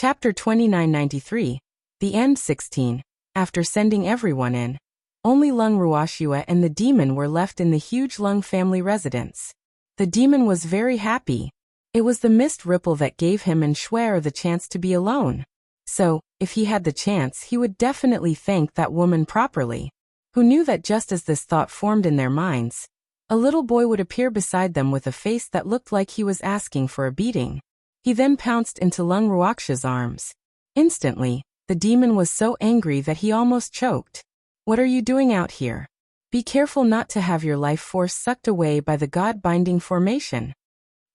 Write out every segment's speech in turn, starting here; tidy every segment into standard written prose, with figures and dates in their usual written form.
Chapter 2993. The End 16. After sending everyone in, only Lung Ruoxue and the demon were left in the huge Lung family residence. The demon was very happy. It was the mist ripple that gave him and Shuer the chance to be alone. So, if he had the chance, he would definitely thank that woman properly. Who knew that just as this thought formed in their minds, a little boy would appear beside them with a face that looked like he was asking for a beating. He then pounced into Lung Ruoxue's arms. Instantly, the demon was so angry that he almost choked. "What are you doing out here? Be careful not to have your life force sucked away by the God-binding formation,"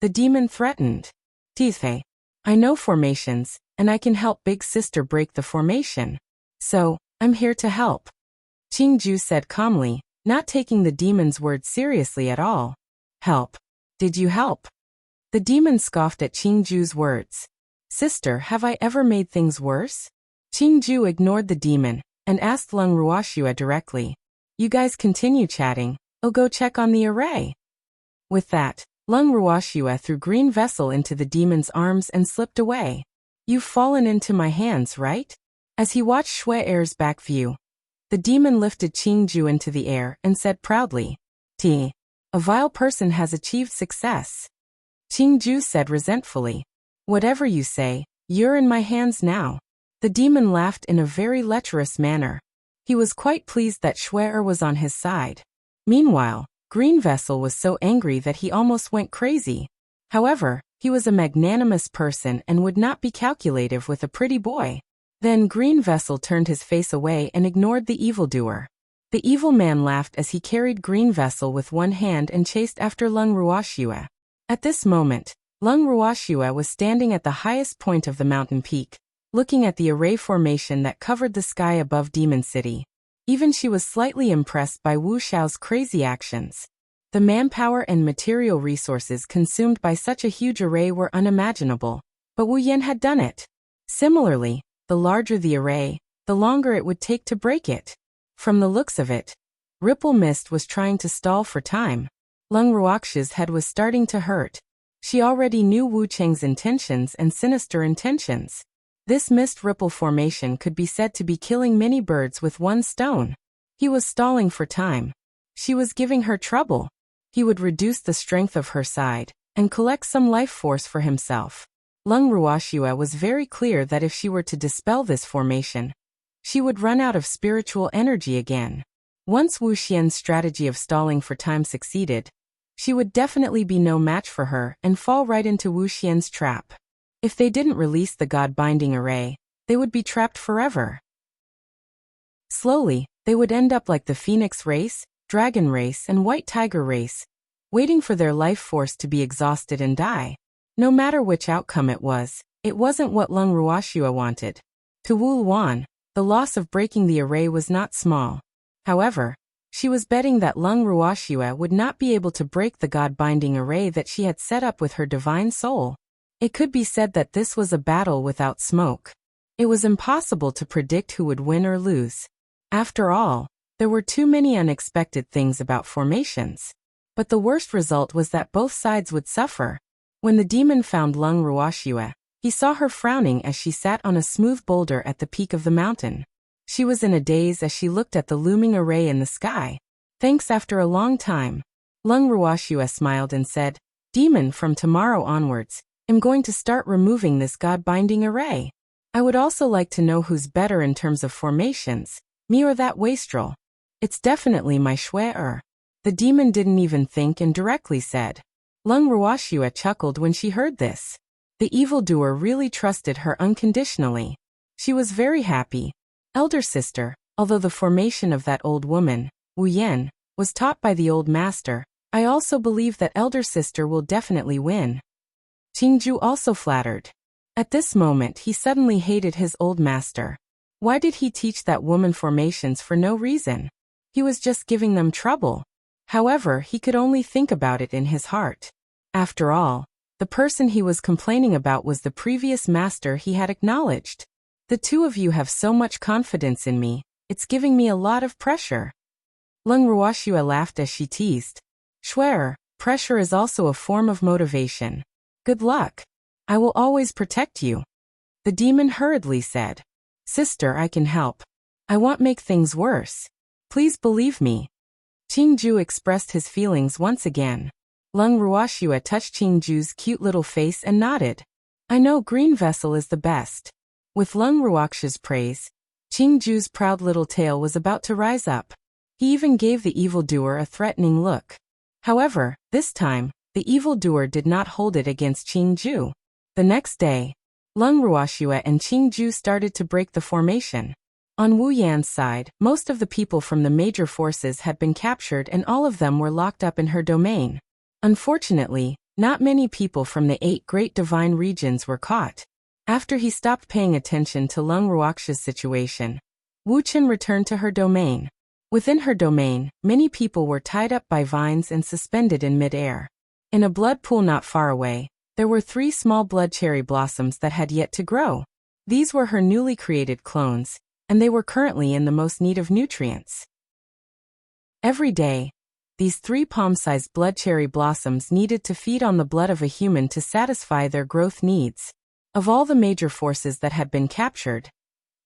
the demon threatened. "Tizhe, I know formations, and I can help Big Sister break the formation. So, I'm here to help," Qingju said calmly, not taking the demon's words seriously at all. "Help? Did you help?" The demon scoffed at Qingju's words. "Sister, have I ever made things worse?" Qingju ignored the demon and asked Lung Ruoxue directly. "You guys continue chatting. I'll go check on the array." With that, Lung Ruoxue threw Green Vessel into the demon's arms and slipped away. "You've fallen into my hands, right?" As he watched Shue'er's back view, the demon lifted Qingju into the air and said proudly, "A vile person has achieved success." Qingju said resentfully, "Whatever you say, you're in my hands now." The demon laughed in a very lecherous manner. He was quite pleased that Shuer was on his side. Meanwhile, Green Vessel was so angry that he almost went crazy. However, he was a magnanimous person and would not be calculative with a pretty boy. Then Green Vessel turned his face away and ignored the evildoer. The evil man laughed as he carried Green Vessel with one hand and chased after Lung Ruoxue. At this moment, Lung Ruoxue was standing at the highest point of the mountain peak, looking at the array formation that covered the sky above Demon City. Even she was slightly impressed by Wu Xiao's crazy actions. The manpower and material resources consumed by such a huge array were unimaginable, but Wu Yan had done it. Similarly, the larger the array, the longer it would take to break it. From the looks of it, Ripple Mist was trying to stall for time. Lung Ruoxue's head was starting to hurt. She already knew Wu Cheng's intentions and sinister intentions. This mist ripple formation could be said to be killing many birds with one stone. He was stalling for time. She was giving her trouble. He would reduce the strength of her side and collect some life force for himself. Lung Ruoxue was very clear that if she were to dispel this formation, she would run out of spiritual energy again. Once Wu Xian's strategy of stalling for time succeeded, she would definitely be no match for her and fall right into Wu Xian's trap. If they didn't release the God-binding array, they would be trapped forever. Slowly, they would end up like the Phoenix race, Dragon race and White Tiger race, waiting for their life force to be exhausted and die. No matter which outcome it wasn't what Lung Ruoxue wanted. To Wu Luan, the loss of breaking the array was not small. However, she was betting that Lung Ruoxue would not be able to break the God-binding array that she had set up with her divine soul. It could be said that this was a battle without smoke. It was impossible to predict who would win or lose. After all, there were too many unexpected things about formations. But the worst result was that both sides would suffer. When the demon found Lung Ruoxue, he saw her frowning as she sat on a smooth boulder at the peak of the mountain. She was in a daze as she looked at the looming array in the sky. "Thanks after a long time." Lung Ruoxue smiled and said, "Demon, from tomorrow onwards, I'm going to start removing this God-binding array. I would also like to know who's better in terms of formations, me or that wastrel." "It's definitely my Shuer." The demon didn't even think and directly said. Lung Ruoxue chuckled when she heard this. The evildoer really trusted her unconditionally. She was very happy. "Elder sister, although the formation of that old woman, Wu Yan, was taught by the old master, I also believe that elder sister will definitely win." Qingju also flattered. At this moment he suddenly hated his old master. Why did he teach that woman formations for no reason? He was just giving them trouble. However, he could only think about it in his heart. After all, the person he was complaining about was the previous master he had acknowledged. "The two of you have so much confidence in me, it's giving me a lot of pressure." Lung Ruoxue laughed as she teased. "Shuer, pressure is also a form of motivation. Good luck. I will always protect you." The demon hurriedly said, "Sister, I can help. I won't make things worse. Please believe me." Qingju expressed his feelings once again. Lung Ruoxue touched Qingju's cute little face and nodded. "I know green vessel is the best." With Lung Ruoxue's praise, Qingju's proud little tail was about to rise up. He even gave the evildoer a threatening look. However, this time, the evildoer did not hold it against Qingju. The next day, Lung Ruoxue and Qingju started to break the formation. On Wu Yan's side, most of the people from the major forces had been captured and all of them were locked up in her domain. Unfortunately, not many people from the 8 great divine regions were caught. After he stopped paying attention to Lung Ruoxue's situation, Wu Qin returned to her domain. Within her domain, many people were tied up by vines and suspended in mid-air. In a blood pool not far away, there were 3 small blood cherry blossoms that had yet to grow. These were her newly created clones, and they were currently in the most need of nutrients. Every day, these 3 palm-sized blood cherry blossoms needed to feed on the blood of a human to satisfy their growth needs. Of all the major forces that had been captured,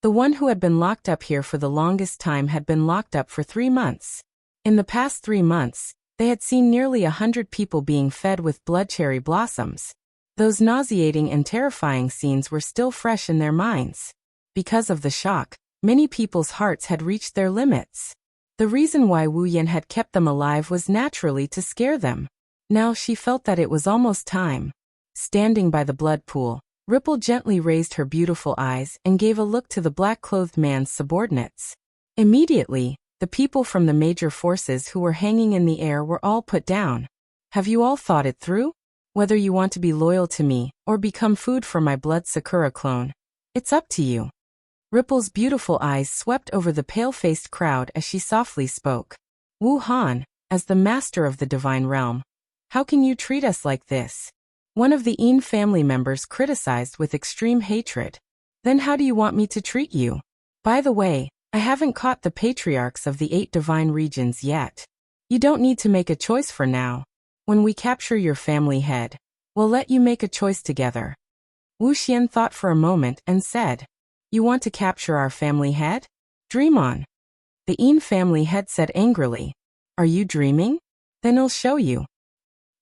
the one who had been locked up here for the longest time had been locked up for 3 months. In the past 3 months, they had seen nearly 100 people being fed with blood cherry blossoms. Those nauseating and terrifying scenes were still fresh in their minds. Because of the shock, many people's hearts had reached their limits. The reason why Wu Yan had kept them alive was naturally to scare them. Now she felt that it was almost time. Standing by the blood pool, Ripple gently raised her beautiful eyes and gave a look to the black-clothed man's subordinates. Immediately, the people from the major forces who were hanging in the air were all put down. "Have you all thought it through? Whether you want to be loyal to me or become food for my blood Sakura clone, it's up to you." Ripple's beautiful eyes swept over the pale-faced crowd as she softly spoke. "Wu Han, as the master of the divine realm, how can you treat us like this?" One of the Yin family members criticized with extreme hatred. "Then how do you want me to treat you? By the way, I haven't caught the patriarchs of the 8 divine regions yet. You don't need to make a choice for now. When we capture your family head, we'll let you make a choice together." Wu Xian thought for a moment and said, "You want to capture our family head? Dream on." The Yin family head said angrily, "Are you dreaming? Then I'll show you."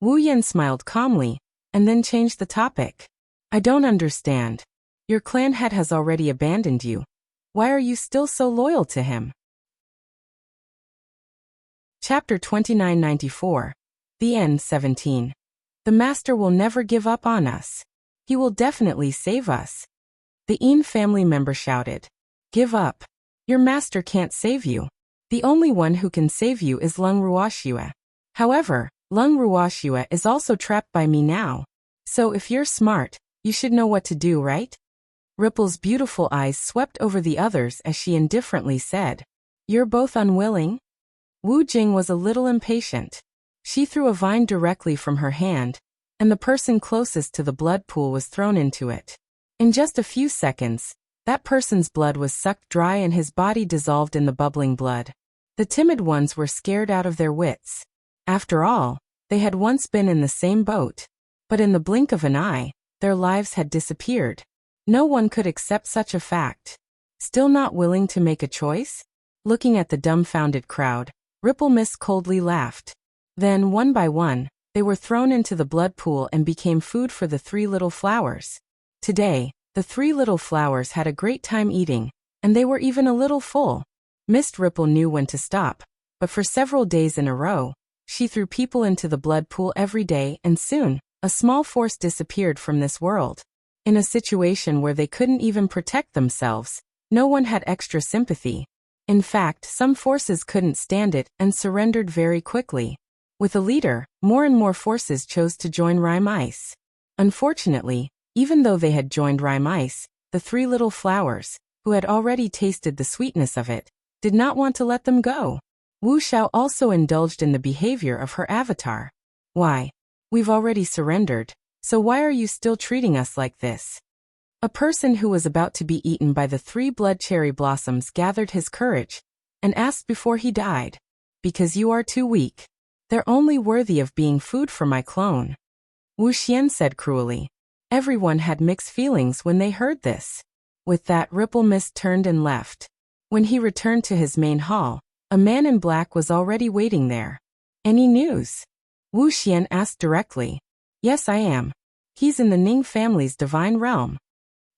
Wu Yan smiled calmly, and then changed the topic. "I don't understand. Your clan head has already abandoned you. Why are you still so loyal to him?" Chapter 2994. The End 17. The Master will never give up on us. He will definitely save us. The Yin family member shouted. "Give up. Your master can't save you. The only one who can save you is Lung Ruoxue. However, Lung Ruoxue is also trapped by me now. So if you're smart, you should know what to do, right?" Ripple's beautiful eyes swept over the others as she indifferently said, "You're both unwilling?" Wu Jing was a little impatient. She threw a vine directly from her hand, and the person closest to the blood pool was thrown into it. In just a few seconds, that person's blood was sucked dry and his body dissolved in the bubbling blood. The timid ones were scared out of their wits. After all, they had once been in the same boat. But in the blink of an eye, their lives had disappeared. No one could accept such a fact. Still not willing to make a choice? Looking at the dumbfounded crowd, Ripple Miss coldly laughed. Then, one by one, they were thrown into the blood pool and became food for the 3 little flowers. Today, the 3 little flowers had a great time eating, and they were even a little full. Mist Ripple knew when to stop, but for several days in a row, she threw people into the blood pool every day and soon, a small force disappeared from this world. In a situation where they couldn't even protect themselves, no one had extra sympathy. In fact, some forces couldn't stand it and surrendered very quickly. With a leader, more and more forces chose to join Rime Ice. Unfortunately, even though they had joined Rime Ice, the 3 little flowers, who had already tasted the sweetness of it, did not want to let them go. Wu Xiao also indulged in the behavior of her avatar. "Why? We've already surrendered, so why are you still treating us like this?" A person who was about to be eaten by the 3 blood cherry blossoms gathered his courage and asked before he died, "Because you are too weak. They're only worthy of being food for my clone." Wu Xian said cruelly. Everyone had mixed feelings when they heard this. With that, Ripple Mist turned and left. When he returned to his main hall, a man in black was already waiting there. Any news? Wuxian asked directly. Yes, I am. He's in the Ning family's divine realm.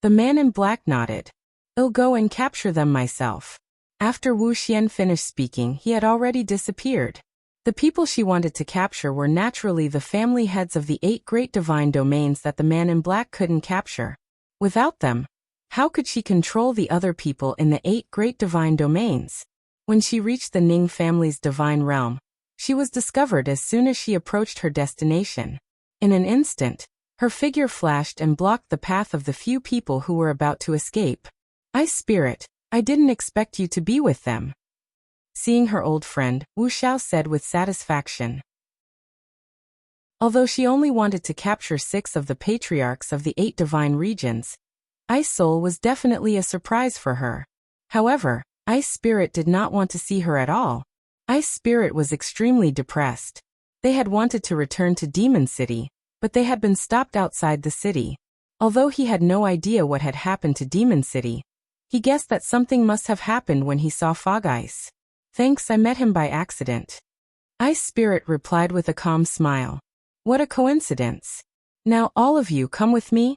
The man in black nodded. I'll go and capture them myself. After Wuxian finished speaking, he had already disappeared. The people she wanted to capture were naturally the family heads of the 8 great divine domains that the man in black couldn't capture. Without them, how could she control the other people in the 8 great divine domains? When she reached the Ning family's divine realm, she was discovered as soon as she approached her destination. In an instant, her figure flashed and blocked the path of the few people who were about to escape. Ice Spirit, I didn't expect you to be with them. Seeing her old friend, Wu Xiao said with satisfaction. Although she only wanted to capture 6 of the patriarchs of the 8 divine regions, Ice Soul was definitely a surprise for her. However, Ice Spirit did not want to see her at all. Ice Spirit was extremely depressed. They had wanted to return to Demon City, but they had been stopped outside the city. Although he had no idea what had happened to Demon City, he guessed that something must have happened when he saw Fog Ice. Thanks, I met him by accident. Ice Spirit replied with a calm smile. What a coincidence. Now all of you come with me?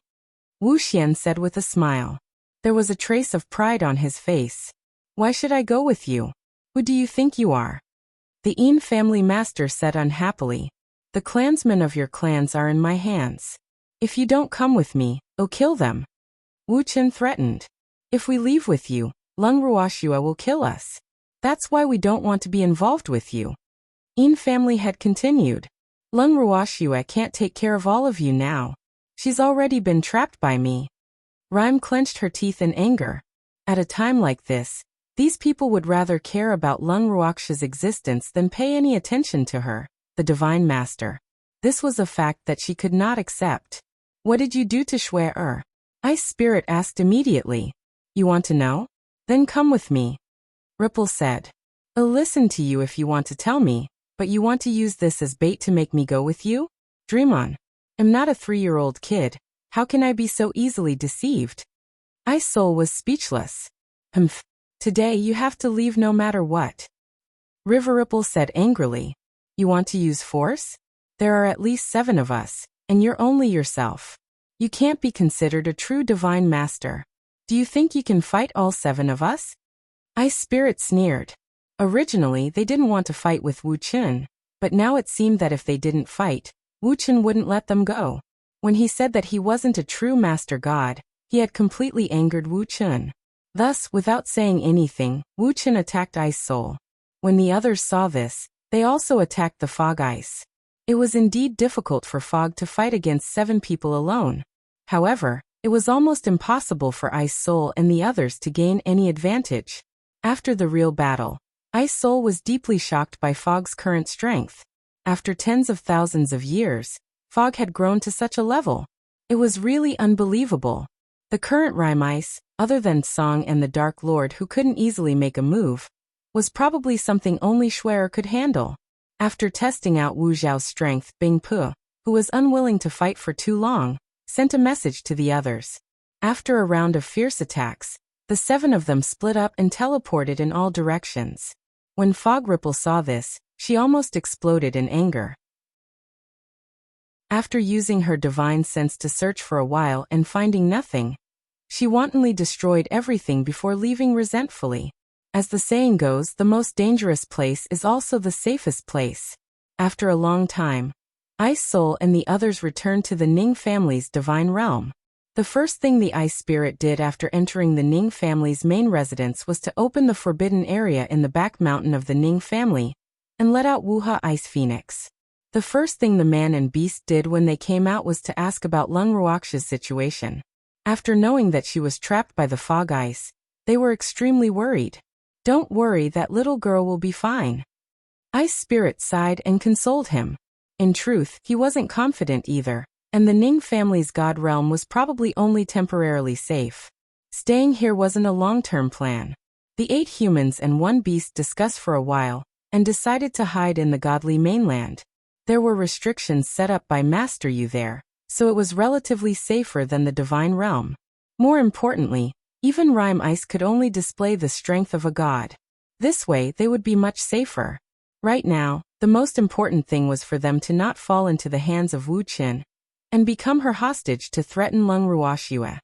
Wuxian said with a smile. There was a trace of pride on his face. Why should I go with you? Who do you think you are? The Yin family master said unhappily. The clansmen of your clans are in my hands. If you don't come with me, I'll kill them. Wu Chen threatened. If we leave with you, Lung Ruoxua will kill us. That's why we don't want to be involved with you. Yin family had continued. Lung Ruoxua can't take care of all of you now. She's already been trapped by me. Rhyme clenched her teeth in anger. At a time like this, these people would rather care about Lung Ruoxia's existence than pay any attention to her, the divine master. This was a fact that she could not accept. What did you do to Shui? Ice Spirit asked immediately. You want to know? Then come with me. Ripple said. I'll listen to you if you want to tell me, but you want to use this as bait to make me go with you? Dream on. I'm not a 3-year-old kid. How can I be so easily deceived? Ice Soul was speechless. Humph. Today you have to leave no matter what. River Ripple said angrily. You want to use force? There are at least 7 of us, and you're only yourself. You can't be considered a true divine master. Do you think you can fight all 7 of us? Ice Spirit sneered. Originally, they didn't want to fight with Wu Chen, but now it seemed that if they didn't fight, Wu Chen wouldn't let them go. When he said that he wasn't a true master god, he had completely angered Wu Chen. Thus, without saying anything, Wu Chen attacked Ice Soul. When the others saw this, they also attacked the Fog Ice. It was indeed difficult for Fog to fight against 7 people alone. However, it was almost impossible for Ice Soul and the others to gain any advantage. After the real battle, Ice Soul was deeply shocked by Fog's current strength. After tens of thousands of years, Fog had grown to such a level. It was really unbelievable. The current Rhyme Ice, other than Song and the Dark Lord who couldn't easily make a move, was probably something only Shui could handle. After testing out Wu Zhao's strength, Bing Pu, who was unwilling to fight for too long, sent a message to the others. After a round of fierce attacks, the 7 of them split up and teleported in all directions. When Fog Ripple saw this, she almost exploded in anger. After using her divine sense to search for a while and finding nothing, she wantonly destroyed everything before leaving resentfully. As the saying goes, the most dangerous place is also the safest place. After a long time, Ice Soul and the others returned to the Ning family's divine realm. The first thing the Ice Spirit did after entering the Ning family's main residence was to open the forbidden area in the back mountain of the Ning family and let out Wuha Ice Phoenix. The first thing the man and beast did when they came out was to ask about Lung Ruoxia's situation. After knowing that she was trapped by the Fog Ice, they were extremely worried. Don't worry, that little girl will be fine. Ice Spirit sighed and consoled him. In truth, he wasn't confident either, and the Ning family's god realm was probably only temporarily safe. Staying here wasn't a long-term plan. The 8 humans and 1 beast discussed for a while, and decided to hide in the godly mainland. There were restrictions set up by Master Yu there, so it was relatively safer than the divine realm. More importantly, even Rime Ice could only display the strength of a god. This way they would be much safer. Right now, the most important thing was for them to not fall into the hands of Wu Qin and become her hostage to threaten Lung Ruoxue.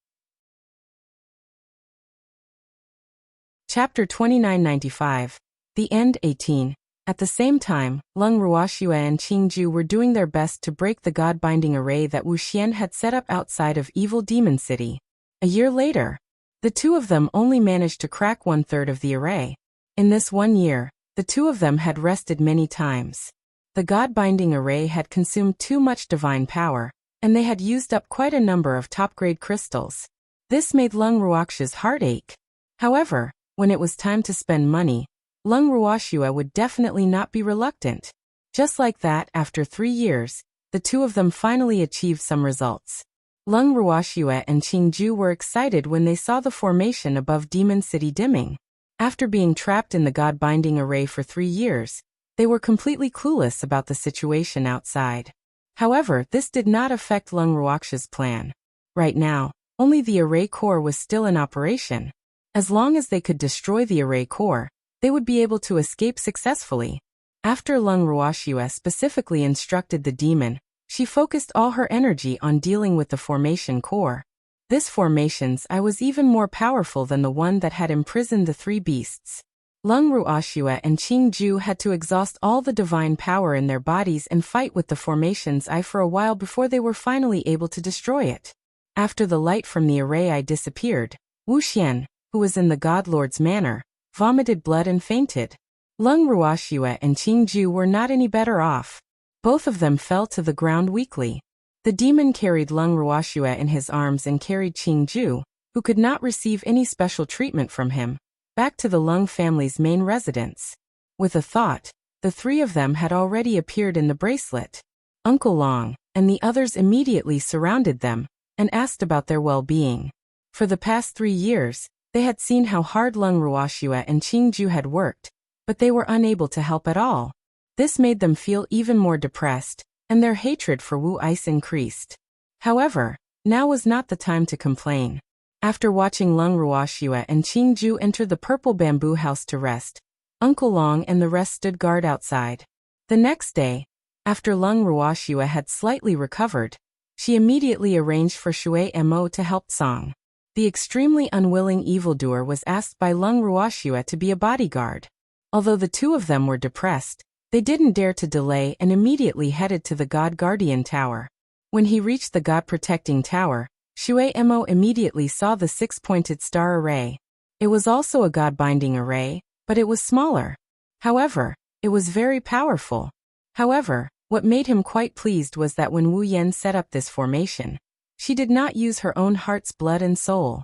Chapter 2995. The End 18. At the same time, Lung Ruoxue and Qingju were doing their best to break the god-binding array that Wu Xian had set up outside of Evil Demon City. A year later, the two of them only managed to crack 1/3 of the array. In this 1 year, the two of them had rested many times. The god-binding array had consumed too much divine power, and they had used up quite a number of top-grade crystals. This made Lung Ruoxue's heart ache. However, when it was time to spend money, Lung Ruoxue would definitely not be reluctant. Just like that, after 3 years, the two of them finally achieved some results. Lung Ruoxue and Qingju were excited when they saw the formation above Demon City dimming. After being trapped in the god-binding array for 3 years, they were completely clueless about the situation outside. However, this did not affect Lung Ruoxue's plan. Right now, only the array core was still in operation. As long as they could destroy the array core, they would be able to escape successfully. After Lung Ruoxue specifically instructed the demon, she focused all her energy on dealing with the formation core. This formation's eye was even more powerful than the one that had imprisoned the 3 beasts. Lung Ruoxue and Qingju had to exhaust all the divine power in their bodies and fight with the formation's eye for a while before they were finally able to destroy it. After the light from the array eye disappeared, Wu Xian, who was in the God Lord's manor, vomited blood and fainted. Lung Ruoxue and Qingju were not any better off. Both of them fell to the ground weakly. The demon carried Lung Ruoxue in his arms and carried Qingju, who could not receive any special treatment from him, back to the Lung family's main residence. With a thought, the 3 of them had already appeared in the bracelet. Uncle Long and the others immediately surrounded them and asked about their well-being. For the past 3 years, they had seen how hard Lung Ruoxue and Qingju had worked, but they were unable to help at all. This made them feel even more depressed, and their hatred for Wu Ice increased. However, now was not the time to complain. After watching Lung Ruoxue and Qingju enter the purple bamboo house to rest, Uncle Long and the rest stood guard outside. The next day, after Lung Ruoxue had slightly recovered, she immediately arranged for Shui Mo to help Song. The extremely unwilling evildoer was asked by Lung Ruoxue to be a bodyguard. Although the two of them were depressed, they didn't dare to delay and immediately headed to the God Guardian Tower. When he reached the God Protecting Tower, Shui Mo immediately saw the 6-pointed star array. It was also a God-binding array, but it was smaller. However, it was very powerful. However, what made him quite pleased was that when Wu Yan set up this formation, she did not use her own heart's blood and soul.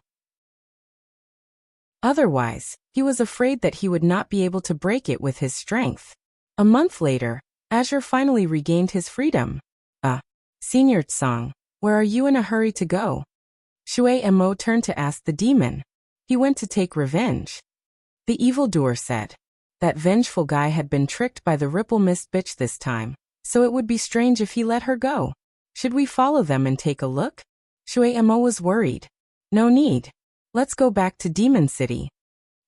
Otherwise, he was afraid that he would not be able to break it with his strength. A month later, Azure finally regained his freedom. Senior Tsang, where are you in a hurry to go? Shui Mo turned to ask the demon. He went to take revenge. The evildoer said. That vengeful guy had been tricked by the Ripple Mist bitch this time, so it would be strange if he let her go. Should we follow them and take a look? Shui Mo was worried. No need. Let's go back to Demon City.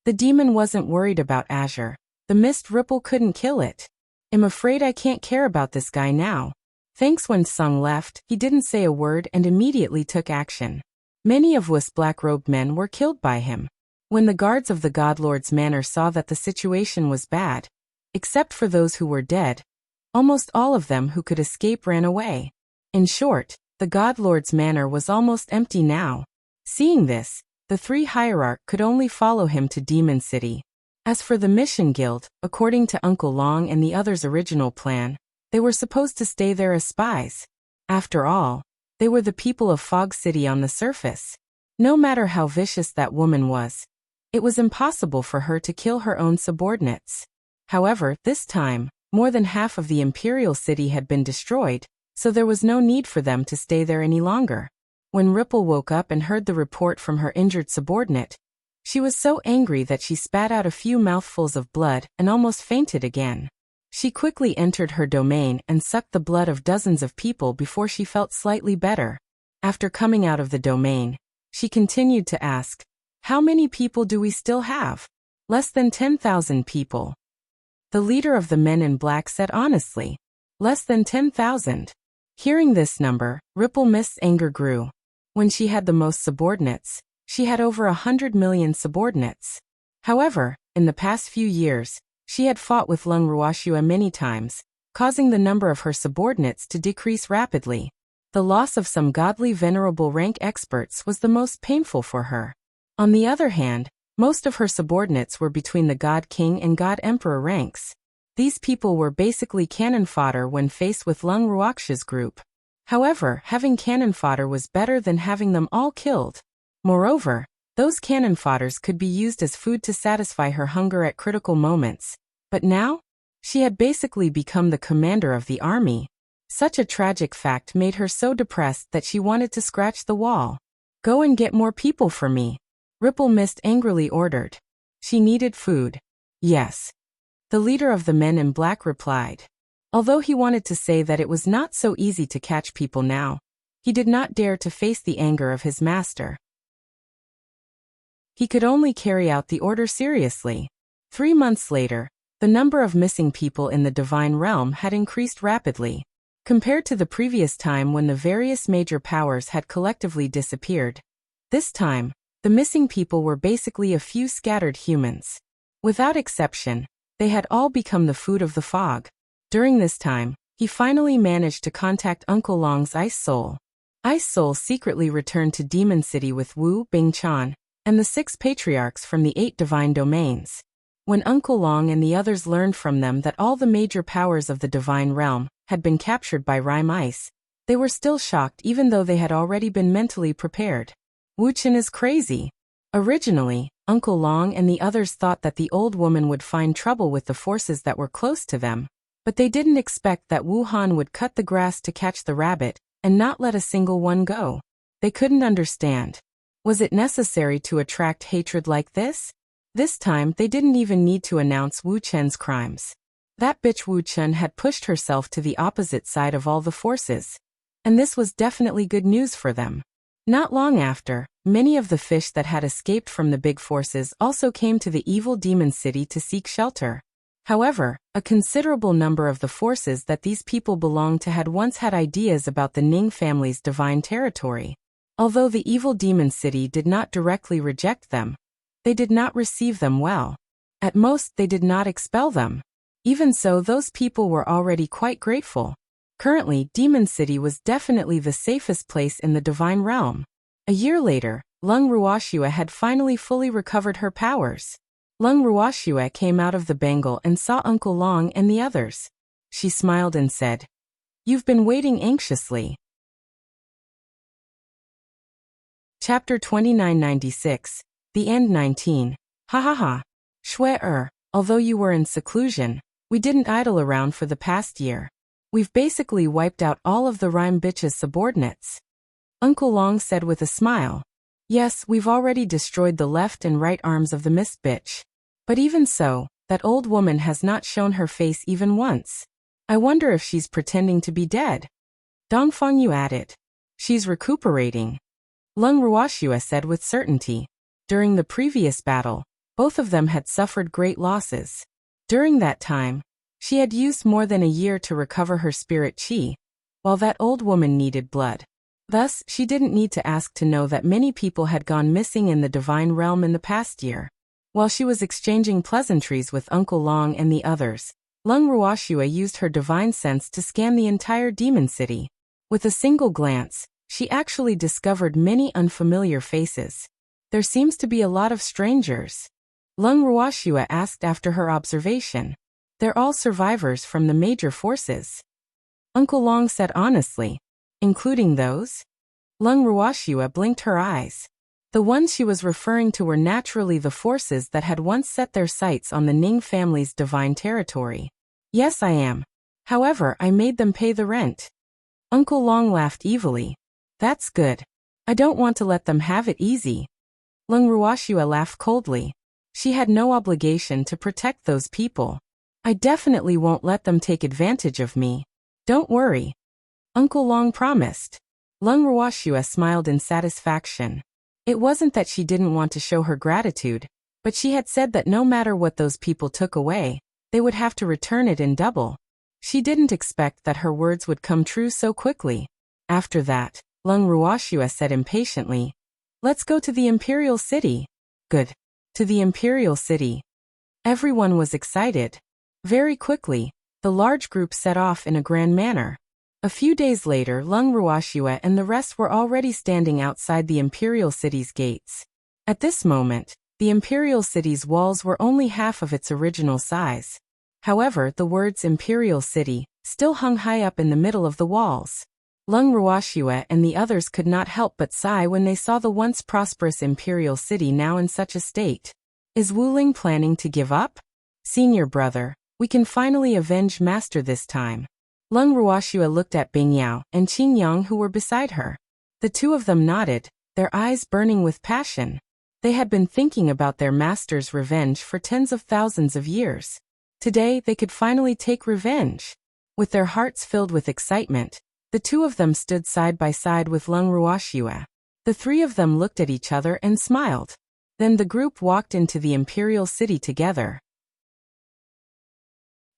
The demon wasn't worried about Azure. The mist ripple couldn't kill it. I'm afraid I can't care about this guy now. Thanks. When Sung left, he didn't say a word and immediately took action. Many of Wu's black-robed men were killed by him. When the guards of the God Lord's manor saw that the situation was bad, except for those who were dead, almost all of them who could escape ran away. In short, the God Lord's manor was almost empty now. Seeing this, the 3 hierarchs could only follow him to Demon City. As for the Mission Guild, according to Uncle Long and the others' original plan, they were supposed to stay there as spies. After all, they were the people of Fog City on the surface. No matter how vicious that woman was, it was impossible for her to kill her own subordinates. However, this time, more than half of the Imperial City had been destroyed, so there was no need for them to stay there any longer. When Ripple woke up and heard the report from her injured subordinate, she was so angry that she spat out a few mouthfuls of blood and almost fainted again. She quickly entered her domain and sucked the blood of dozens of people before she felt slightly better. After coming out of the domain, she continued to ask, "How many people do we still have?" "Less than 10,000 people." The leader of the men in black said honestly, "Less than 10,000. Hearing this number, Ripple Mist's anger grew. When she had the most subordinates, she had over 100 million subordinates. However, in the past few years, she had fought with Lung Ruoxua many times, causing the number of her subordinates to decrease rapidly. The loss of some godly venerable rank experts was the most painful for her. On the other hand, most of her subordinates were between the God King and God Emperor ranks. These people were basically cannon fodder when faced with Lung Ruoxia's group. However, having cannon fodder was better than having them all killed. Moreover, those cannon fodders could be used as food to satisfy her hunger at critical moments. But now, she had basically become the commander of the army. Such a tragic fact made her so depressed that she wanted to scratch the wall. "Go and get more people for me," Ripple Mist angrily ordered. She needed food. "Yes," the leader of the men in black replied. Although he wanted to say that it was not so easy to catch people now, he did not dare to face the anger of his master. He could only carry out the order seriously. 3 months later, the number of missing people in the divine realm had increased rapidly. Compared to the previous time when the various major powers had collectively disappeared, this time, the missing people were basically a few scattered humans. Without exception, they had all become the food of the fog. During this time, he finally managed to contact Uncle Long's Ice Soul. Ice Soul secretly returned to Demon City with Wu Bingchan and the 6 patriarchs from the 8 divine domains. When Uncle Long and the others learned from them that all the major powers of the divine realm had been captured by Rime Ice, they were still shocked even though they had already been mentally prepared. Wuchen is crazy. Originally, Uncle Long and the others thought that the old woman would find trouble with the forces that were close to them, but they didn't expect that Wu Han would cut the grass to catch the rabbit and not let a single one go. They couldn't understand. Was it necessary to attract hatred like this? This time they didn't even need to announce Wu Chen's crimes. That bitch Wu Chen had pushed herself to the opposite side of all the forces. And this was definitely good news for them. Not long after, many of the fish that had escaped from the big forces also came to the evil demon city to seek shelter. However, a considerable number of the forces that these people belonged to had once had ideas about the Ning family's divine territory. Although the evil demon city did not directly reject them, they did not receive them well. At most, they did not expel them. Even so, those people were already quite grateful. Currently, Demon City was definitely the safest place in the divine realm. A year later, Lung Ruoxua had finally fully recovered her powers. Lung Ruoxua came out of the bangle and saw Uncle Long and the others. She smiled and said, "You've been waiting anxiously." Chapter 2996, The End 19. Ha ha ha. Shui although you were in seclusion, we didn't idle around for the past year. We've basically wiped out all of the Rime bitch's subordinates. Uncle Long said with a smile. Yes, we've already destroyed the left and right arms of the mist bitch. But even so, that old woman has not shown her face even once. I wonder if she's pretending to be dead. Dongfeng Yu added. She's recuperating. Lung Ruoxua said with certainty. During the previous battle, both of them had suffered great losses. During that time, she had used more than a year to recover her spirit qi, while that old woman needed blood. Thus, she didn't need to ask to know that many people had gone missing in the divine realm in the past year. While she was exchanging pleasantries with Uncle Long and the others, Lung Ruoxua used her divine sense to scan the entire demon city. With a single glance, she actually discovered many unfamiliar faces. There seems to be a lot of strangers. Lung Ruoxua asked after her observation. They're all survivors from the major forces. Uncle Long said honestly. Including those? Lung Ruoxua blinked her eyes. The ones she was referring to were naturally the forces that had once set their sights on the Ning family's divine territory. Yes, I am. However, I made them pay the rent. Uncle Long laughed evilly. That's good. I don't want to let them have it easy. Lung Ruoxua laughed coldly. She had no obligation to protect those people. I definitely won't let them take advantage of me. Don't worry. Uncle Long promised. Lung Ruoxue smiled in satisfaction. It wasn't that she didn't want to show her gratitude, but she had said that no matter what those people took away, they would have to return it in double. She didn't expect that her words would come true so quickly. After that, Lung Ruoxue said impatiently, "Let's go to the Imperial City." Good. To the Imperial City. Everyone was excited. Very quickly, the large group set off in a grand manner. A few days later, Lung Ruoxue and the rest were already standing outside the Imperial City's gates. At this moment, the Imperial City's walls were only half of its original size. However, the words Imperial City still hung high up in the middle of the walls. Lung Ruoxue and the others could not help but sigh when they saw the once prosperous Imperial City now in such a state. Is Wu Ling planning to give up? Senior brother, we can finally avenge Master this time. Lung Ruoxue looked at Bing Yao and Qing Yang who were beside her. The two of them nodded, their eyes burning with passion. They had been thinking about their master's revenge for tens of thousands of years. Today they could finally take revenge. With their hearts filled with excitement, the two of them stood side by side with Lung Ruoxue. The three of them looked at each other and smiled. Then the group walked into the Imperial City together.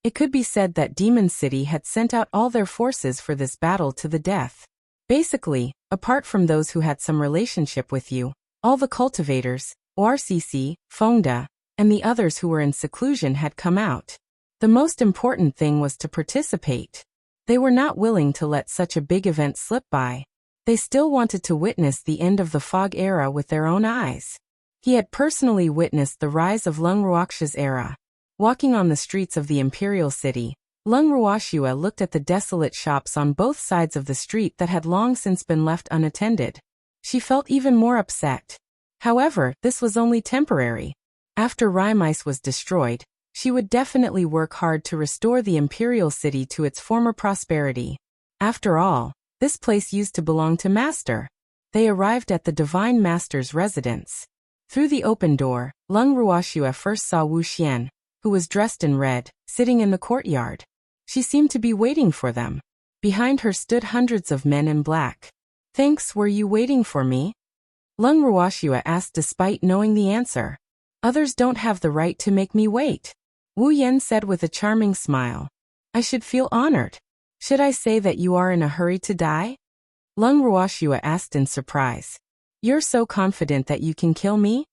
It could be said that Demon City had sent out all their forces for this battle to the death. Basically, apart from those who had some relationship with you, all the cultivators, ORCC, Fengda, and the others who were in seclusion had come out. The most important thing was to participate. They were not willing to let such a big event slip by. They still wanted to witness the end of the fog era with their own eyes. He had personally witnessed the rise of Lung Ruoxue's era. Walking on the streets of the Imperial City, Lung Ruoxue looked at the desolate shops on both sides of the street that had long since been left unattended. She felt even more upset. However, this was only temporary. After Rhymice was destroyed, she would definitely work hard to restore the Imperial City to its former prosperity. After all, this place used to belong to Master. They arrived at the Divine Master's residence. Through the open door, Lung Ruoxue first saw Wuxia, who was dressed in red, sitting in the courtyard. She seemed to be waiting for them. Behind her stood hundreds of men in black. "Thanks, were you waiting for me?" Lung Ruoxue asked despite knowing the answer. "Others don't have the right to make me wait," Wu Yan said with a charming smile. "I should feel honored. Should I say that you are in a hurry to die?" Lung Ruoxue asked in surprise. "You're so confident that you can kill me?"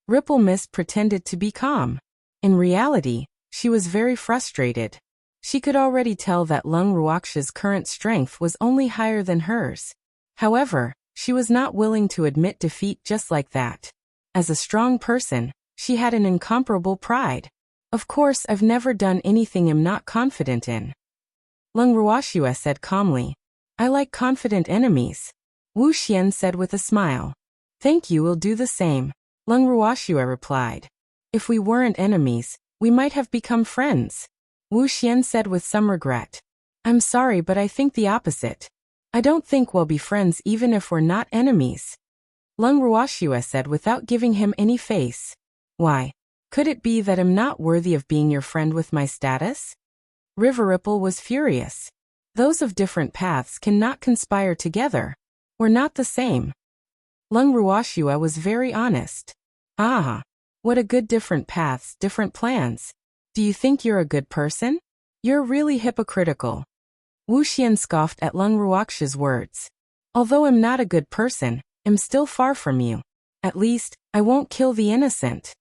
Ripple Mist pretended to be calm. In reality, she was very frustrated. She could already tell that Lung Ruoxue's current strength was only higher than hers. However, she was not willing to admit defeat just like that. As a strong person, she had an incomparable pride. "Of course, I've never done anything I'm not confident in," Lung Ruoxue said calmly. "I like confident enemies," Wu Xian said with a smile. "Thank you, will do the same," Lung Ruoxue replied. "If we weren't enemies, we might have become friends," Wu Xian said with some regret. "I'm sorry, but I think the opposite. I don't think we'll be friends even if we're not enemies," Lung Ruoxue said without giving him any face. "Why? Could it be that I'm not worthy of being your friend with my status?" River Ripple was furious. "Those of different paths cannot conspire together. We're not the same." Lung Ruoxue was very honest. "Ah. What a good different paths, different plans. Do you think you're a good person? You're really hypocritical." Wu Xian scoffed at Lung Ruoxue's words. "Although I'm not a good person, I'm still far from you. At least, I won't kill the innocent."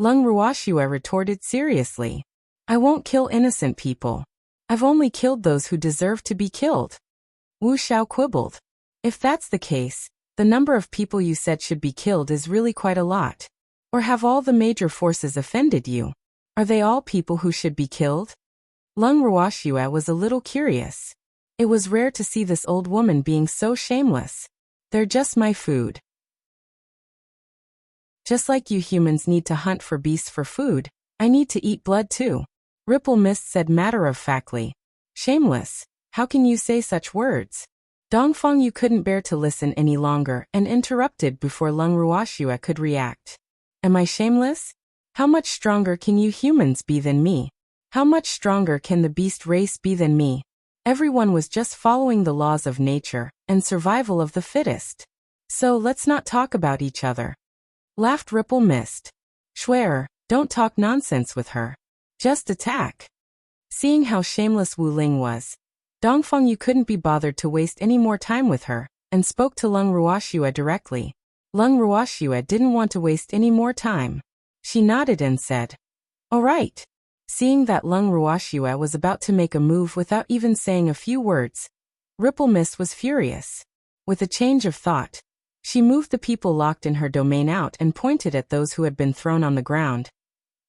Lung Ruoxue retorted seriously. "I won't kill innocent people. I've only killed those who deserve to be killed." Wu Xiao quibbled. "If that's the case, the number of people you said should be killed is really quite a lot. Or have all the major forces offended you? Are they all people who should be killed?" Lung Ruoxue was a little curious. It was rare to see this old woman being so shameless. "They're just my food. Just like you humans need to hunt for beasts for food, I need to eat blood too," Ripple Mist said matter-of-factly. "Shameless? How can you say such words?" Dongfang Yu couldn't bear to listen any longer and interrupted before Lung Ruoxue could react. "Am I shameless? How much stronger can you humans be than me? How much stronger can the beast race be than me? Everyone was just following the laws of nature and survival of the fittest. So let's not talk about each other. Laughed Ripple Mist. Schwerer, don't talk nonsense with her. Just attack. Seeing how shameless Wu Ling was, Dongfeng Yu couldn't be bothered to waste any more time with her, and spoke to Lung Ruoxue directly. Lung Ruoxue didn't want to waste any more time. She nodded and said, "All right." Seeing that Lung Ruoxue was about to make a move without even saying a few words, Ripple Mist was furious. With a change of thought, she moved the people locked in her domain out and pointed at those who had been thrown on the ground.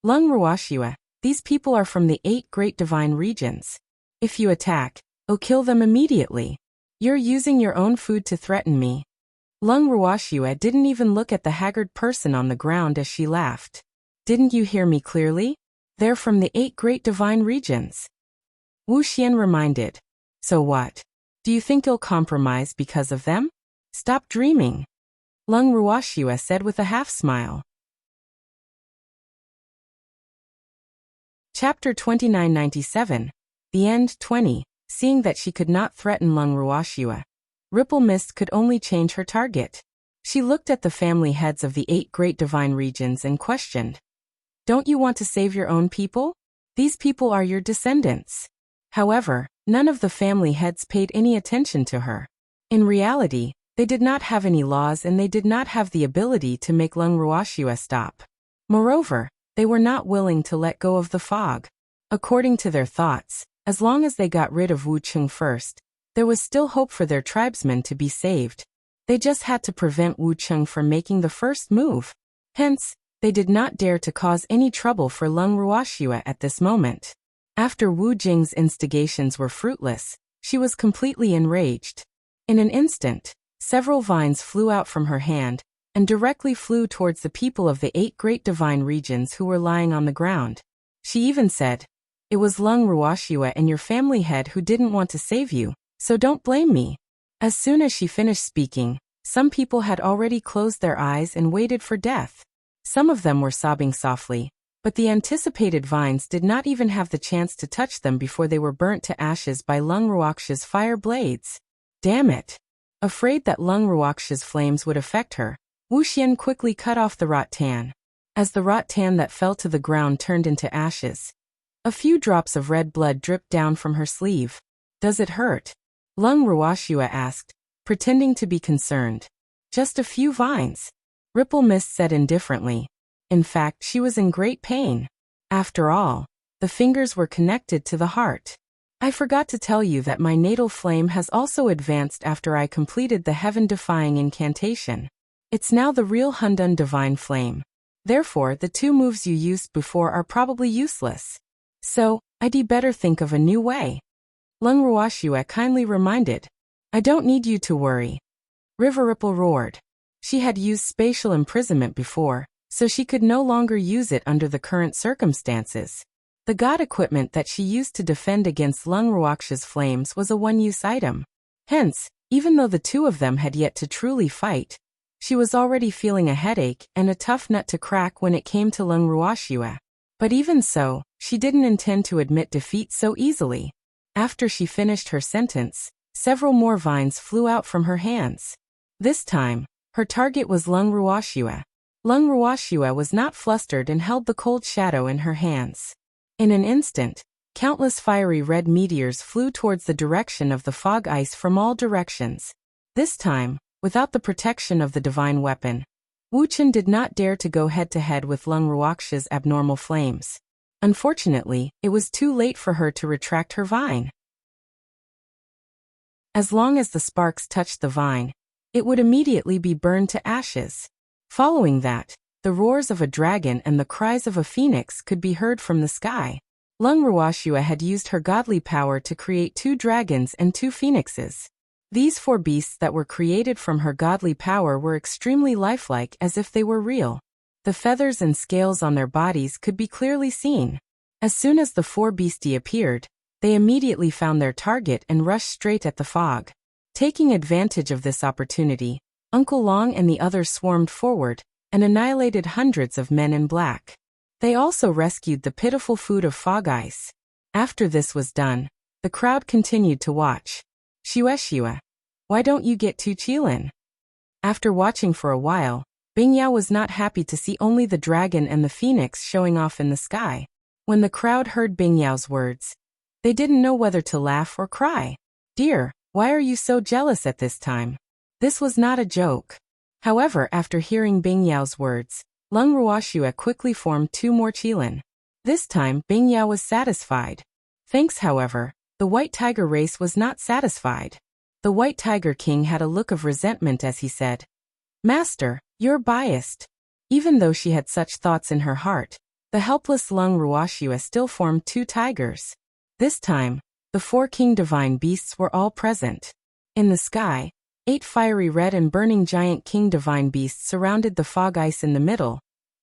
Lung Ruoxue, these people are from the 8 great divine regions. If you attack, I'll kill them immediately. You're using your own food to threaten me. Lung Ruoxue didn't even look at the haggard person on the ground as she laughed. Didn't you hear me clearly? They're from the 8 great divine regions. Wu Xian reminded. So what? Do you think you'll compromise because of them? Stop dreaming. Lung Ruoxue said with a half-smile. Chapter 2997. The End 20. Seeing that she could not threaten Lung Ruoxue, Ripple Mist could only change her target. She looked at the family heads of the 8 great divine regions and questioned. Don't you want to save your own people? These people are your descendants. However, none of the family heads paid any attention to her. In reality, they did not have any laws and they did not have the ability to make Lung Ruoxue stop. Moreover, they were not willing to let go of the fog. According to their thoughts, as long as they got rid of Wu Cheng first, there was still hope for their tribesmen to be saved. They just had to prevent Wu Cheng from making the first move. Hence, they did not dare to cause any trouble for Lung Ruoxue at this moment. After Wu Jing's instigations were fruitless, she was completely enraged. In an instant, several vines flew out from her hand, and directly flew towards the people of the 8 great divine regions who were lying on the ground. She even said, "It was Lung Ruoxue and your family head who didn't want to save you, so don't blame me." As soon as she finished speaking, some people had already closed their eyes and waited for death. Some of them were sobbing softly, but the anticipated vines did not even have the chance to touch them before they were burnt to ashes by Lung Ruoxue's fire blades. Damn it! Afraid that Lung Ruoxue's flames would affect her, Wu Xian quickly cut off the rattan. As the rattan that fell to the ground turned into ashes, a few drops of red blood dripped down from her sleeve. Does it hurt? Lung Ruoxue asked, pretending to be concerned. Just a few vines. Ripple Mist said indifferently. In fact, she was in great pain. After all, the fingers were connected to the heart. I forgot to tell you that my natal flame has also advanced after I completed the heaven-defying incantation. It's now the real Hundun divine flame. Therefore, the 2 moves you used before are probably useless. So, I'd better think of a new way. Lung Ruoxue kindly reminded. I don't need you to worry. River Ripple roared. She had used spatial imprisonment before, so she could no longer use it under the current circumstances. The god equipment that she used to defend against Lung Ruoxue's flames was a one-use item. Hence, even though the 2 of them had yet to truly fight, she was already feeling a headache and a tough nut to crack when it came to Lung Ruoxue. But even so, she didn't intend to admit defeat so easily. After she finished her sentence, several more vines flew out from her hands. This time, her target was Lung Ruoxue. Lung Ruoxue was not flustered and held the cold shadow in her hands. In an instant, countless fiery red meteors flew towards the direction of the fog ice from all directions. This time, without the protection of the divine weapon, Wu Chen did not dare to go head-to-head with Lung Ruoxue's abnormal flames. Unfortunately, it was too late for her to retract her vine. As long as the sparks touched the vine, it would immediately be burned to ashes. Following that, the roars of a dragon and the cries of a phoenix could be heard from the sky. Lung Ruoxue had used her godly power to create 2 dragons and 2 phoenixes. These 4 beasts that were created from her godly power were extremely lifelike as if they were real. The feathers and scales on their bodies could be clearly seen. As soon as the 4 beastie appeared, they immediately found their target and rushed straight at the fog. Taking advantage of this opportunity, Uncle Long and the others swarmed forward and annihilated hundreds of men in black. They also rescued the pitiful food of fog ice. After this was done, the crowd continued to watch. Shueshua, why don't you get to Qilin? After watching for a while, Bingyao was not happy to see only the dragon and the phoenix showing off in the sky. When the crowd heard Bingyao's words, they didn't know whether to laugh or cry. Dear, why are you so jealous at this time? This was not a joke. However, after hearing Bingyao's words, Lung Ruoxue quickly formed 2 more Qilin. This time, Bingyao was satisfied. Thanks, however, the White Tiger race was not satisfied. The White Tiger King had a look of resentment as he said, Master, you're biased. Even though she had such thoughts in her heart, the helpless Lung Ruoxue still formed 2 tigers. This time, the 4 king divine beasts were all present. In the sky, 8 fiery red and burning giant king divine beasts surrounded the fog ice in the middle,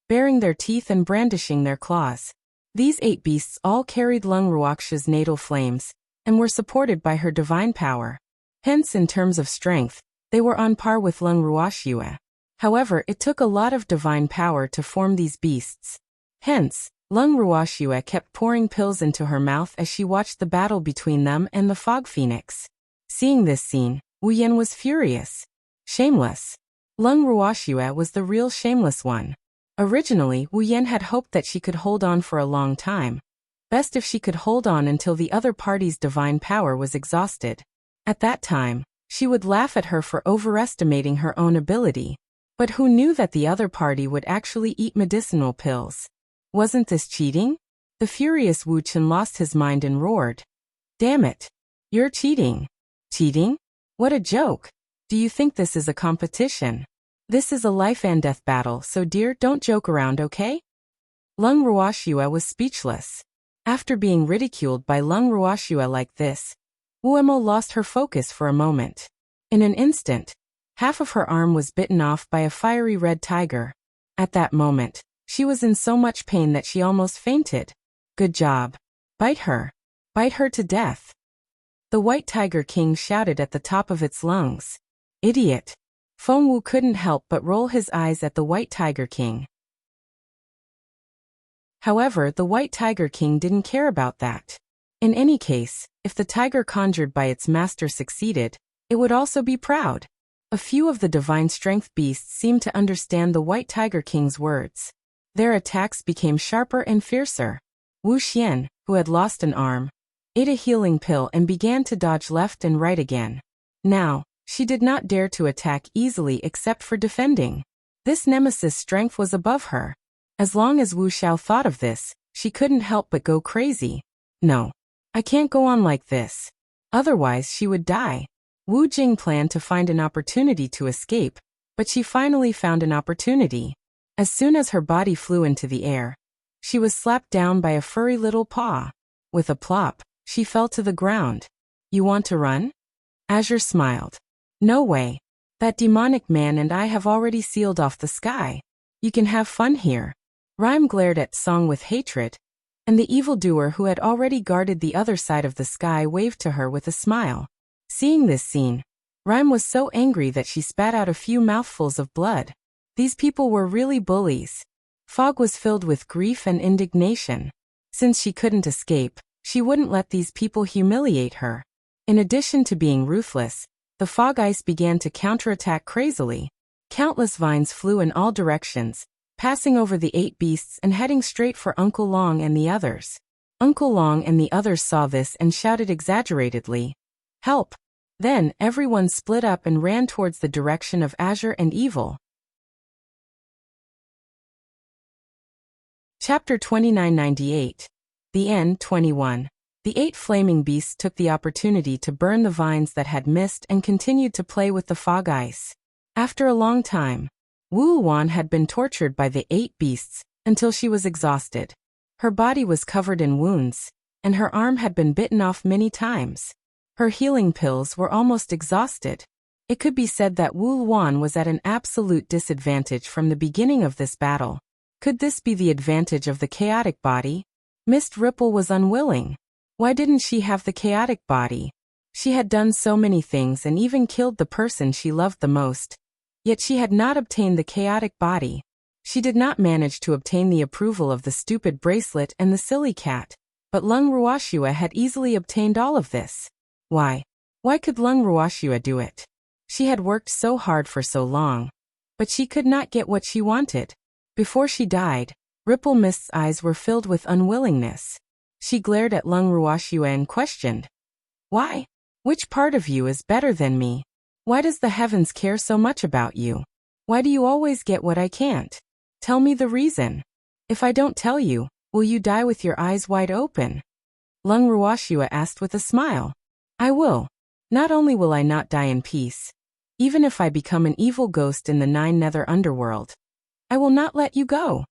baring their teeth and brandishing their claws. These 8 beasts all carried Lung Ruoxue's natal flames, and were supported by her divine power. Hence, in terms of strength, they were on par with Lung Ruoxue. However, it took a lot of divine power to form these beasts. Hence, Lung Ruoxue kept pouring pills into her mouth as she watched the battle between them and the Fog Phoenix. Seeing this scene, Wu Yan was furious. Shameless. Lung Ruoxue was the real shameless one. Originally, Wu Yan had hoped that she could hold on for a long time. Best if she could hold on until the other party's divine power was exhausted. At that time, she would laugh at her for overestimating her own ability. But who knew that the other party would actually eat medicinal pills? Wasn't this cheating? The furious Wu Chen lost his mind and roared. Damn it! You're cheating! Cheating? What a joke! Do you think this is a competition? This is a life and death battle, so dear, don't joke around, okay? Lung Ruoxue was speechless. After being ridiculed by Lung Ruoxue like this, Wu Emo lost her focus for a moment. In an instant, half of her arm was bitten off by a fiery red tiger. At that moment, she was in so much pain that she almost fainted. Good job. Bite her. Bite her to death. The White Tiger King shouted at the top of its lungs. Idiot. Feng Wu couldn't help but roll his eyes at the White Tiger King. However, the White Tiger King didn't care about that. In any case, if the tiger conjured by its master succeeded, it would also be proud. A few of the divine strength beasts seemed to understand the White Tiger King's words. Their attacks became sharper and fiercer. Wu Xian, who had lost an arm, ate a healing pill and began to dodge left and right again. Now, she did not dare to attack easily except for defending. This nemesis' strength was above her. As long as Wu Xiao thought of this, she couldn't help but go crazy. No. I can't go on like this. Otherwise she would die. Wu Jing planned to find an opportunity to escape, but she finally found an opportunity. As soon as her body flew into the air, she was slapped down by a furry little paw. With a plop, she fell to the ground. You want to run? Azure smiled. No way. That demonic man and I have already sealed off the sky. You can have fun here. Rhyme glared at Song with hatred, and the evildoer who had already guarded the other side of the sky waved to her with a smile. Seeing this scene, Rhyme was so angry that she spat out a few mouthfuls of blood. These people were really bullies. Fog was filled with grief and indignation. Since she couldn't escape, she wouldn't let these people humiliate her. In addition to being ruthless, the fog ice began to counterattack crazily. Countless vines flew in all directions, passing over the 8 beasts and heading straight for Uncle Long and the others. Uncle Long and the others saw this and shouted exaggeratedly, "Help!" Then, everyone split up and ran towards the direction of Azure and Evil. Chapter 2998. The End 21. The 8 flaming beasts took the opportunity to burn the vines that had missed and continued to play with the fog ice. After a long time, Wu Wan had been tortured by the 8 beasts until she was exhausted. Her body was covered in wounds, and her arm had been bitten off many times. Her healing pills were almost exhausted. It could be said that Wu Wan was at an absolute disadvantage from the beginning of this battle. Could this be the advantage of the chaotic body? Mist Ripple was unwilling. Why didn't she have the chaotic body? She had done so many things and even killed the person she loved the most. Yet she had not obtained the chaotic body. She did not manage to obtain the approval of the stupid bracelet and the silly cat. But Lung Ruoxua had easily obtained all of this. Why? Why could Lung Ruoxua do it? She had worked so hard for so long. But she could not get what she wanted. Before she died, Ripple Mist's eyes were filled with unwillingness. She glared at Lung Ruoxua and questioned. Why? Which part of you is better than me? Why does the heavens care so much about you? Why do you always get what I can't? Tell me the reason. If I don't tell you, will you die with your eyes wide open? Lung Ruoxua asked with a smile. I will. Not only will I not die in peace, even if I become an evil ghost in the 9 nether underworld, I will not let you go.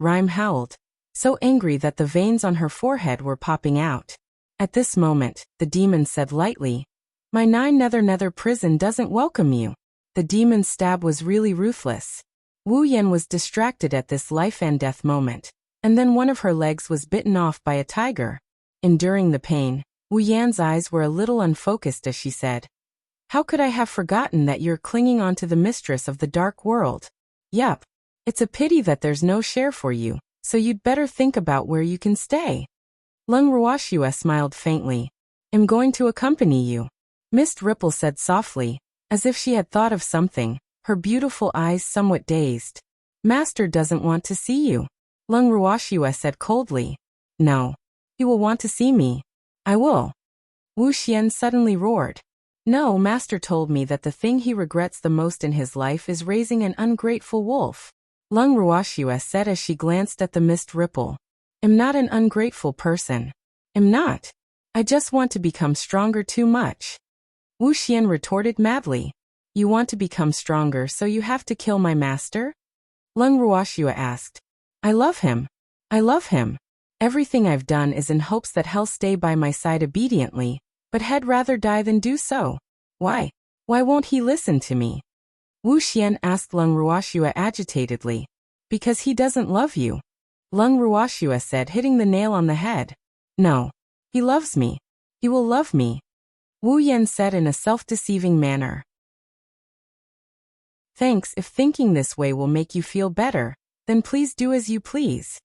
Rhyme howled, so angry that the veins on her forehead were popping out. At this moment, the demon said lightly, My 9 nether prison doesn't welcome you. The demon's stab was really ruthless. Wu Yan was distracted at this life and death moment, and then one of her legs was bitten off by a tiger. Enduring the pain, Wu Yan's eyes were a little unfocused as she said, How could I have forgotten that you're clinging on to the mistress of the dark world? Yup. It's a pity that there's no share for you, so you'd better think about where you can stay. Lung Ruoxua smiled faintly. I'm going to accompany you. Mist Ripple said softly, as if she had thought of something, her beautiful eyes somewhat dazed. Master doesn't want to see you. Lung Ruoxua said coldly. No. He will want to see me. I will. Wu Xian suddenly roared. No, Master told me that the thing he regrets the most in his life is raising an ungrateful wolf. Lung Ruoxua said as she glanced at the Mist Ripple. I'm not an ungrateful person. I'm not. I just want to become stronger too much. Wu Xian retorted madly. You want to become stronger so you have to kill my master? Lung Ruoxua asked. I love him. I love him. Everything I've done is in hopes that he'll stay by my side obediently, but he'd rather die than do so. Why? Why won't he listen to me? Wu Xian asked Lung Ruoxua agitatedly. Because he doesn't love you. Lung Ruoxua said, hitting the nail on the head. No. He loves me. He will love me. Wu Yan said in a self-deceiving manner. Thanks. If thinking this way will make you feel better, then please do as you please.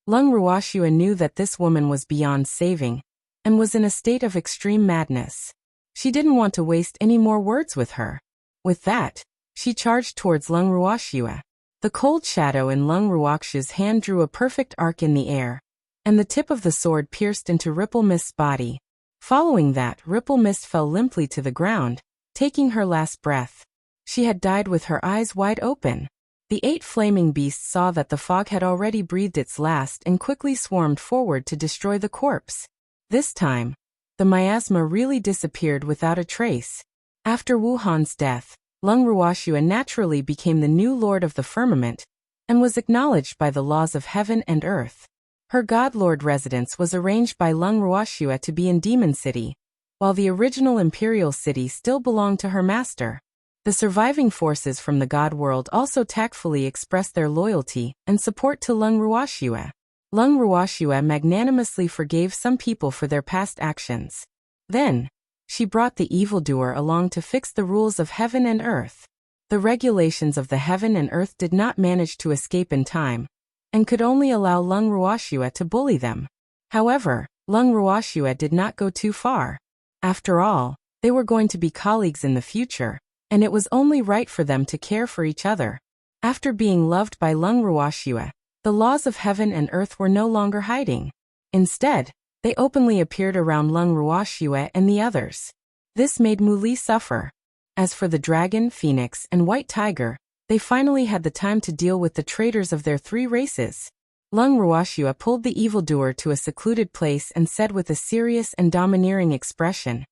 Lung Ruoxua knew that this woman was beyond saving, and was in a state of extreme madness. She didn't want to waste any more words with her. With that, she charged towards Lung Ruoxua. The cold shadow in Lung Ruoxua's hand drew a perfect arc in the air, and the tip of the sword pierced into Ripple Mist's body. Following that, Ripple Mist fell limply to the ground, taking her last breath. She had died with her eyes wide open. The 8 flaming beasts saw that the fog had already breathed its last and quickly swarmed forward to destroy the corpse. This time, the miasma really disappeared without a trace. After Wu Han's death, Lung Ruoxua naturally became the new lord of the firmament, and was acknowledged by the laws of heaven and earth. Her God-lord residence was arranged by Lung Ruoxua to be in Demon City, while the original imperial city still belonged to her master. The surviving forces from the God world also tactfully expressed their loyalty and support to Lung Ruoxua. Lung Ruoxua magnanimously forgave some people for their past actions. Then, she brought the evildoer along to fix the rules of heaven and earth. The regulations of the heaven and earth did not manage to escape in time, and could only allow Lung Ruoxua to bully them. However, Lung Ruoxua did not go too far. After all, they were going to be colleagues in the future, and it was only right for them to care for each other. After being loved by Lung Ruoxua, the laws of heaven and earth were no longer hiding. Instead, they openly appeared around Lung Ruoxua and the others. This made Mu Li suffer. As for the dragon, phoenix, and white tiger, they finally had the time to deal with the traitors of their 3 races. Lung Ruoxua pulled the evildoer to a secluded place and said with a serious and domineering expression,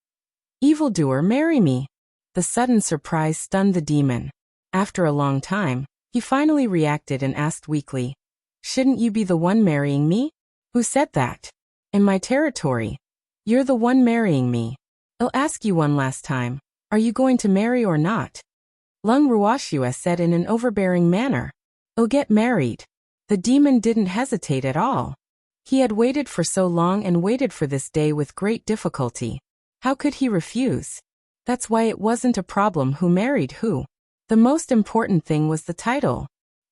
Evildoer, marry me. The sudden surprise stunned the demon. After a long time, he finally reacted and asked weakly, Shouldn't you be the one marrying me? Who said that? In my territory. You're the one marrying me. I'll ask you one last time. Are you going to marry or not? Lung Ruoxua said in an overbearing manner. I'll get married. The demon didn't hesitate at all. He had waited for so long and waited for this day with great difficulty. How could he refuse? That's why it wasn't a problem who married who. The most important thing was the title.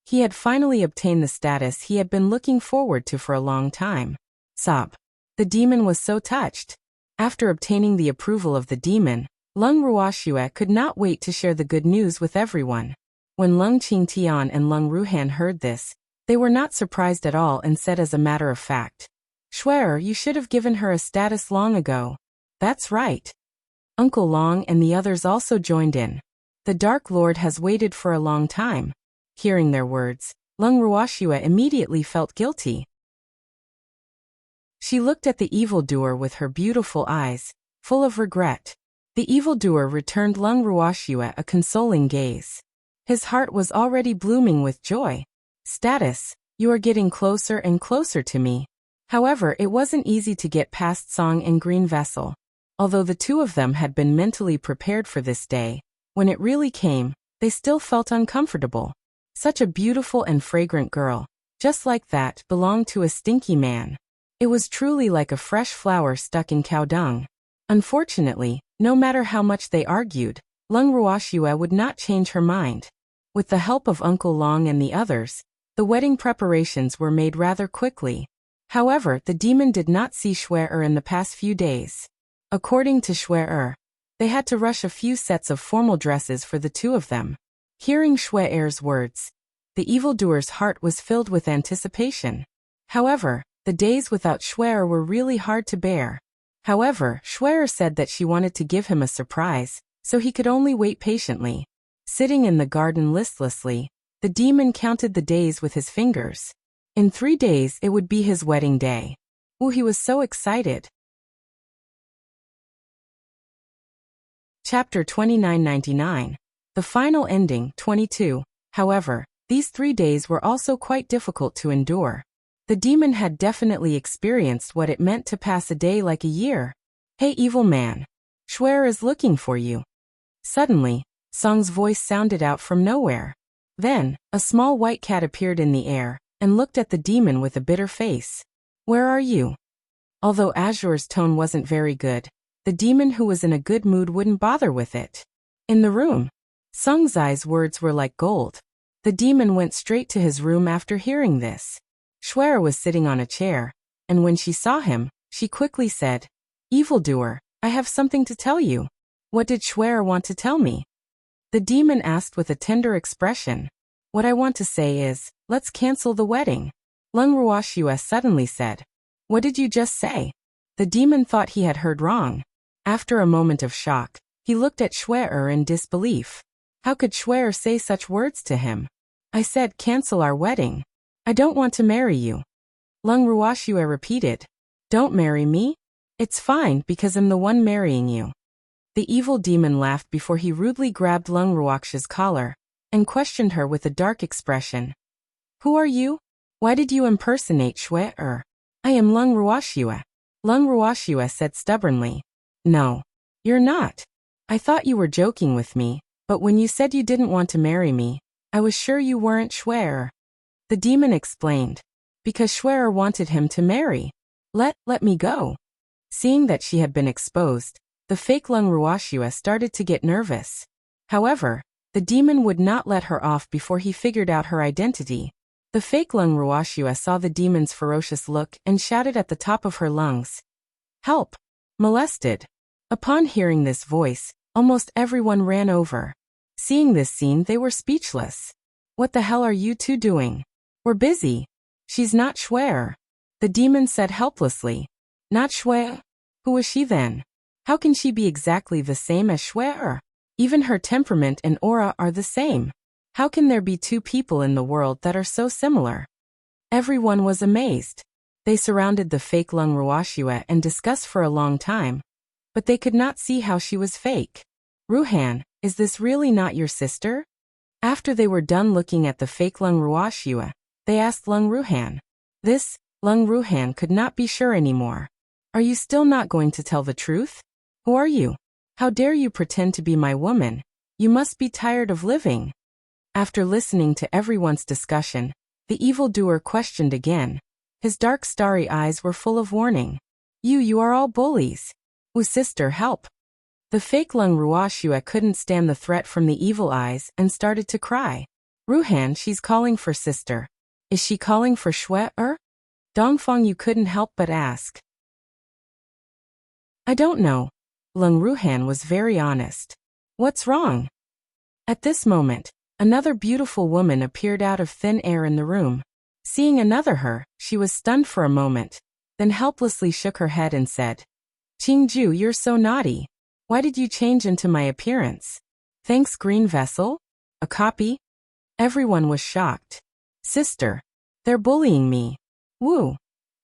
He had finally obtained the status he had been looking forward to for a long time. Sob. The demon was so touched. After obtaining the approval of the demon, Lung Ruoxue could not wait to share the good news with everyone. When Lung Qingtian and Lung Ruhan heard this, they were not surprised at all and said as a matter of fact, "Shuer, you should have given her a status long ago." "That's right." Uncle Long and the others also joined in. "The Dark Lord has waited for a long time." Hearing their words, Lung Ruoxue immediately felt guilty. She looked at the evildoer with her beautiful eyes, full of regret. The evildoer returned Lung Ruoxue a consoling gaze. His heart was already blooming with joy. "Status, you are getting closer and closer to me." However, it wasn't easy to get past Song and Green Vessel. Although the two of them had been mentally prepared for this day, when it really came, they still felt uncomfortable. Such a beautiful and fragrant girl, just like that, belonged to a stinky man. It was truly like a fresh flower stuck in cow dung. Unfortunately, no matter how much they argued, Lung Ruoxue would not change her mind. With the help of Uncle Long and the others, the wedding preparations were made rather quickly. However, the demon did not see Shuer in the past few days. According to Shuer, they had to rush a few sets of formal dresses for the two of them. Hearing Shuer's words, the evildoer's heart was filled with anticipation. However, the days without Shuer were really hard to bear. However, Shuer said that she wanted to give him a surprise, so he could only wait patiently. Sitting in the garden listlessly, the demon counted the days with his fingers. In 3 days it would be his wedding day. Oh, he was so excited. Chapter 2999. The final ending, 22. However, these 3 days were also quite difficult to endure. The demon had definitely experienced what it meant to pass a day like a year. "Hey evil man. Shuer is looking for you." Suddenly, Song's voice sounded out from nowhere. Then, a small white cat appeared in the air, and looked at the demon with a bitter face. "Where are you?" Although Azure's tone wasn't very good, the demon who was in a good mood wouldn't bother with it. "In the room." Song's eyes words were like gold. The demon went straight to his room after hearing this. Shuer was sitting on a chair, and when she saw him, she quickly said, "Evildoer, I have something to tell you." "What did Shuer want to tell me?" The demon asked with a tender expression. "What I want to say is, let's cancel the wedding." Lung Ruoxue suddenly said. "What did you just say?" The demon thought he had heard wrong. After a moment of shock, he looked at Shuer in disbelief. How could Shuer say such words to him? "I said cancel our wedding. I don't want to marry you." Lung Ruoxue repeated. "Don't marry me? It's fine because I'm the one marrying you." The evil demon laughed before he rudely grabbed Lung Ruoxue's collar and questioned her with a dark expression. "Who are you? Why did you impersonate Shuer?" "I am Lung Ruoxue." Lung Ruoxue said stubbornly. "No, you're not. I thought you were joking with me, but when you said you didn't want to marry me, I was sure you weren't Shuer." The demon explained. "Because Shuer wanted him to marry. Let me go." Seeing that she had been exposed, the fake Lung Ruoxue started to get nervous. However, the demon would not let her off before he figured out her identity. The fake Lung Ruoxue saw the demon's ferocious look and shouted at the top of her lungs, "Help! Molested!" Upon hearing this voice, almost everyone ran over. Seeing this scene, they were speechless. "What the hell are you two doing?" "We're busy. She's not Shuer." The demon said helplessly. "Not Shuer? Who is she then? How can she be exactly the same as Shuer? Even her temperament and aura are the same. How can there be two people in the world that are so similar?" Everyone was amazed. They surrounded the fake Lung Ruoxue and discussed for a long time, but they could not see how she was fake. "Ruhan, is this really not your sister?" After they were done looking at the fake Lung Ruoxue, they asked Lung Ruhan. This, Lung Ruhan could not be sure anymore. "Are you still not going to tell the truth? Who are you? How dare you pretend to be my woman? You must be tired of living." After listening to everyone's discussion, the evildoer questioned again. His dark starry eyes were full of warning. You are all bullies. "Oh sister, help." The fake Lung Ruoxue couldn't stand the threat from the evil eyes and started to cry. "Ruhan, she's calling for sister. Is she calling for Shuer?" Dongfang, you couldn't help but ask. I don't know. Lung Ruhan was very honest. What's wrong? At this moment, another beautiful woman appeared out of thin air in the room. Seeing another her, she was stunned for a moment, then helplessly shook her head and said, Qingju, you're so naughty. Why did you change into my appearance? Thanks, green vessel? A copy? Everyone was shocked. Sister, they're bullying me. Woo!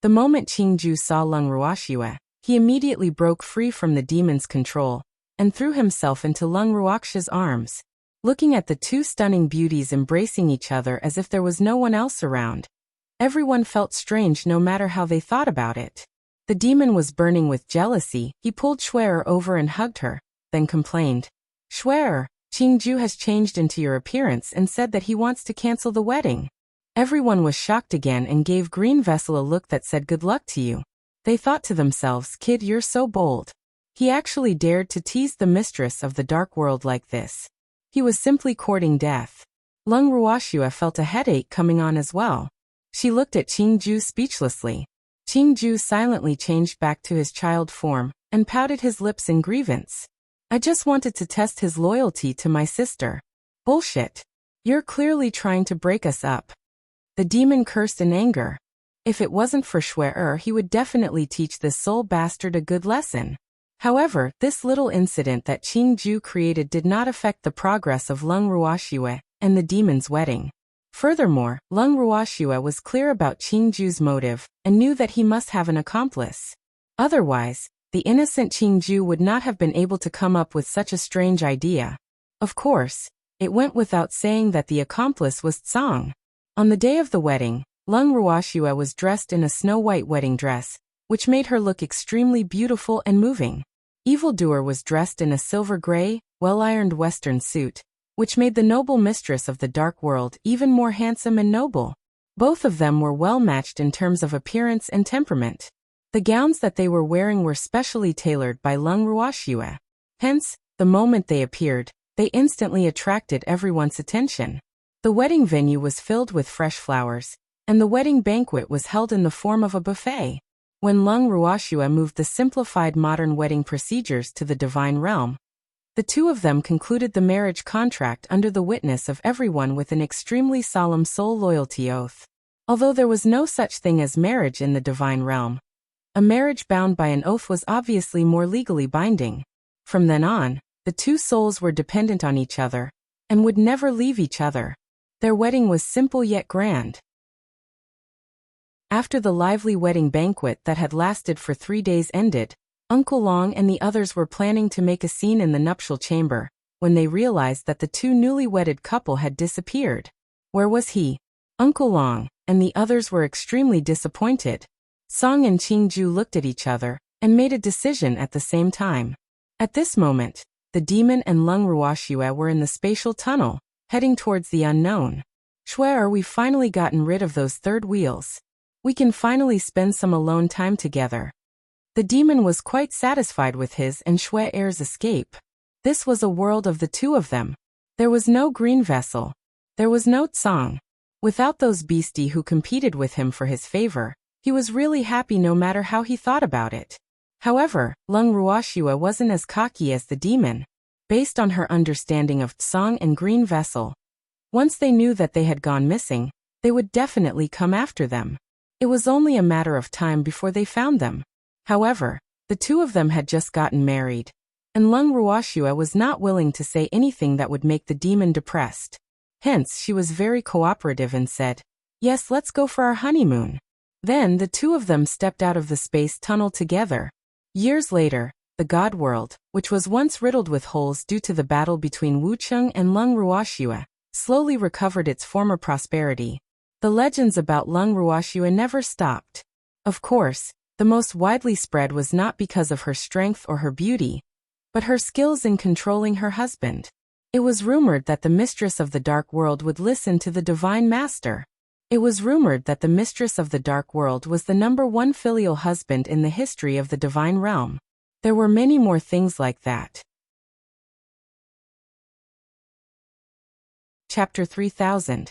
The moment Qingju saw Lung Ruoxue, he immediately broke free from the demon's control and threw himself into Lung Ruoxue's arms. Looking at the two stunning beauties embracing each other as if there was no one else around, everyone felt strange no matter how they thought about it. The demon was burning with jealousy. He pulled Shuer over and hugged her, then complained. Shuer, Qingju has changed into your appearance and said that he wants to cancel the wedding. Everyone was shocked again and gave Green Vessel a look that said good luck to you. They thought to themselves, kid, you're so bold. He actually dared to tease the mistress of the dark world like this. He was simply courting death. Lung Ruoxue felt a headache coming on as well. She looked at Qingju speechlessly. Qingju silently changed back to his child form and pouted his lips in grievance. I just wanted to test his loyalty to my sister. Bullshit. You're clearly trying to break us up. The demon cursed in anger. If it wasn't for Shuer, he would definitely teach this soul bastard a good lesson. However, this little incident that Qingju created did not affect the progress of Lung Ruoxue and the demon's wedding. Furthermore, Lung Ruoxue was clear about Qingju's motive and knew that he must have an accomplice. Otherwise, the innocent Qingju would not have been able to come up with such a strange idea. Of course, it went without saying that the accomplice was Tsang. On the day of the wedding, Lung Ruoxue was dressed in a snow-white wedding dress, which made her look extremely beautiful and moving. Evildoer was dressed in a silver-gray, well-ironed western suit, which made the noble mistress of the dark world even more handsome and noble. Both of them were well-matched in terms of appearance and temperament. The gowns that they were wearing were specially tailored by Lung Ruoxue. Hence, the moment they appeared, they instantly attracted everyone's attention. The wedding venue was filled with fresh flowers, and the wedding banquet was held in the form of a buffet. When Lung Ruoxue moved the simplified modern wedding procedures to the divine realm, the two of them concluded the marriage contract under the witness of everyone with an extremely solemn soul loyalty oath. Although there was no such thing as marriage in the divine realm, a marriage bound by an oath was obviously more legally binding. From then on, the two souls were dependent on each other and would never leave each other. Their wedding was simple yet grand. After the lively wedding banquet that had lasted for 3 days ended, Uncle Long and the others were planning to make a scene in the nuptial chamber, when they realized that the two newly wedded couple had disappeared. Where was he? Uncle Long and the others were extremely disappointed. Song and Qingju looked at each other and made a decision at the same time. At this moment, the demon and Lung Ruoxue were in the spatial tunnel, heading towards the unknown. Shuer, we've finally gotten rid of those third wheels. We can finally spend some alone time together. The demon was quite satisfied with his and Shuer's escape. This was a world of the two of them. There was no green vessel. There was no Tsang. Without those beastie who competed with him for his favor, he was really happy no matter how he thought about it. However, Lung Ruoxue wasn't as cocky as the demon. Based on her understanding of Tsang and green vessel, once they knew that they had gone missing, they would definitely come after them. It was only a matter of time before they found them. However, the two of them had just gotten married, and Lung Ruoxue was not willing to say anything that would make the demon depressed. Hence, she was very cooperative and said, "Yes, let's go for our honeymoon." Then the two of them stepped out of the space tunnel together. Years later, the God world, which was once riddled with holes due to the battle between Wucheng and Lung Ruoxue, slowly recovered its former prosperity. The legends about Lung Ruoxue never stopped. Of course, the most widely spread was not because of her strength or her beauty, but her skills in controlling her husband. It was rumored that the mistress of the dark world would listen to the divine master. It was rumored that the mistress of the dark world was the #1 filial husband in the history of the divine realm. There were many more things like that. Chapter 3000.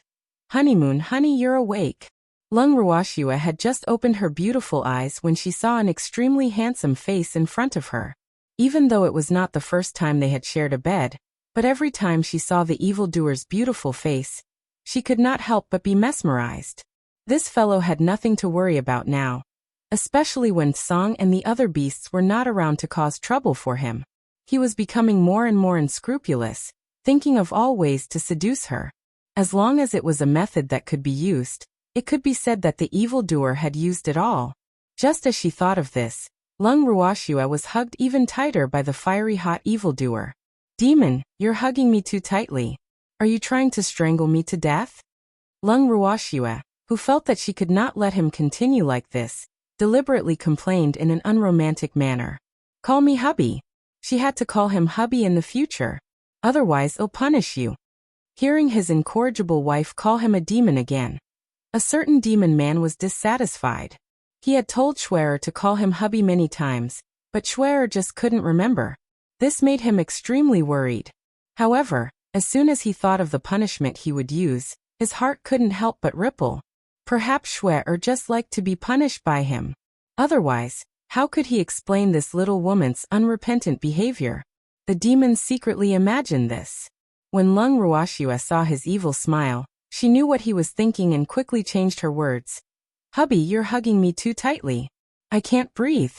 Honeymoon, honey, you're awake. Lung Ruoxue had just opened her beautiful eyes when she saw an extremely handsome face in front of her. Even though it was not the first time they had shared a bed, but every time she saw the evildoer's beautiful face, she could not help but be mesmerized. This fellow had nothing to worry about now, especially when Song and the other beasts were not around to cause trouble for him. He was becoming more and more unscrupulous, thinking of all ways to seduce her. As long as it was a method that could be used, it could be said that the evildoer had used it all. Just as she thought of this, Lung Ruoxue was hugged even tighter by the fiery hot evildoer. "Demon, you're hugging me too tightly. Are you trying to strangle me to death?" Lung Ruoxue, who felt that she could not let him continue like this, deliberately complained in an unromantic manner. "Call me hubby." She had to call him hubby in the future. "Otherwise I'll punish you." Hearing his incorrigible wife call him a demon again, a certain demon man was dissatisfied. He had told Schwerer to call him hubby many times, but Schwerer just couldn't remember. This made him extremely worried. However, as soon as he thought of the punishment he would use, his heart couldn't help but ripple. Perhaps Schwerer just liked to be punished by him. Otherwise, how could he explain this little woman's unrepentant behavior? The demons secretly imagined this. When Lung Ruoxue saw his evil smile, she knew what he was thinking and quickly changed her words. "Hubby, you're hugging me too tightly. I can't breathe.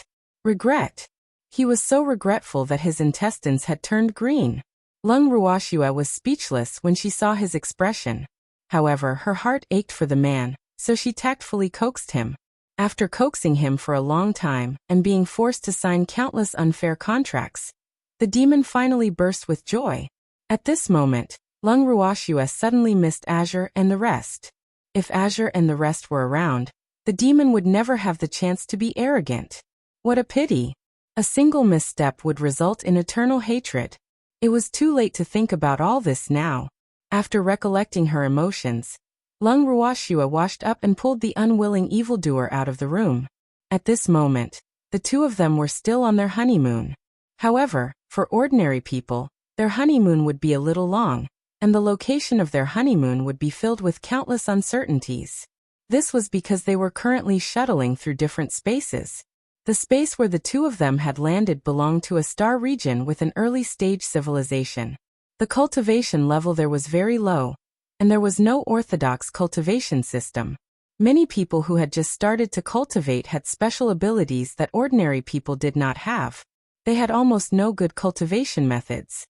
Regret." He was so regretful that his intestines had turned green. Lung Ruoxue was speechless when she saw his expression. However, her heart ached for the man, so she tactfully coaxed him. After coaxing him for a long time and being forced to sign countless unfair contracts, the demon finally burst with joy. At this moment, Lung Ruoxue suddenly missed Azure and the rest. If Azure and the rest were around, the demon would never have the chance to be arrogant. What a pity! A single misstep would result in eternal hatred. It was too late to think about all this now. After recollecting her emotions, Lung Ruoxue washed up and pulled the unwilling evildoer out of the room. At this moment, the two of them were still on their honeymoon. However, for ordinary people, their honeymoon would be a little long, and the location of their honeymoon would be filled with countless uncertainties. This was because they were currently shuttling through different spaces. The space where the two of them had landed belonged to a star region with an early-stage civilization. The cultivation level there was very low, and there was no orthodox cultivation system. Many people who had just started to cultivate had special abilities that ordinary people did not have. They had almost no good cultivation methods.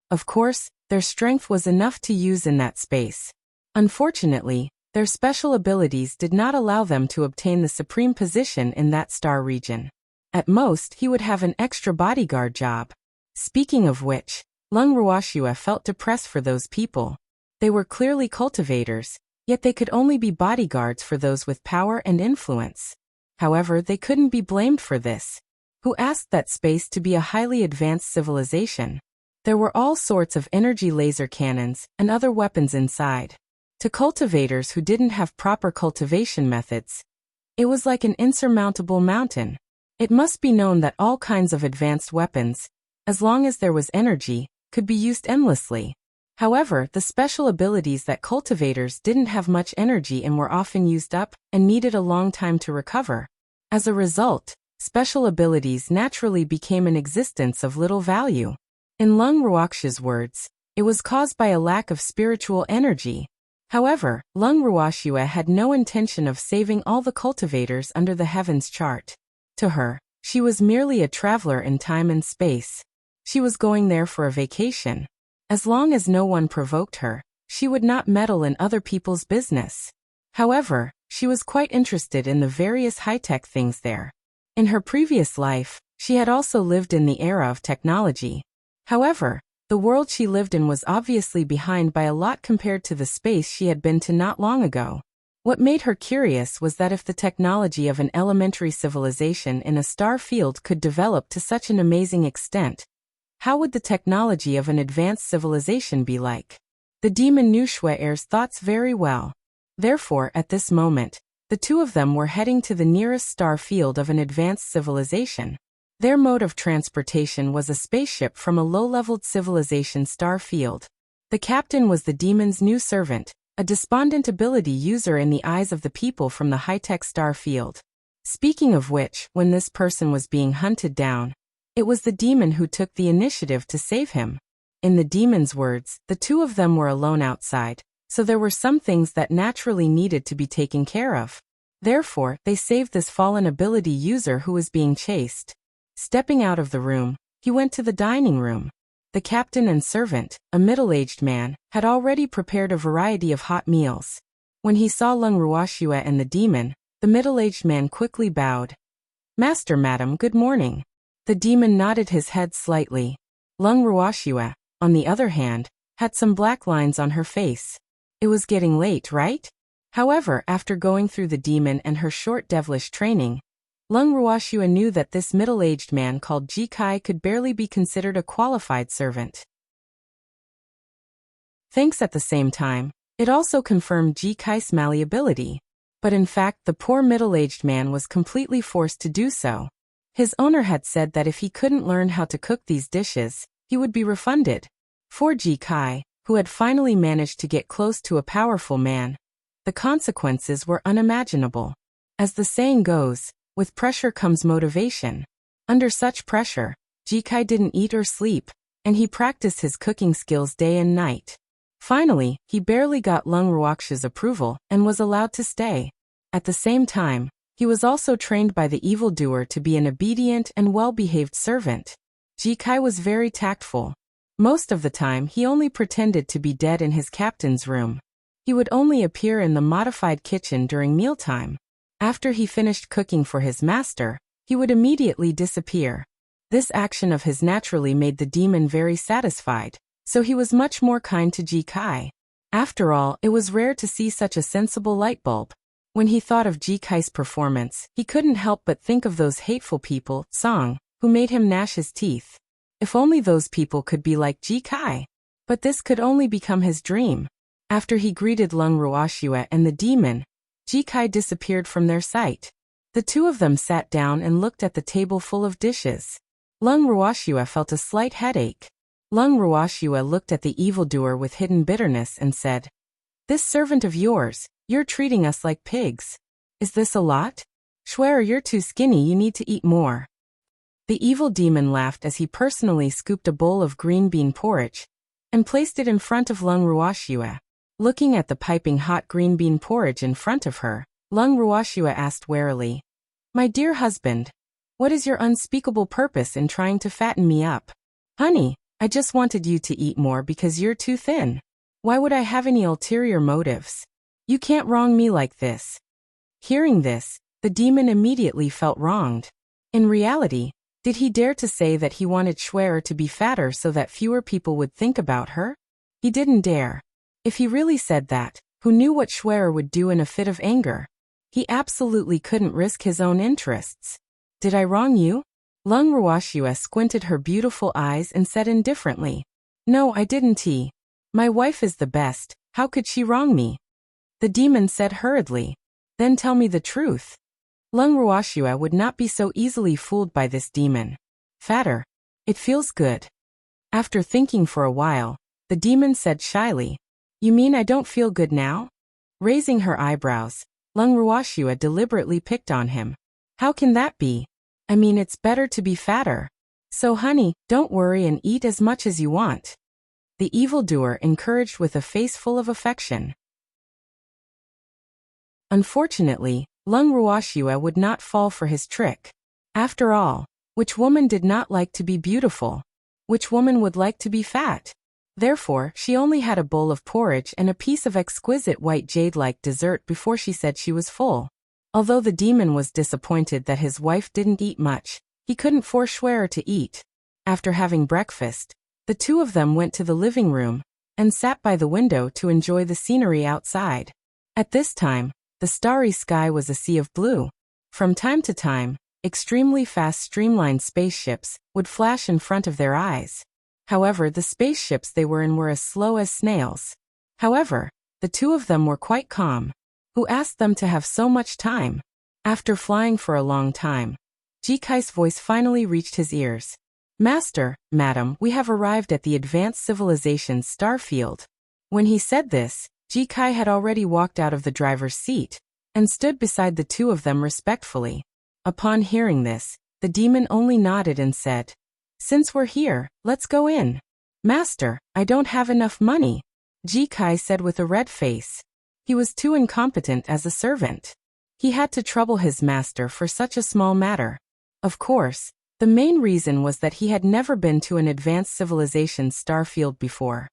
Of course, their strength was enough to use in that space. Unfortunately, their special abilities did not allow them to obtain the supreme position in that star region. At most, he would have an extra bodyguard job. Speaking of which, Lung Ruoxue felt depressed for those people. They were clearly cultivators, yet they could only be bodyguards for those with power and influence. However, they couldn't be blamed for this. Who asked that space to be a highly advanced civilization? There were all sorts of energy laser cannons and other weapons inside. To cultivators who didn't have proper cultivation methods, it was like an insurmountable mountain. It must be known that all kinds of advanced weapons, as long as there was energy, could be used endlessly. However, the special abilities that cultivators didn't have much energy and were often used up and needed a long time to recover. As a result, special abilities naturally became an existence of little value. In Lung Ruoxue's words, it was caused by a lack of spiritual energy. However, Lung Ruoxue had no intention of saving all the cultivators under the heavens chart. To her, she was merely a traveler in time and space. She was going there for a vacation. As long as no one provoked her, she would not meddle in other people's business. However, she was quite interested in the various high-tech things there. In her previous life, she had also lived in the era of technology. However, the world she lived in was obviously behind by a lot compared to the space she had been to not long ago. What made her curious was that if the technology of an elementary civilization in a star field could develop to such an amazing extent, how would the technology of an advanced civilization be like? The demon knew Schweer's thoughts very well. Therefore, at this moment, the two of them were heading to the nearest star field of an advanced civilization. Their mode of transportation was a spaceship from a low-leveled civilization star field. The captain was the demon's new servant, a despondent ability user in the eyes of the people from the high-tech star field. Speaking of which, when this person was being hunted down, it was the demon who took the initiative to save him. In the demon's words, the two of them were alone outside, so there were some things that naturally needed to be taken care of. Therefore, they saved this fallen ability user who was being chased. Stepping out of the room, he went to the dining room. The captain and servant, a middle-aged man, had already prepared a variety of hot meals. When he saw Lung Ruoxue and the demon, the middle-aged man quickly bowed. "Master, madam, good morning." The demon nodded his head slightly. Lung Ruoxue, on the other hand, had some black lines on her face. It was getting late, right? However, after going through the demon and her short devilish training, Lung Ruoxue knew that this middle-aged man called Ji Kai could barely be considered a qualified servant. Thanks at the same time, it also confirmed Ji Kai's malleability. But in fact, the poor middle-aged man was completely forced to do so. His owner had said that if he couldn't learn how to cook these dishes, he would be refunded. For Ji Kai, who had finally managed to get close to a powerful man, the consequences were unimaginable. As the saying goes, with pressure comes motivation. Under such pressure, Ji Kai didn't eat or sleep, and he practiced his cooking skills day and night. Finally, he barely got Lung Ruoxue's approval and was allowed to stay. At the same time, he was also trained by the evildoer to be an obedient and well-behaved servant. Ji Kai was very tactful. Most of the time, he only pretended to be dead in his captain's room. He would only appear in the modified kitchen during mealtime. After he finished cooking for his master, he would immediately disappear. This action of his naturally made the demon very satisfied, so he was much more kind to Ji Kai. After all, it was rare to see such a sensible light bulb. When he thought of Ji Kai's performance, he couldn't help but think of those hateful people, Song, who made him gnash his teeth. If only those people could be like Ji Kai. But this could only become his dream. After he greeted Lung Ruoxue and the demon, Ji Kai disappeared from their sight. The two of them sat down and looked at the table full of dishes. Lung Ruoxue felt a slight headache. Lung Ruoxue looked at the evildoer with hidden bitterness and said, "This servant of yours, you're treating us like pigs. Is this a lot? Schwer, you're too skinny, you need to eat more." The evil demon laughed as he personally scooped a bowl of green bean porridge and placed it in front of Lung Ruoxue. Looking at the piping hot green bean porridge in front of her, Lung Ruoxue asked warily, "My dear husband, what is your unspeakable purpose in trying to fatten me up?" "Honey, I just wanted you to eat more because you're too thin. Why would I have any ulterior motives? You can't wrong me like this." Hearing this, the demon immediately felt wronged. In reality, did he dare to say that he wanted Schwer to be fatter so that fewer people would think about her? He didn't dare. If he really said that, who knew what Schwer would do in a fit of anger? He absolutely couldn't risk his own interests. "Did I wrong you?" Lung Ruoxue squinted her beautiful eyes and said indifferently, "No, I didn't. My wife is the best, how could she wrong me?" The demon said hurriedly, "Then tell me the truth." Lung Ruoxue would not be so easily fooled by this demon. "Fatter. It feels good." After thinking for a while, the demon said shyly, "You mean I don't feel good now?" Raising her eyebrows, Lung Ruoxue deliberately picked on him. "How can that be? I mean, it's better to be fatter. So honey, don't worry and eat as much as you want." The evildoer encouraged with a face full of affection. Unfortunately, Lung Ruoxue would not fall for his trick. After all, which woman did not like to be beautiful? Which woman would like to be fat? Therefore, she only had a bowl of porridge and a piece of exquisite white jade-like dessert before she said she was full. Although the demon was disappointed that his wife didn't eat much, he couldn't force Schwer to eat. After having breakfast, the two of them went to the living room and sat by the window to enjoy the scenery outside. At this time, the starry sky was a sea of blue. From time to time, extremely fast streamlined spaceships would flash in front of their eyes. However, the spaceships they were in were as slow as snails. However, the two of them were quite calm. Who asked them to have so much time? After flying for a long time, Ji Kai's voice finally reached his ears. "Master, madam, we have arrived at the advanced civilization's star field." When he said this, Ji-kai had already walked out of the driver's seat and stood beside the two of them respectfully. Upon hearing this, the demon only nodded and said, "Since we're here, let's go in." "Master, I don't have enough money," Ji-kai said with a red face. He was too incompetent as a servant. He had to trouble his master for such a small matter. Of course, the main reason was that he had never been to an advanced civilization star field before.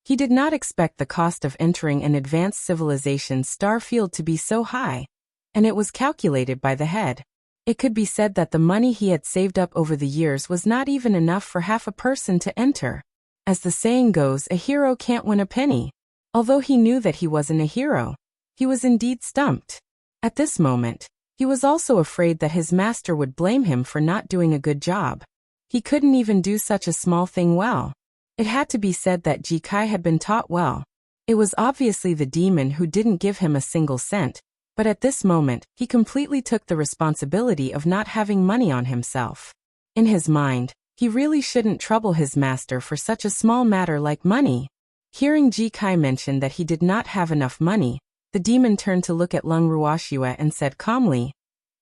He did not expect the cost of entering an advanced civilization star field to be so high, and it was calculated by the head. It could be said that the money he had saved up over the years was not even enough for half a person to enter. As the saying goes, a hero can't win a penny. Although he knew that he wasn't a hero, he was indeed stumped. At this moment, he was also afraid that his master would blame him for not doing a good job. He couldn't even do such a small thing well. It had to be said that Ji-kai had been taught well. It was obviously the demon who didn't give him a single cent, but at this moment, he completely took the responsibility of not having money on himself. In his mind, he really shouldn't trouble his master for such a small matter like money. Hearing Ji-kai mention that he did not have enough money, the demon turned to look at Lung Ruoxue and said calmly,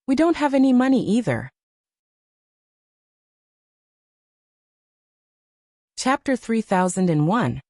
"We don't have any money either." Chapter 3001.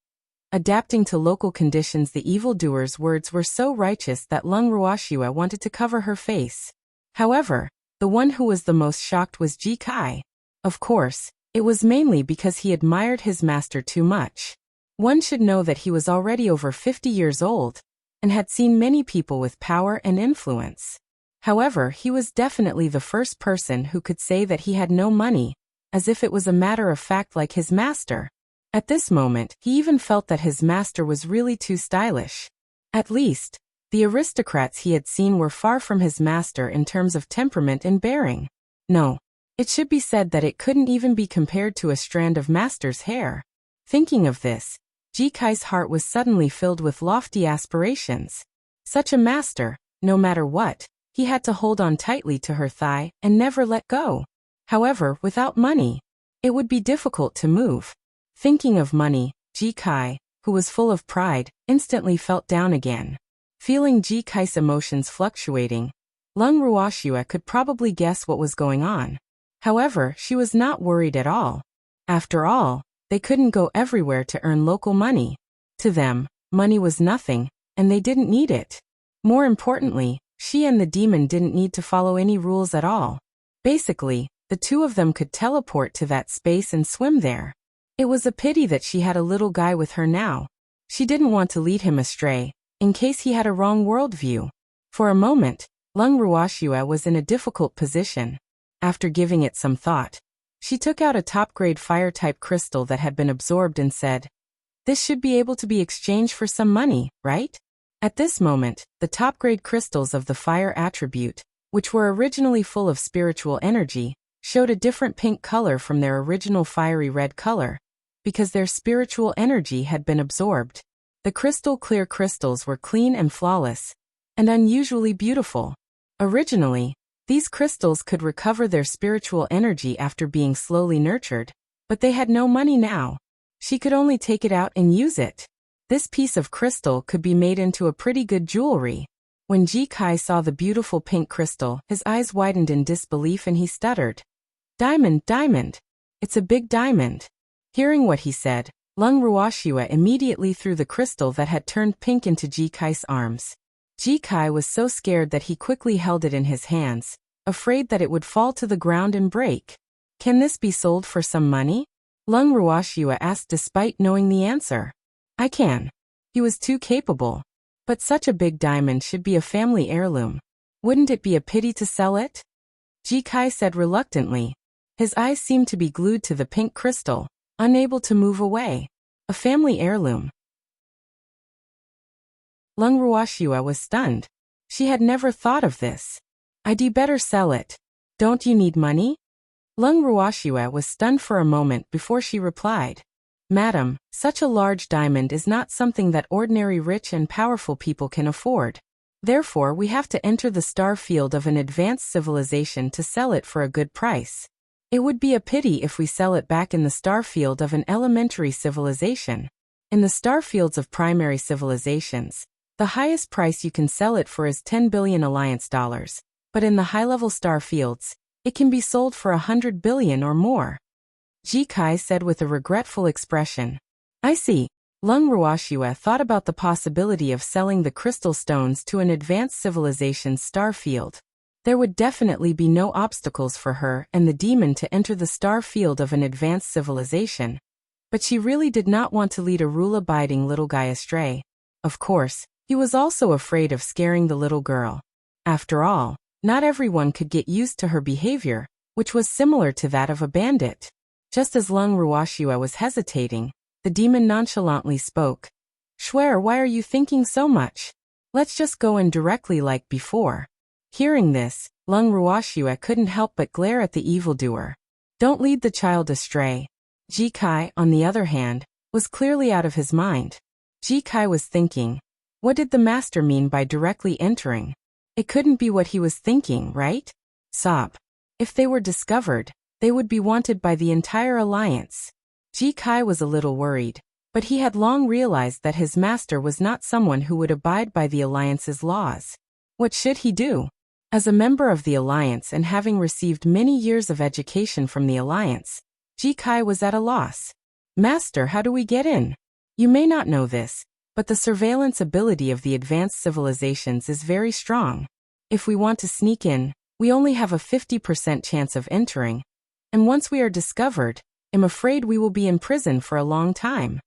Adapting to local conditions. The evildoer's words were so righteous that Lung Ruoxue wanted to cover her face. However, the one who was the most shocked was Ji-kai. Of course, it was mainly because he admired his master too much. One should know that he was already over 50 years old, and had seen many people with power and influence. However, he was definitely the first person who could say that he had no money, as if it was a matter of fact like his master. At this moment, he even felt that his master was really too stylish. At least, the aristocrats he had seen were far from his master in terms of temperament and bearing. No, it should be said that it couldn't even be compared to a strand of master's hair. Thinking of this, Ji-kai's heart was suddenly filled with lofty aspirations. Such a master, no matter what, he had to hold on tightly to her thigh and never let go. However, without money, it would be difficult to move. Thinking of money, Ji-kai, who was full of pride, instantly felt down again. Feeling Ji-kai's emotions fluctuating, Lung Ruoxue could probably guess what was going on. However, she was not worried at all. After all, they couldn't go everywhere to earn local money. To them, money was nothing, and they didn't need it. More importantly, she and the demon didn't need to follow any rules at all. Basically, the two of them could teleport to that space and swim there. It was a pity that she had a little guy with her now. She didn't want to lead him astray, in case he had a wrong worldview. For a moment, Lung Ruoxue was in a difficult position. After giving it some thought, she took out a top-grade fire-type crystal that had been absorbed and said, "This should be able to be exchanged for some money, right?" At this moment, the top-grade crystals of the fire attribute, which were originally full of spiritual energy, showed a different pink color from their original fiery red color, because their spiritual energy had been absorbed. The crystal-clear crystals were clean and flawless, and unusually beautiful. Originally, these crystals could recover their spiritual energy after being slowly nurtured, but they had no money now. She could only take it out and use it. This piece of crystal could be made into a pretty good jewelry. When Ji-kai saw the beautiful pink crystal, his eyes widened in disbelief and he stuttered, "Diamond, diamond! It's a big diamond." Hearing what he said, Lung Ruoxue immediately threw the crystal that had turned pink into Ji-kai's arms. Ji-kai was so scared that he quickly held it in his hands, afraid that it would fall to the ground and break. "Can this be sold for some money?" Lung Ruoxue asked despite knowing the answer. "I can." He was too capable. But such a big diamond should be a family heirloom. Wouldn't it be a pity to sell it? Ji-kai said reluctantly. His eyes seemed to be glued to the pink crystal, unable to move away. A family heirloom. Lung Ruoxue was stunned. She had never thought of this. "I'd better sell it. Don't you need money?" Lung Ruoxue was stunned for a moment before she replied, "Madam, such a large diamond is not something that ordinary rich and powerful people can afford. Therefore, we have to enter the star field of an advanced civilization to sell it for a good price. It would be a pity if we sell it back in the star field of an elementary civilization. In the star fields of primary civilizations, the highest price you can sell it for is 10 billion alliance dollars, but in the high-level star fields, it can be sold for 100 billion or more. Ji Kai said with a regretful expression. I see. Lung Ruoxue thought about the possibility of selling the crystal stones to an advanced civilization's star field. There would definitely be no obstacles for her and the demon to enter the star field of an advanced civilization. But she really did not want to lead a rule-abiding little guy astray. Of course, he was also afraid of scaring the little girl. After all, not everyone could get used to her behavior, which was similar to that of a bandit. Just as Lung Ruoxue was hesitating, the demon nonchalantly spoke. Schwer, why are you thinking so much? Let's just go in directly like before. Hearing this, Lung Ruoxue couldn't help but glare at the evildoer. Don't lead the child astray. Ji Kai, on the other hand, was clearly out of his mind. Ji Kai was thinking, what did the master mean by directly entering? It couldn't be what he was thinking, right? Sob. If they were discovered, they would be wanted by the entire alliance. Ji Kai was a little worried, but he had long realized that his master was not someone who would abide by the alliance's laws. What should he do? As a member of the alliance and having received many years of education from the alliance, Ji Kai was at a loss. Master, how do we get in? You may not know this, but the surveillance ability of the advanced civilizations is very strong. If we want to sneak in, we only have a 50% chance of entering, and once we are discovered, I'm afraid we will be in prison for a long time.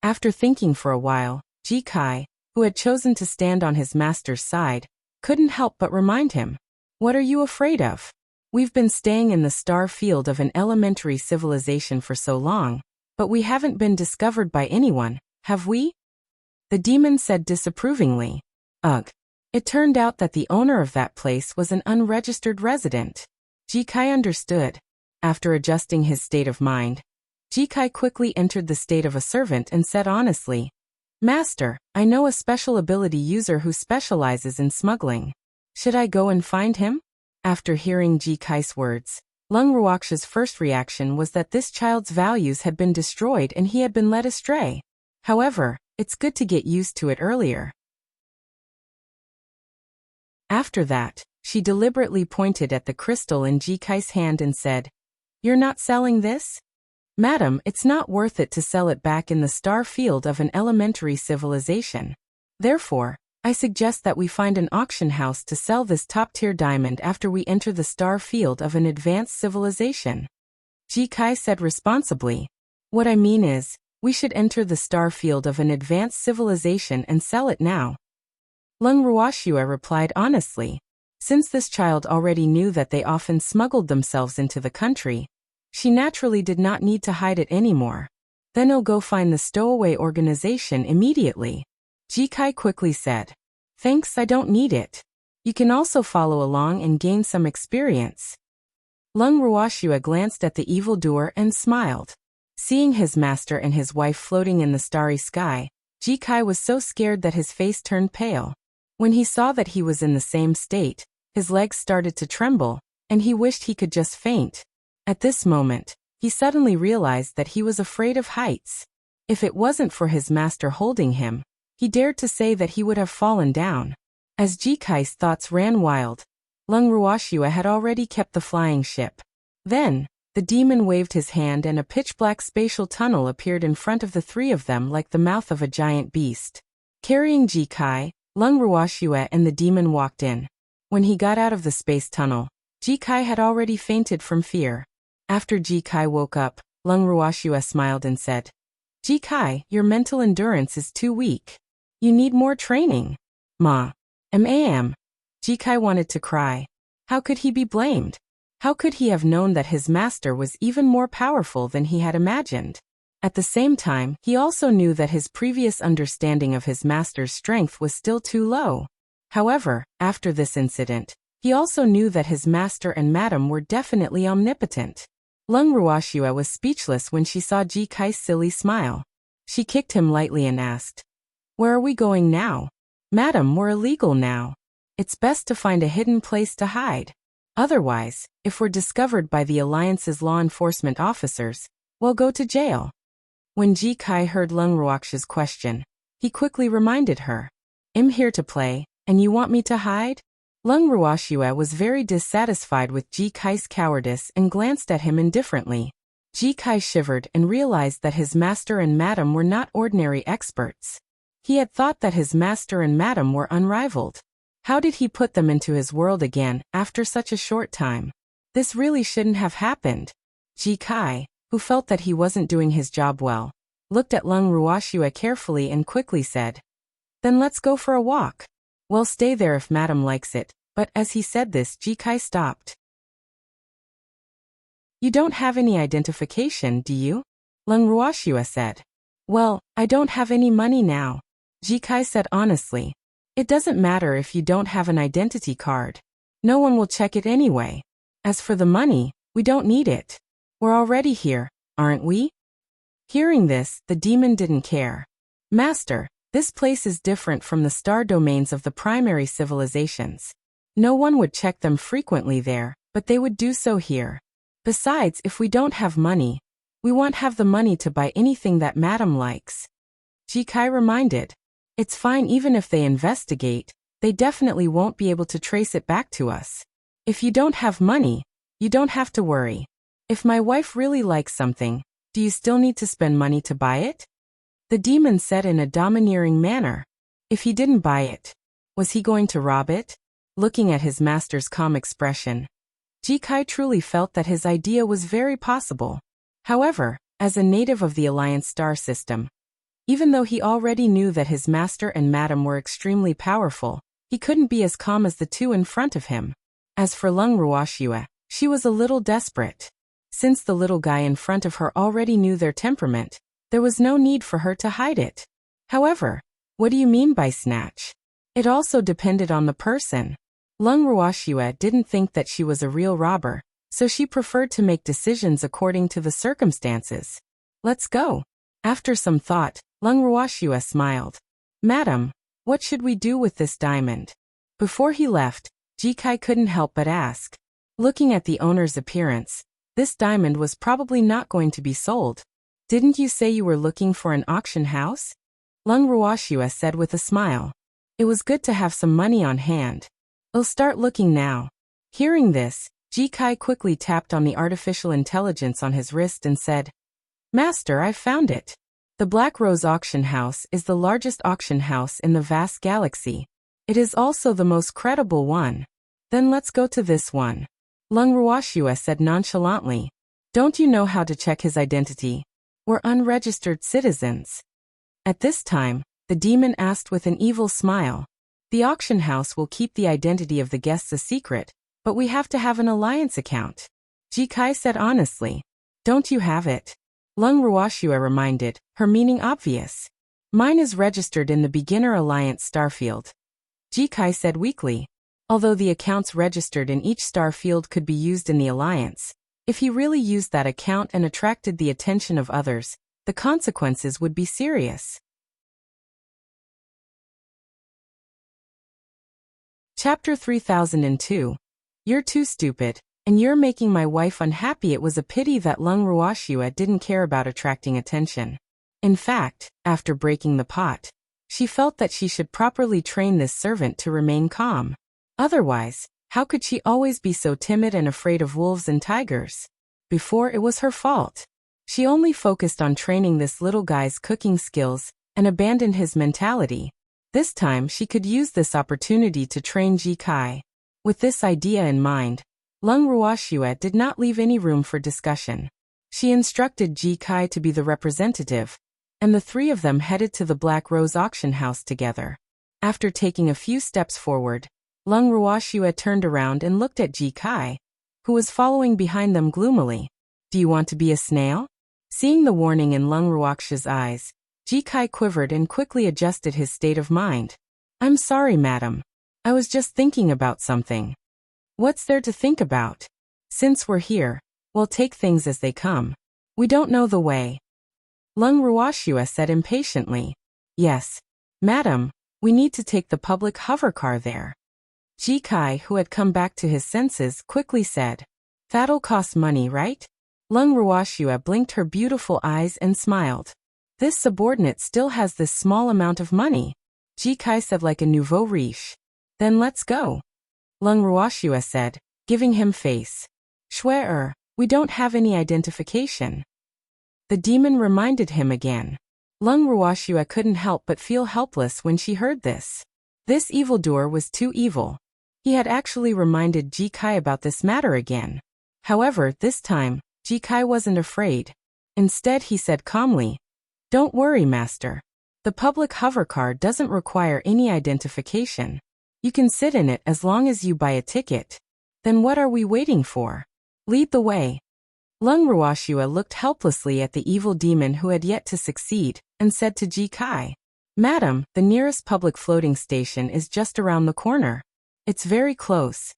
After thinking for a while, Ji Kai, who had chosen to stand on his master's side, couldn't help but remind him. What are you afraid of? We've been staying in the star field of an elementary civilization for so long, but we haven't been discovered by anyone, have we? The demon said disapprovingly. Ugh. It turned out that the owner of that place was an unregistered resident. Ji Kai understood. After adjusting his state of mind, Ji Kai quickly entered the state of a servant and said honestly, Master, I know a special ability user who specializes in smuggling. Should I go and find him? After hearing Ji Kai's words, Lung Ruoxue's first reaction was that this child's values had been destroyed and he had been led astray. However, it's good to get used to it earlier. After that, she deliberately pointed at the crystal in Ji Kai's hand and said, You're not selling this? Madam, it's not worth it to sell it back in the star field of an elementary civilization. Therefore, I suggest that we find an auction house to sell this top-tier diamond after we enter the star field of an advanced civilization. Ji Kai said responsibly. What I mean is, we should enter the star field of an advanced civilization and sell it now. Lung Ruoxue replied honestly. Since this child already knew that they often smuggled themselves into the country, she naturally did not need to hide it anymore. Then I'll go find the stowaway organization immediately. Ji Kai quickly said. Thanks, I don't need it. You can also follow along and gain some experience. Lung Ruoxue glanced at the evildoer and smiled. Seeing his master and his wife floating in the starry sky, Ji Kai was so scared that his face turned pale. When he saw that he was in the same state, his legs started to tremble, and he wished he could just faint. At this moment, he suddenly realized that he was afraid of heights. If it wasn't for his master holding him, he dared to say that he would have fallen down. As Ji Kai's thoughts ran wild, Lung Ruoxue had already kept the flying ship. Then, the demon waved his hand and a pitch-black spatial tunnel appeared in front of the three of them like the mouth of a giant beast. Carrying Ji Kai, Lung Ruoxue and the demon walked in. When he got out of the space tunnel, Ji Kai had already fainted from fear. After Ji Kai woke up, Lung Ruoxue smiled and said, Ji Kai, your mental endurance is too weak. You need more training. Ma. Ji Kai wanted to cry. How could he be blamed? How could he have known that his master was even more powerful than he had imagined? At the same time, he also knew that his previous understanding of his master's strength was still too low. However, after this incident, he also knew that his master and madam were definitely omnipotent. Lung Ruoxue was speechless when she saw Ji Kai's silly smile. She kicked him lightly and asked, Where are we going now? Madam, we're illegal now. It's best to find a hidden place to hide. Otherwise, if we're discovered by the Alliance's law enforcement officers, we'll go to jail. When Ji Kai heard Lung Ruoxia's question, he quickly reminded her. I'm here to play, and you want me to hide? Lung Ruoxia was very dissatisfied with Ji Kai's cowardice and glanced at him indifferently. Ji Kai shivered and realized that his master and madam were not ordinary experts. He had thought that his master and madam were unrivaled. How did he put them into his world again after such a short time? This really shouldn't have happened. Ji Kai, who felt that he wasn't doing his job well, looked at Lung Ruoxia carefully and quickly said, "Then let's go for a walk. Well, stay there if madam likes it," but as he said this, Ji Kai stopped. "You don't have any identification, do you?" Lung Ruoxia said. "Well, I don't have any money now," Ji Kai said honestly. "It doesn't matter if you don't have an identity card. No one will check it anyway. As for the money, we don't need it. We're already here, aren't we?" Hearing this, the demon didn't care. "Master, this place is different from the star domains of the primary civilizations. No one would check them frequently there, but they would do so here. Besides, if we don't have money, we won't have the money to buy anything that madam likes." Ji Kai reminded. "It's fine even if they investigate, they definitely won't be able to trace it back to us. If you don't have money, you don't have to worry. If my wife really likes something, do you still need to spend money to buy it?" The demon said in a domineering manner. If he didn't buy it, was he going to rob it? Looking at his master's calm expression, Ji Kai truly felt that his idea was very possible. However, as a native of the Alliance star system, even though he already knew that his master and madam were extremely powerful, he couldn't be as calm as the two in front of him. As for Lung Ruoxia, she was a little desperate. Since the little guy in front of her already knew their temperament, there was no need for her to hide it. However, what do you mean by snatch? It also depended on the person. Lung Ruoxia didn't think that she was a real robber, so she preferred to make decisions according to the circumstances. "Let's go." After some thought, Lung Ruoxia smiled. "Madam, what should we do with this diamond?" Before he left, Ji Kai couldn't help but ask. Looking at the owner's appearance, this diamond was probably not going to be sold. "Didn't you say you were looking for an auction house?" Lung Ruoxia said with a smile. It was good to have some money on hand. "I'll start looking now." Hearing this, Ji Kai quickly tapped on the artificial intelligence on his wrist and said, "Master, I've found it. The Black Rose Auction House is the largest auction house in the vast galaxy. It is also the most credible one. Then let's go to this one." Lung Ruoxia said nonchalantly. "Don't you know how to check his identity? We're unregistered citizens." At this time, the demon asked with an evil smile. "The auction house will keep the identity of the guests a secret, but we have to have an alliance account." Ji Kai said honestly. "Don't you have it?" Lung Ruoxia reminded, her meaning obvious. "Mine is registered in the Beginner Alliance Starfield." Ji Kai said weakly. Although the accounts registered in each star field could be used in the Alliance, if he really used that account and attracted the attention of others, the consequences would be serious. Chapter 3002. You're too stupid, and you're making my wife unhappy. It was a pity that Lung Ruoxia didn't care about attracting attention. In fact, after breaking the pot, she felt that she should properly train this servant to remain calm. Otherwise, how could she always be so timid and afraid of wolves and tigers? Before, it was her fault. She only focused on training this little guy's cooking skills and abandoned his mentality. This time she could use this opportunity to train Ji Kai. With this idea in mind, Lung Ruoxia did not leave any room for discussion. She instructed Ji Kai to be the representative, and the three of them headed to the Black Rose auction house together. After taking a few steps forward, Lung Ruoxia turned around and looked at Ji Kai, who was following behind them gloomily. "Do you want to be a snail?" Seeing the warning in Lung Ruoxia's eyes, Ji Kai quivered and quickly adjusted his state of mind. "I'm sorry, madam. I was just thinking about something." "What's there to think about? Since we're here, we'll take things as they come. We don't know the way." Lung Ruoxia said impatiently. "Yes, madam, we need to take the public hover car there." Ji Kai, who had come back to his senses, quickly said, "That'll cost money, right?" Lung Ruoxia blinked her beautiful eyes and smiled. This subordinate still has this small amount of money. Ji Kai said like a nouveau riche. Then let's go. Lung Ruoxue said, giving him face. Shui, we don't have any identification. The demon reminded him again. Lung Ruoxue couldn't help but feel helpless when she heard this. This evildoer was too evil. He had actually reminded Ji Kai about this matter again. However, this time, Ji Kai wasn't afraid. Instead, he said calmly, "Don't worry, master. The public hover car doesn't require any identification. You can sit in it as long as you buy a ticket. Then what are we waiting for? Lead the way." Lung Ruoxue looked helplessly at the evil demon who had yet to succeed, and said to Ji Kai, "Madam, the nearest public floating station is just around the corner. It's very close."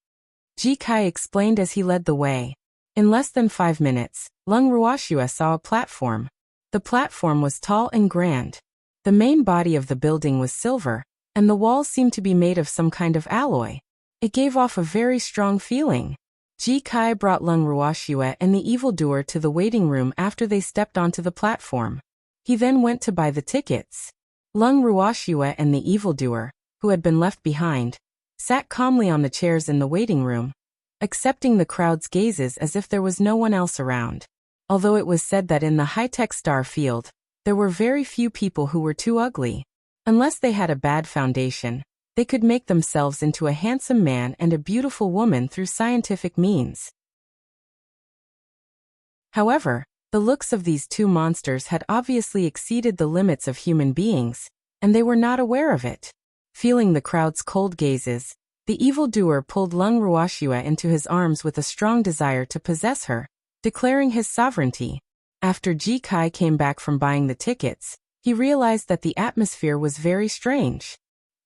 Ji Kai explained as he led the way. In less than 5 minutes, Lung Ruoxue saw a platform. The platform was tall and grand. The main body of the building was silver, and the walls seemed to be made of some kind of alloy. It gave off a very strong feeling. Ji Kai brought Lung Ruoxue and the evildoer to the waiting room after they stepped onto the platform. He then went to buy the tickets. Lung Ruoxue and the evildoer, who had been left behind, sat calmly on the chairs in the waiting room, accepting the crowd's gazes as if there was no one else around. Although it was said that in the high-tech star field, there were very few people who were too ugly. Unless they had a bad foundation, they could make themselves into a handsome man and a beautiful woman through scientific means. However, the looks of these two monsters had obviously exceeded the limits of human beings, and they were not aware of it. Feeling the crowd's cold gazes, the evildoer pulled Lung Ruoxue into his arms with a strong desire to possess her, declaring his sovereignty. After Ji Kai came back from buying the tickets, he realized that the atmosphere was very strange.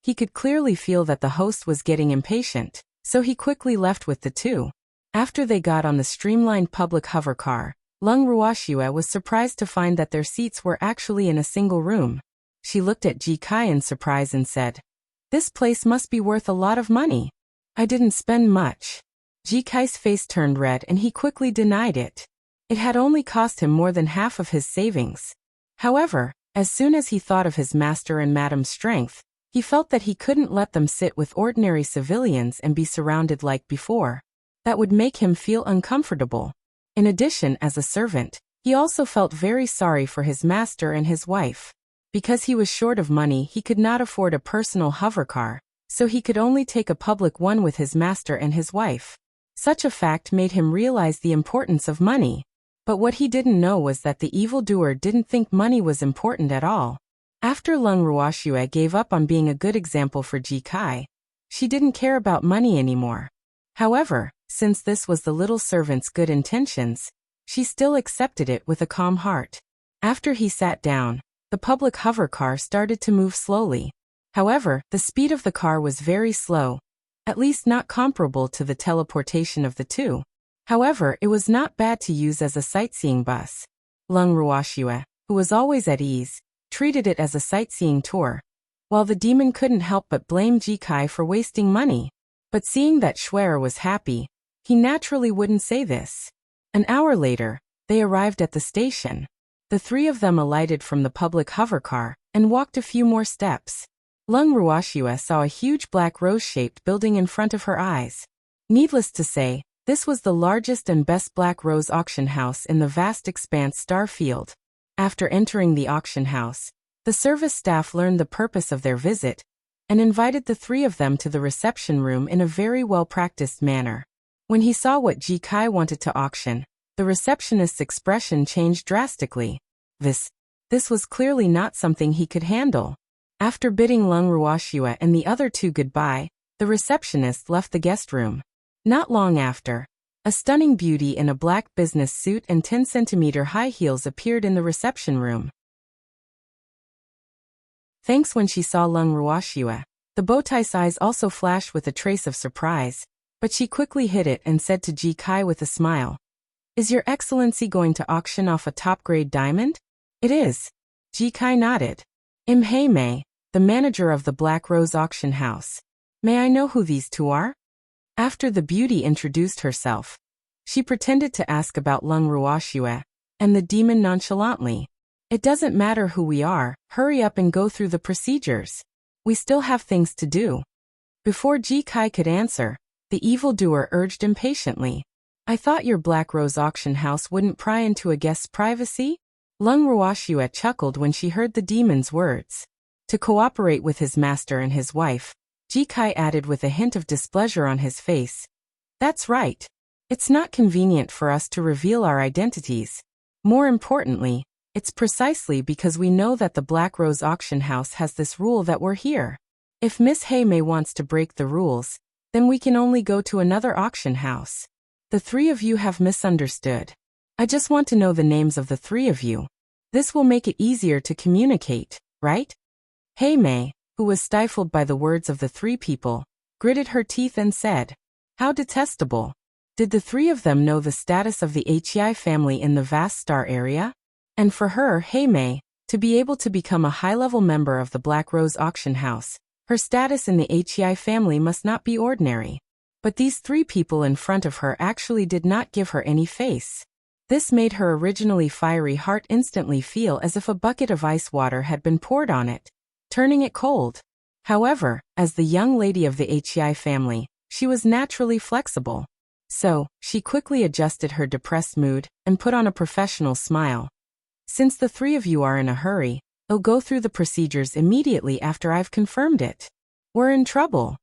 He could clearly feel that the host was getting impatient, so he quickly left with the two. After they got on the streamlined public hover car, Lung Ruoxue was surprised to find that their seats were actually in a single room. She looked at Ji Kai in surprise and said, "This place must be worth a lot of money. I didn't spend much." Ji Kai's face turned red and he quickly denied it. It had only cost him more than half of his savings. However, as soon as he thought of his master and madam's strength, he felt that he couldn't let them sit with ordinary civilians and be surrounded like before. That would make him feel uncomfortable. In addition, as a servant, he also felt very sorry for his master and his wife. Because he was short of money, he could not afford a personal hover car, so he could only take a public one with his master and his wife. Such a fact made him realize the importance of money. But what he didn't know was that the evildoer didn't think money was important at all. After Lung Ruoxue gave up on being a good example for Ji Kai, she didn't care about money anymore. However, since this was the little servant's good intentions, she still accepted it with a calm heart. After he sat down, the public hover car started to move slowly. However, the speed of the car was very slow, at least not comparable to the teleportation of the two. However, it was not bad to use as a sightseeing bus. Lung Ruoxue, who was always at ease, treated it as a sightseeing tour, while the demon couldn't help but blame Ji Kai for wasting money. But seeing that Shui was happy, he naturally wouldn't say this. An hour later, they arrived at the station. The three of them alighted from the public hover car and walked a few more steps. Lung Ruoxue saw a huge black rose-shaped building in front of her eyes. Needless to say, this was the largest and best black rose auction house in the vast expanse star field. After entering the auction house, the service staff learned the purpose of their visit and invited the three of them to the reception room in a very well-practiced manner. When he saw what Ji Kai wanted to auction, the receptionist's expression changed drastically. This was clearly not something he could handle. After bidding Lung Ruoxue and the other two goodbye, the receptionist left the guest room. Not long after, a stunning beauty in a black business suit and 10-centimeter high heels appeared in the reception room. Thanks. When she saw Lung Ruoxue, the bowtie's eyes also flashed with a trace of surprise, but she quickly hid it and said to Ji Kai with a smile, "Is your excellency going to auction off a top-grade diamond?" "It is." Ji Kai nodded. "Hei Mei, the manager of the Black Rose auction house. May I know who these two are?" After the beauty introduced herself, she pretended to ask about Lung Ruoxue, and the demon nonchalantly, It doesn't matter who we are, hurry up and go through the procedures. We still have things to do. Before Ji Kai could answer, the evildoer urged impatiently. I thought your Black Rose auction house wouldn't pry into a guest's privacy? Lung Ruoxue chuckled when she heard the demon's words. To cooperate with his master and his wife, Ji Kai added with a hint of displeasure on his face. That's right. It's not convenient for us to reveal our identities. More importantly, it's precisely because we know that the Black Rose auction house has this rule that we're here. If Miss Heimei wants to break the rules, then we can only go to another auction house. The three of you have misunderstood. I just want to know the names of the three of you. This will make it easier to communicate, right? Heimei, who was stifled by the words of the three people, gritted her teeth and said, how detestable. Did the three of them know the status of the Hei family in the vast star area? And for her, Heimei, to be able to become a high-level member of the Black Rose auction house, her status in the Hei family must not be ordinary. But these three people in front of her actually did not give her any face. This made her originally fiery heart instantly feel as if a bucket of ice water had been poured on it, turning it cold. However, as the young lady of the Hei family, she was naturally flexible. So, she quickly adjusted her depressed mood and put on a professional smile. Since the three of you are in a hurry, I'll go through the procedures immediately after I've confirmed it. We're in trouble.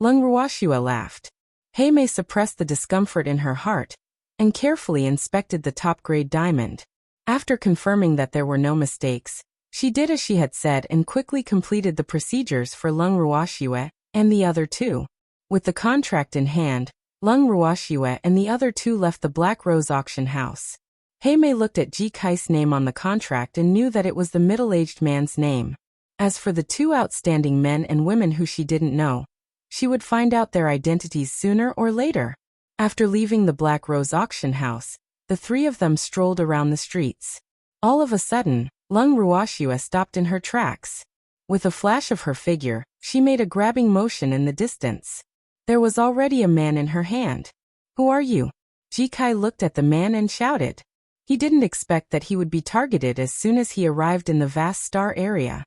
Lung Ruoxue laughed. Heimei suppressed the discomfort in her heart and carefully inspected the top-grade diamond. After confirming that there were no mistakes, she did as she had said and quickly completed the procedures for Lung Ruoxue and the other two. With the contract in hand, Lung Ruoxue and the other two left the Black Rose auction house. Heimei looked at Ji Kai's name on the contract and knew that it was the middle-aged man's name. As for the two outstanding men and women who she didn't know, she would find out their identities sooner or later. After leaving the Black Rose auction house, the three of them strolled around the streets. All of a sudden, Lung Ruoxue stopped in her tracks. With a flash of her figure, she made a grabbing motion in the distance. There was already a man in her hand. Who are you? Ji Kai looked at the man and shouted. He didn't expect that he would be targeted as soon as he arrived in the vast star area.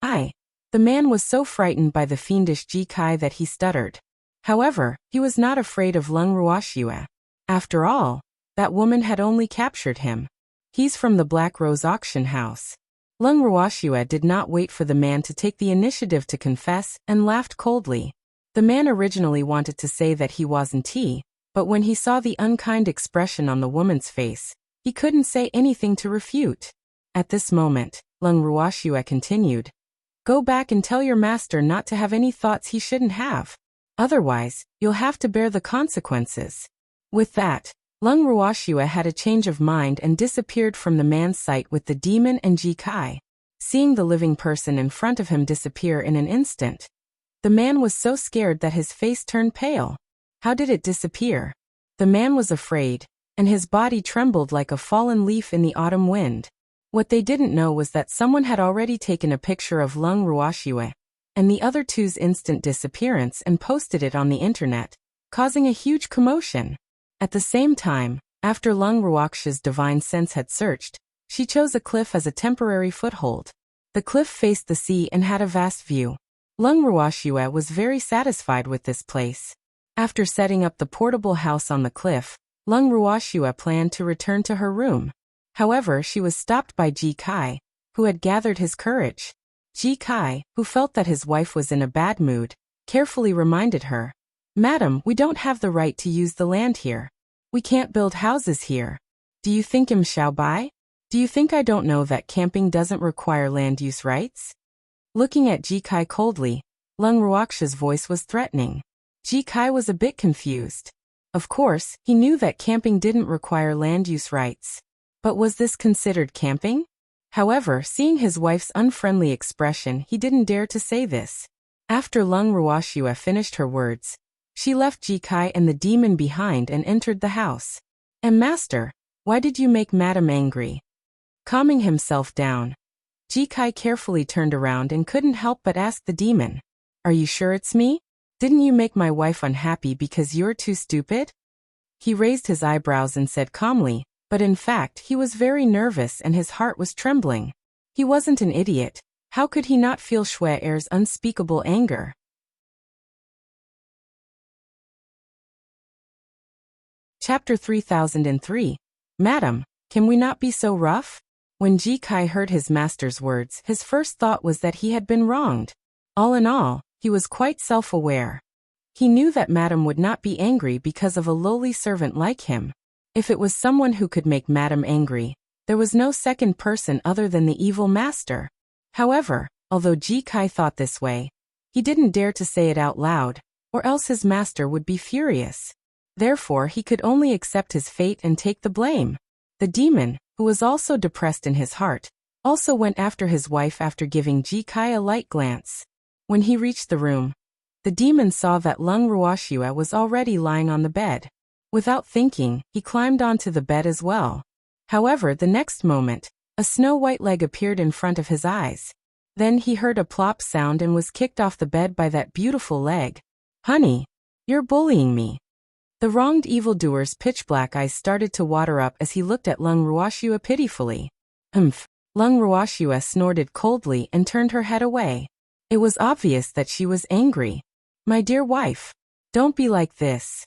I. The man was so frightened by the fiendish Ji Kai that he stuttered. However, he was not afraid of Lung Ruoxue. After all, that woman had only captured him. He's from the Black Rose auction house. Lung Ruoxue did not wait for the man to take the initiative to confess and laughed coldly. The man originally wanted to say that he wasn't he, but when he saw the unkind expression on the woman's face, he couldn't say anything to refute. At this moment, Lung Ruoxue continued. Go back and tell your master not to have any thoughts he shouldn't have. Otherwise, you'll have to bear the consequences. With that, Lung Ruoxue had a change of mind and disappeared from the man's sight with the demon and Ji Kai. Seeing the living person in front of him disappear in an instant, the man was so scared that his face turned pale. How did it disappear? The man was afraid, and his body trembled like a fallen leaf in the autumn wind. What they didn't know was that someone had already taken a picture of Lung Ruoxue and the other two's instant disappearance and posted it on the internet, causing a huge commotion. At the same time, after Lung Ruoxue's divine sense had searched, she chose a cliff as a temporary foothold. The cliff faced the sea and had a vast view. Lung Ruoxue was very satisfied with this place. After setting up the portable house on the cliff, Lung Ruoxue planned to return to her room. However, she was stopped by Ji Kai, who had gathered his courage. Ji Kai, who felt that his wife was in a bad mood, carefully reminded her, Madam, we don't have the right to use the land here. We can't build houses here. Do you think I'm Xiaobai? Do you think I don't know that camping doesn't require land use rights? Looking at Ji Kai coldly, Lung Ruoxue's voice was threatening. Ji Kai was a bit confused. Of course, he knew that camping didn't require land use rights. But was this considered camping? However, seeing his wife's unfriendly expression, he didn't dare to say this. After Lung Ruoxue finished her words, she left Ji Kai and the demon behind and entered the house. And master, why did you make Madam angry? Calming himself down, Ji Kai carefully turned around and couldn't help but ask the demon, Are you sure it's me? Didn't you make my wife unhappy because you're too stupid? He raised his eyebrows and said calmly, But in fact he was very nervous and his heart was trembling. He wasn't an idiot. How could he not feel Shue'er's unspeakable anger? Chapter 3003. Madam, can we not be so rough? When Ji Kai heard his master's words, his first thought was that he had been wronged. All in all, he was quite self-aware. He knew that Madam would not be angry because of a lowly servant like him. If it was someone who could make Madam angry, there was no second person other than the evil master. However, although Ji Kai thought this way, he didn't dare to say it out loud, or else his master would be furious. Therefore he could only accept his fate and take the blame. The demon, who was also depressed in his heart, also went after his wife after giving Ji Kai a light glance. When he reached the room, the demon saw that Lung Ruoxue was already lying on the bed. Without thinking, he climbed onto the bed as well. However, the next moment, a snow-white leg appeared in front of his eyes. Then he heard a plop sound and was kicked off the bed by that beautiful leg. "Honey, you're bullying me." The wronged evildoer's pitch-black eyes started to water up as he looked at Lung Ruoxue pitifully. "Humph." Lung Ruoxue snorted coldly and turned her head away. It was obvious that she was angry. "My dear wife, don't be like this."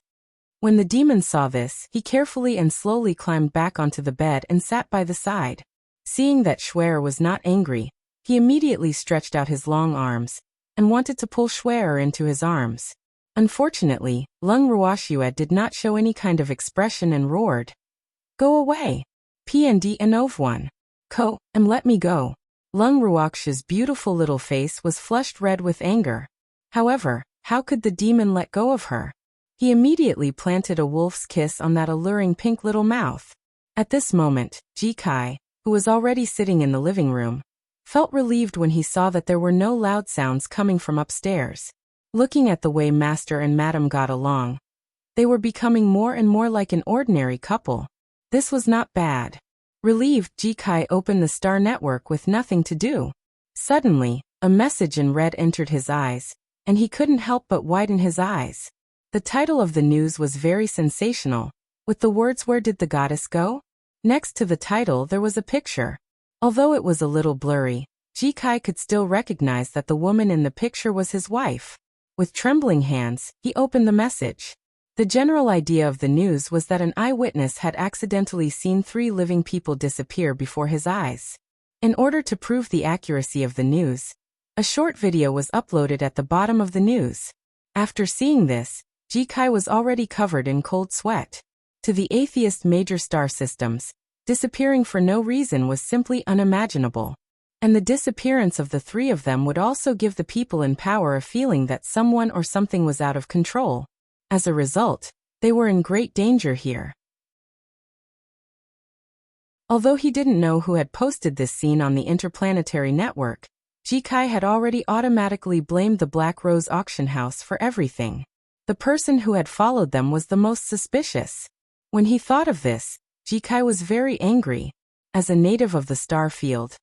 When the demon saw this, he carefully and slowly climbed back onto the bed and sat by the side. Seeing that Shue'er was not angry, he immediately stretched out his long arms and wanted to pull Shue'er into his arms. Unfortunately, Lung Ruoxue did not show any kind of expression and roared, "Go away! P&D one. Ko, and let me go." Lung Ruoxue's beautiful little face was flushed red with anger. However, how could the demon let go of her? He immediately planted a wolf's kiss on that alluring pink little mouth. At this moment, Ji Kai, who was already sitting in the living room, felt relieved when he saw that there were no loud sounds coming from upstairs. Looking at the way Master and Madam got along, they were becoming more and more like an ordinary couple. This was not bad. Relieved, Ji Kai opened the Star Network with nothing to do. Suddenly, a message in red entered his eyes, and he couldn't help but widen his eyes. The title of the news was very sensational, with the words "Where did the goddess go?" Next to the title there was a picture. Although it was a little blurry, Ji Kai could still recognize that the woman in the picture was his wife. With trembling hands, he opened the message. The general idea of the news was that an eyewitness had accidentally seen 3 living people disappear before his eyes. In order to prove the accuracy of the news, a short video was uploaded at the bottom of the news. After seeing this, Ji Kai was already covered in cold sweat. To the atheist major star systems, disappearing for no reason was simply unimaginable. And the disappearance of the 3 of them would also give the people in power a feeling that someone or something was out of control. As a result, they were in great danger here. Although he didn't know who had posted this scene on the interplanetary network, Ji Kai had already automatically blamed the Black Rose auction house for everything. The person who had followed them was the most suspicious. When he thought of this, Ji Kai was very angry. As a native of the star field,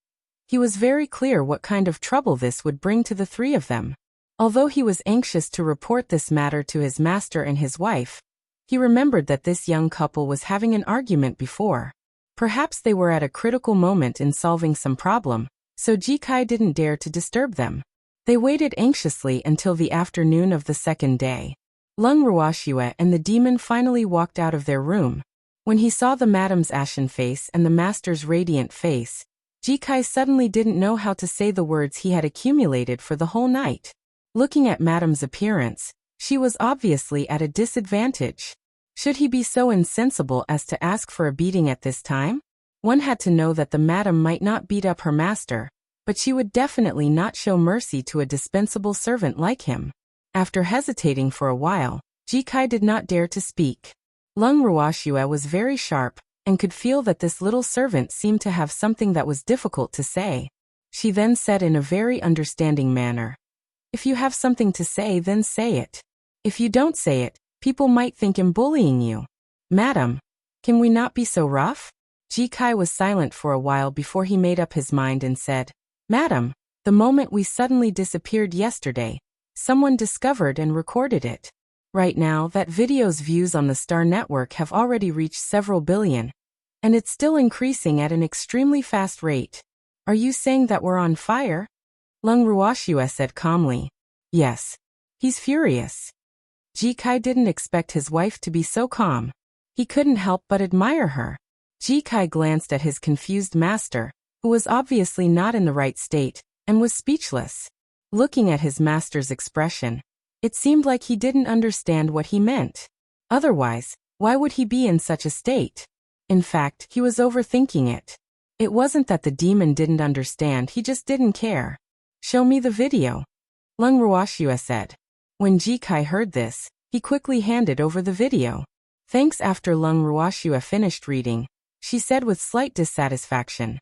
he was very clear what kind of trouble this would bring to the 3 of them. Although he was anxious to report this matter to his master and his wife, he remembered that this young couple was having an argument before. Perhaps they were at a critical moment in solving some problem, so Ji Kai didn't dare to disturb them. They waited anxiously until the afternoon of the second day. Lung Ruoxue and the demon finally walked out of their room. When he saw the madam's ashen face and the master's radiant face, Ji Kai suddenly didn't know how to say the words he had accumulated for the whole night. Looking at madam's appearance, she was obviously at a disadvantage. Should he be so insensible as to ask for a beating at this time? One had to know that the madam might not beat up her master, but she would definitely not show mercy to a dispensable servant like him. After hesitating for a while, Ji Kai did not dare to speak. Lung Ruoxue was very sharp, and could feel that this little servant seemed to have something that was difficult to say. She then said in a very understanding manner, "If you have something to say, then say it. If you don't say it, people might think I'm bullying you. Madam, can we not be so rough?" Ji Kai was silent for a while before he made up his mind and said, "Madam, the moment we suddenly disappeared yesterday, someone discovered and recorded it. Right now, that video's views on the Star Network have already reached several billion, And it's still increasing at an extremely fast rate. Are you saying that we're on fire? Lung Ruoxue said calmly. Yes. He's furious. Ji Kai didn't expect his wife to be so calm. He couldn't help but admire her. Ji Kai glanced at his confused master, who was obviously not in the right state, and was speechless. Looking at his master's expression, it seemed like he didn't understand what he meant. Otherwise, why would he be in such a state? In fact, he was overthinking it. It wasn't that the demon didn't understand, he just didn't care. Show me the video, Lung Ruoxue said. When Ji Kai heard this, he quickly handed over the video. Thanks. After Lung Ruoxue finished reading, she said with slight dissatisfaction.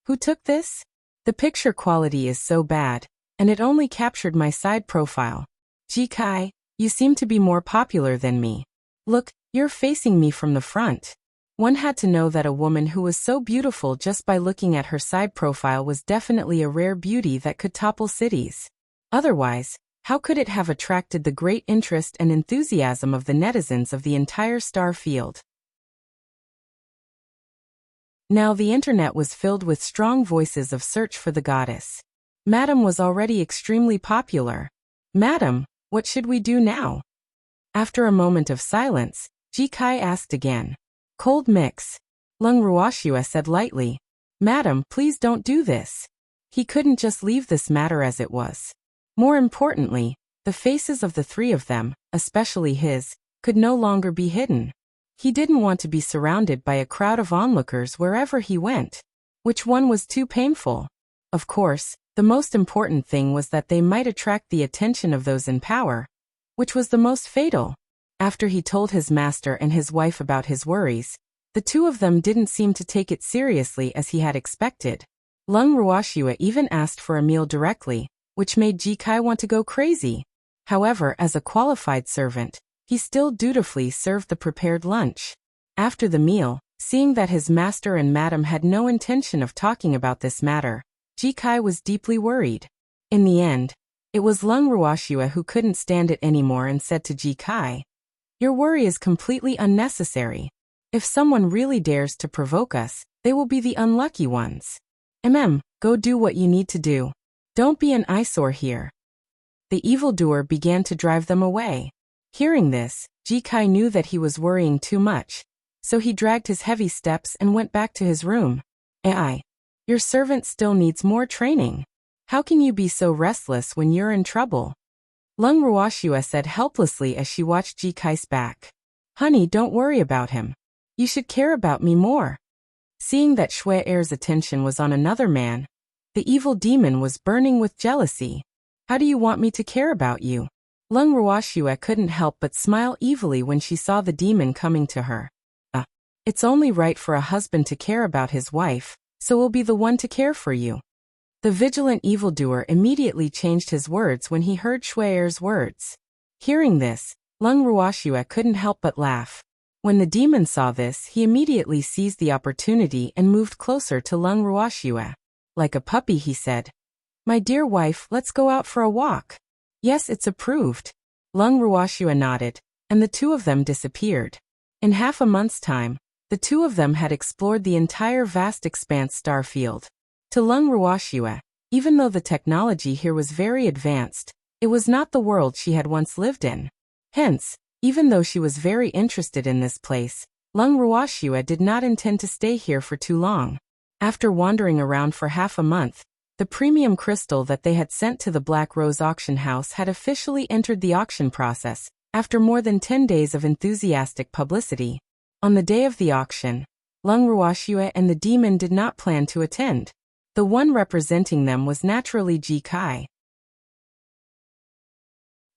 Who took this? The picture quality is so bad, and it only captured my side profile. Ji Kai, you seem to be more popular than me. Look, you're facing me from the front. One had to know that a woman who was so beautiful just by looking at her side profile was definitely a rare beauty that could topple cities. Otherwise, how could it have attracted the great interest and enthusiasm of the netizens of the entire star field? Now the internet was filled with strong voices of search for the goddess. Madam was already extremely popular. Madam, what should we do now? After a moment of silence, Ji Kai asked again. Cold mix. Lung Ruoxue said lightly. Madam, please don't do this. He couldn't just leave this matter as it was. More importantly, the faces of the three of them, especially his, could no longer be hidden. He didn't want to be surrounded by a crowd of onlookers wherever he went. Which one was too painful? Of course, the most important thing was that they might attract the attention of those in power, which was the most fatal. After he told his master and his wife about his worries, the two of them didn't seem to take it seriously as he had expected. Lung Ruoxue even asked for a meal directly, which made Ji Kai want to go crazy. However, as a qualified servant, he still dutifully served the prepared lunch. After the meal, seeing that his master and madam had no intention of talking about this matter, Ji Kai was deeply worried. In the end, it was Lung Ruoxue who couldn't stand it anymore and said to Ji Kai, Your worry is completely unnecessary. If someone really dares to provoke us, they will be the unlucky ones. Go do what you need to do. Don't be an eyesore here. The evildoer began to drive them away. Hearing this, Ji Kai knew that he was worrying too much, so he dragged his heavy steps and went back to his room. Your servant still needs more training. How can you be so restless when you're in trouble? Lung Ruoxue said helplessly as she watched Ji Kai's back. Honey, don't worry about him. You should care about me more. Seeing that Shui Er's attention was on another man, the evil demon was burning with jealousy. How do you want me to care about you? Lung Ruoxue couldn't help but smile evilly when she saw the demon coming to her. It's only right for a husband to care about his wife, so we'll be the one to care for you. The vigilant evildoer immediately changed his words when he heard Shui Er's words. Hearing this, Lung Ruoxue couldn't help but laugh. When the demon saw this, he immediately seized the opportunity and moved closer to Lung Ruoxue. Like a puppy, he said, My dear wife, let's go out for a walk. Yes, it's approved. Lung Ruoxue nodded, and the two of them disappeared. In half a month's time, the two of them had explored the entire vast expanse star field. To Lung Ruoxue, even though the technology here was very advanced, it was not the world she had once lived in. Hence, even though she was very interested in this place, Lung Ruoxue did not intend to stay here for too long. After wandering around for half a month, the premium crystal that they had sent to the Black Rose auction house had officially entered the auction process, after more than 10 days of enthusiastic publicity. On the day of the auction, Lung Ruoxue and the demon did not plan to attend. The one representing them was naturally Ji Kai.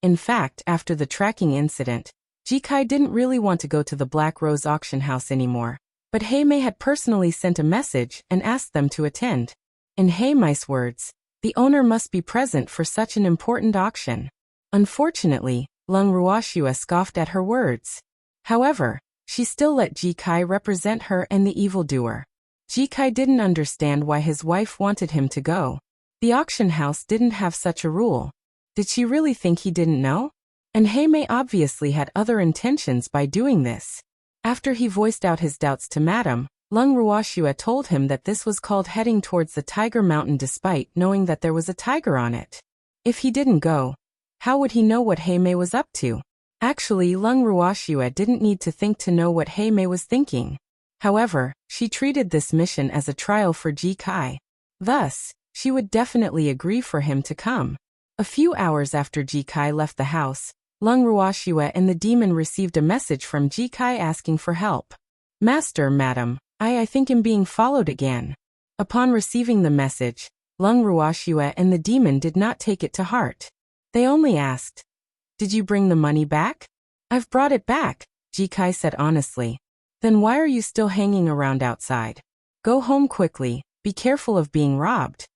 In fact, after the tracking incident, Ji Kai didn't really want to go to the Black Rose auction house anymore, but Hei Mei had personally sent a message and asked them to attend. In Hei Mei's words, the owner must be present for such an important auction. Unfortunately, Lung Ruoxue scoffed at her words. However, she still let Ji Kai represent her and the evildoer. Ji Kai didn't understand why his wife wanted him to go. The auction house didn't have such a rule. Did she really think he didn't know? And Hei Mei obviously had other intentions by doing this. After he voiced out his doubts to Madam, Lung Ruoxue told him that this was called heading towards the Tiger Mountain despite knowing that there was a tiger on it. If he didn't go, how would he know what Heimei was up to? Actually, Lung Ruoxue didn't need to think to know what Heimei was thinking. However, she treated this mission as a trial for Ji Kai. Thus, she would definitely agree for him to come. A few hours after Ji Kai left the house, Lung Ruoxue and the demon received a message from Ji Kai asking for help. Master, madam, I think I'm being followed again. Upon receiving the message, Lung Ruoxue and the demon did not take it to heart. They only asked, "Did you bring the money back?" "I've brought it back," Ji Kai said honestly. "Then why are you still hanging around outside? Go home quickly, be careful of being robbed."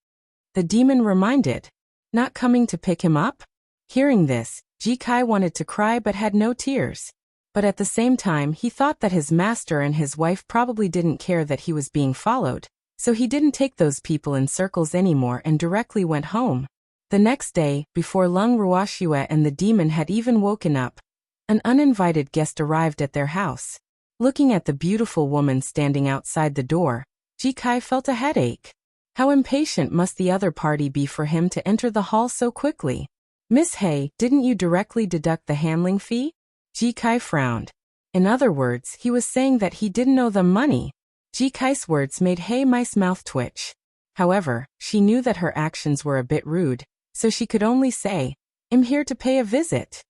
The demon reminded, "Not coming to pick him up?" Hearing this, Ji Kai wanted to cry but had no tears. But at the same time he thought that his master and his wife probably didn't care that he was being followed, so he didn't take those people in circles anymore and directly went home. The next day, before Lung Ruoxue and the demon had even woken up, an uninvited guest arrived at their house. Looking at the beautiful woman standing outside the door, Ji Kai felt a headache. How impatient must the other party be for him to enter the hall so quickly? "Miss He, didn't you directly deduct the handling fee?" Ji Kai frowned. In other words, he was saying that he didn't owe them money. Ji Kai's words made Heimei's mouth twitch. However, she knew that her actions were a bit rude, so she could only say, "I'm here to pay a visit."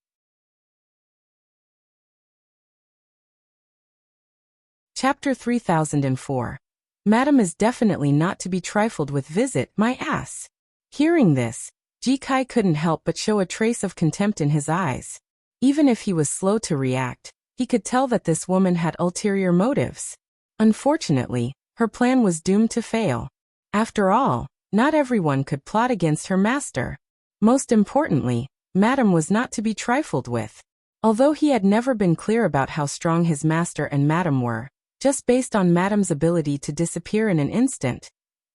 Chapter 3004. Madam is definitely not to be trifled with. Visit my ass. Hearing this, Ji Kai couldn't help but show a trace of contempt in his eyes. Even if he was slow to react, he could tell that this woman had ulterior motives. Unfortunately, her plan was doomed to fail. After all, not everyone could plot against her master. Most importantly, Madam was not to be trifled with. Although he had never been clear about how strong his master and Madam were, just based on Madam's ability to disappear in an instant,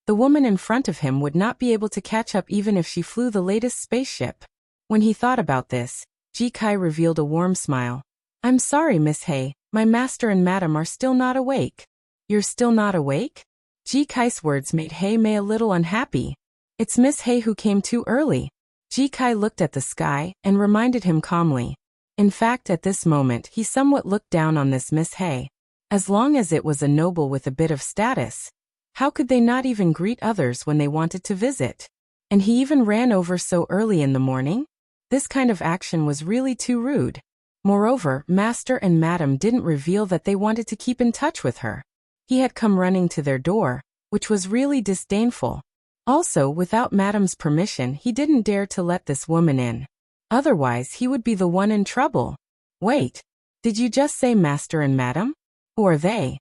the woman in front of him would not be able to catch up even if she flew the latest spaceship. When he thought about this, Ji Kai revealed a warm smile. "I'm sorry, Miss He, my master and Madam are still not awake." "You're still not awake?" Ji Kai's words made Heimei a little unhappy. "It's Miss He who came too early." Ji Kai looked at the sky and reminded him calmly. In fact, at this moment he somewhat looked down on this Miss He. As long as it was a noble with a bit of status, how could they not even greet others when they wanted to visit? And he even ran over so early in the morning? This kind of action was really too rude. Moreover, Master and Madam didn't reveal that they wanted to keep in touch with her. He had come running to their door, which was really disdainful. Also, without Madam's permission, he didn't dare to let this woman in. Otherwise, he would be the one in trouble. "Wait, did you just say Master and Madam? Who are they?"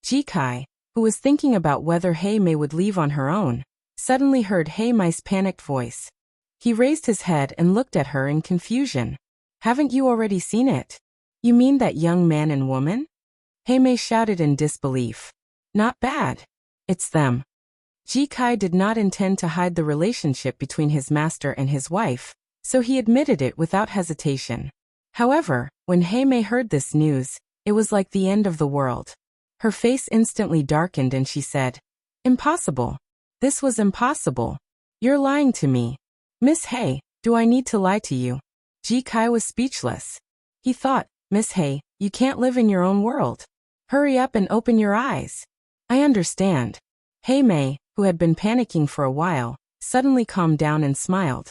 Ji Kai, who was thinking about whether Heimei would leave on her own, suddenly heard Heimei's panicked voice. He raised his head and looked at her in confusion. "Haven't you already seen it? You mean that young man and woman?" Heimei shouted in disbelief. "Not bad. It's them." Ji Kai did not intend to hide the relationship between his master and his wife, so he admitted it without hesitation. However, when Heimei heard this news, it was like the end of the world. Her face instantly darkened and she said, "Impossible. This was impossible. You're lying to me." "Miss He, do I need to lie to you?" Ji Kai was speechless. He thought, "Miss He, you can't live in your own world. Hurry up and open your eyes." "I understand." Heimei, who had been panicking for a while, suddenly calmed down and smiled.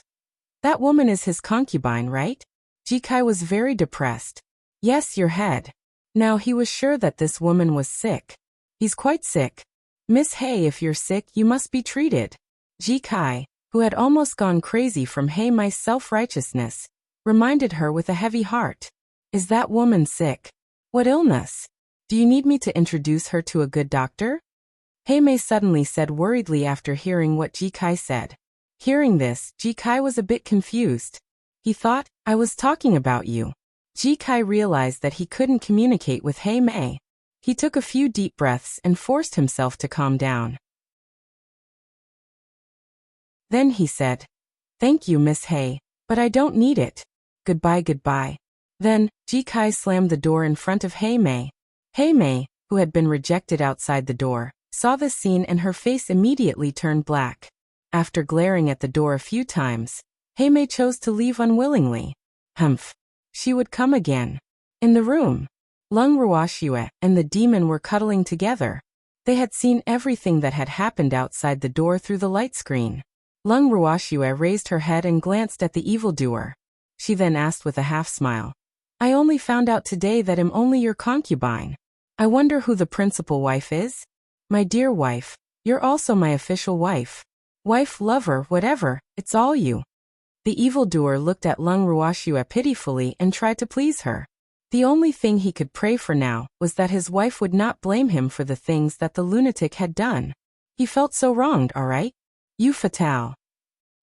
"That woman is his concubine, right?" Ji Kai was very depressed. "Yes, your head." Now he was sure that this woman was sick. "He's quite sick." "Miss He, if you're sick, you must be treated." Ji Kai, who had almost gone crazy from Heimei's self-righteousness, reminded her with a heavy heart. "Is that woman sick? What illness? Do you need me to introduce her to a good doctor?" Heimei suddenly said worriedly after hearing what Ji Kai said. Hearing this, Ji Kai was a bit confused. He thought, "I was talking about you." Ji Kai realized that he couldn't communicate with Heimei. He took a few deep breaths and forced himself to calm down. Then he said, "Thank you, Miss He, but I don't need it. Goodbye, goodbye." Then, Ji Kai slammed the door in front of Heimei. Heimei, who had been rejected outside the door, saw this scene and her face immediately turned black. After glaring at the door a few times, Heimei chose to leave unwillingly. Humph. She would come again. In the room, Lung Ruoxue and the demon were cuddling together. They had seen everything that had happened outside the door through the light screen. Lung Ruoxue raised her head and glanced at the evildoer. She then asked with a half-smile, "I only found out today that I'm only your concubine. I wonder who the principal wife is?" "My dear wife, you're also my official wife. Wife, lover, whatever, it's all you." The evildoer looked at Lung Ruoxue pitifully and tried to please her. The only thing he could pray for now was that his wife would not blame him for the things that the lunatic had done. He felt so wronged, all right? "You fatale,"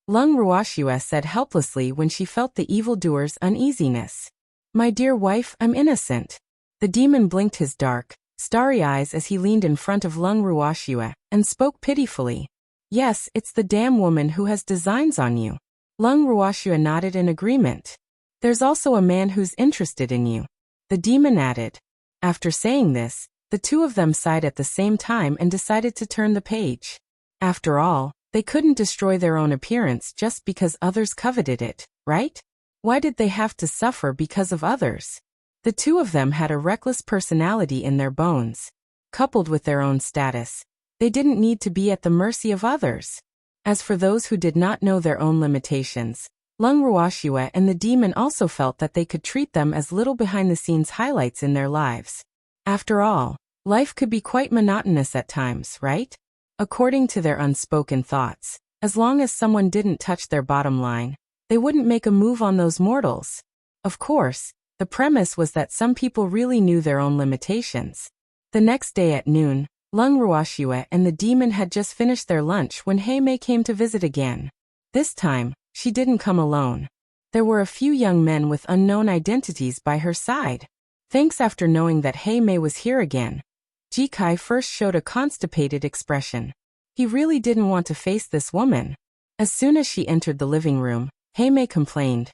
Lung Ruoxue said helplessly when she felt the evildoer's uneasiness. "My dear wife, I'm innocent." The demon blinked his dark, starry eyes as he leaned in front of Lung Ruoxue and spoke pitifully. "Yes, it's the damn woman who has designs on you." Lung Ruoxue nodded in agreement. "There's also a man who's interested in you," the demon added. After saying this, the two of them sighed at the same time and decided to turn the page. After all, they couldn't destroy their own appearance just because others coveted it, right? Why did they have to suffer because of others? The two of them had a reckless personality in their bones. Coupled with their own status, they didn't need to be at the mercy of others. As for those who did not know their own limitations, Lung Ruoxue and the demon also felt that they could treat them as little behind-the-scenes highlights in their lives. After all, life could be quite monotonous at times, right? According to their unspoken thoughts, as long as someone didn't touch their bottom line, they wouldn't make a move on those mortals. Of course, the premise was that some people really knew their own limitations. The next day at noon, Lung Ruoxue and the demon had just finished their lunch when Heimei came to visit again. This time, she didn't come alone. There were a few young men with unknown identities by her side. Thanks. After knowing that Heimei was here again, Jikai first showed a constipated expression. He really didn't want to face this woman. As soon as she entered the living room, Heimei complained.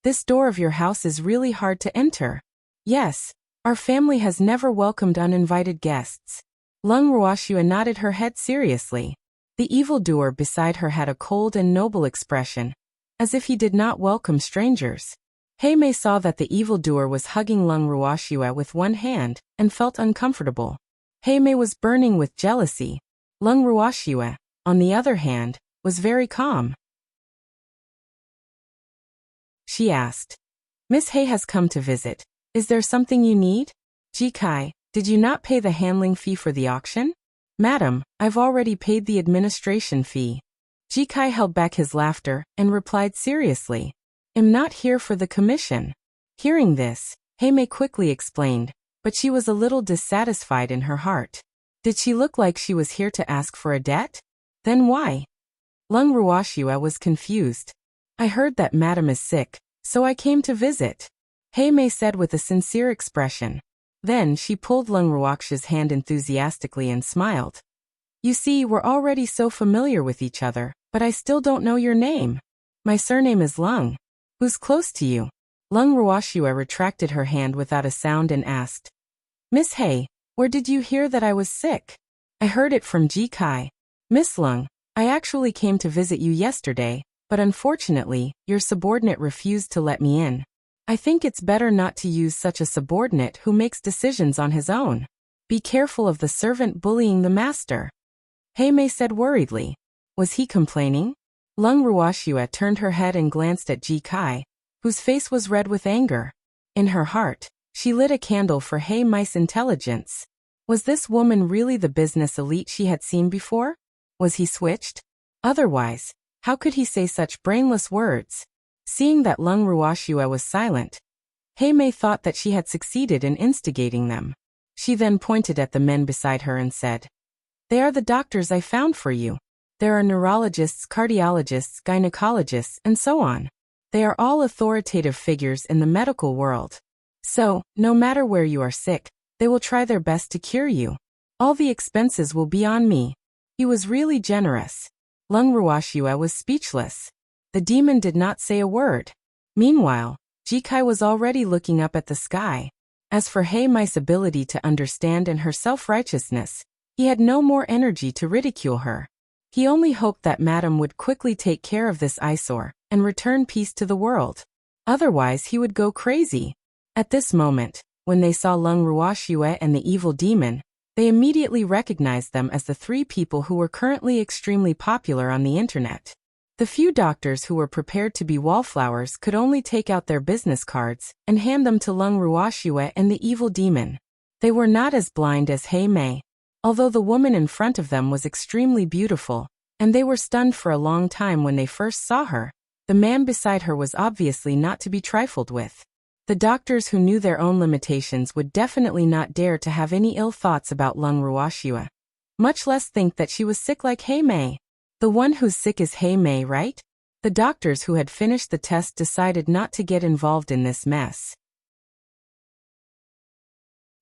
"This door of your house is really hard to enter." "Yes, our family has never welcomed uninvited guests." Lung Ruoxue nodded her head seriously. The evildoer beside her had a cold and noble expression, as if he did not welcome strangers. Heimei saw that the evildoer was hugging Lung Ruoxue with one hand and felt uncomfortable. Heimei was burning with jealousy. Lung Ruoxue, on the other hand, was very calm. She asked, "Miss Hei has come to visit. Is there something you need?" "Jikai, did you not pay the handling fee for the auction?" "Madam, I've already paid the administration fee." Jikai held back his laughter and replied seriously, "I'm not here for the commission." Hearing this, Heimei quickly explained, but she was a little dissatisfied in her heart. Did she look like she was here to ask for a debt? Then why? Lung Ruoxue was confused. "I heard that Madam is sick, so I came to visit," Heimei said with a sincere expression. Then she pulled Lung Ruoxue's hand enthusiastically and smiled. "You see, we're already so familiar with each other, but I still don't know your name." "My surname is Lung." "Who's close to you?" Lung Ruoxue retracted her hand without a sound and asked, "Miss Hei, where did you hear that I was sick?" "I heard it from Jikai." "Miss Lung, I actually came to visit you yesterday, but unfortunately, your subordinate refused to let me in. I think it's better not to use such a subordinate who makes decisions on his own. Be careful of the servant bullying the master," Heimei said worriedly. Was he complaining? Lung Ruoxue turned her head and glanced at Jikai, whose face was red with anger. In her heart, she lit a candle for Heimei's intelligence. Was this woman really the business elite she had seen before? Was he switched? Otherwise, how could he say such brainless words? Seeing that Lung Ruoxue was silent, Heimei thought that she had succeeded in instigating them. She then pointed at the men beside her and said, "They are the doctors I found for you. There are neurologists, cardiologists, gynecologists, and so on. They are all authoritative figures in the medical world. So, no matter where you are sick, they will try their best to cure you. All the expenses will be on me." He was really generous. Lung Ruoxue was speechless. The demon did not say a word. Meanwhile, Jikai was already looking up at the sky. As for Hei Mei's ability to understand and her self-righteousness, he had no more energy to ridicule her. He only hoped that Madame would quickly take care of this eyesore and return peace to the world. Otherwise he would go crazy. At this moment, when they saw Leng Ruoxue and the evil demon, they immediately recognized them as the three people who were currently extremely popular on the internet. The few doctors who were prepared to be wallflowers could only take out their business cards and hand them to Leng Ruoxue and the evil demon. They were not as blind as Hei Mei. Although the woman in front of them was extremely beautiful, and they were stunned for a long time when they first saw her, the man beside her was obviously not to be trifled with. The doctors who knew their own limitations would definitely not dare to have any ill thoughts about Leng Ruoxue, much less think that she was sick like Hei Mei. The one who's sick is Hei Mei, right? The doctors who had finished the test decided not to get involved in this mess.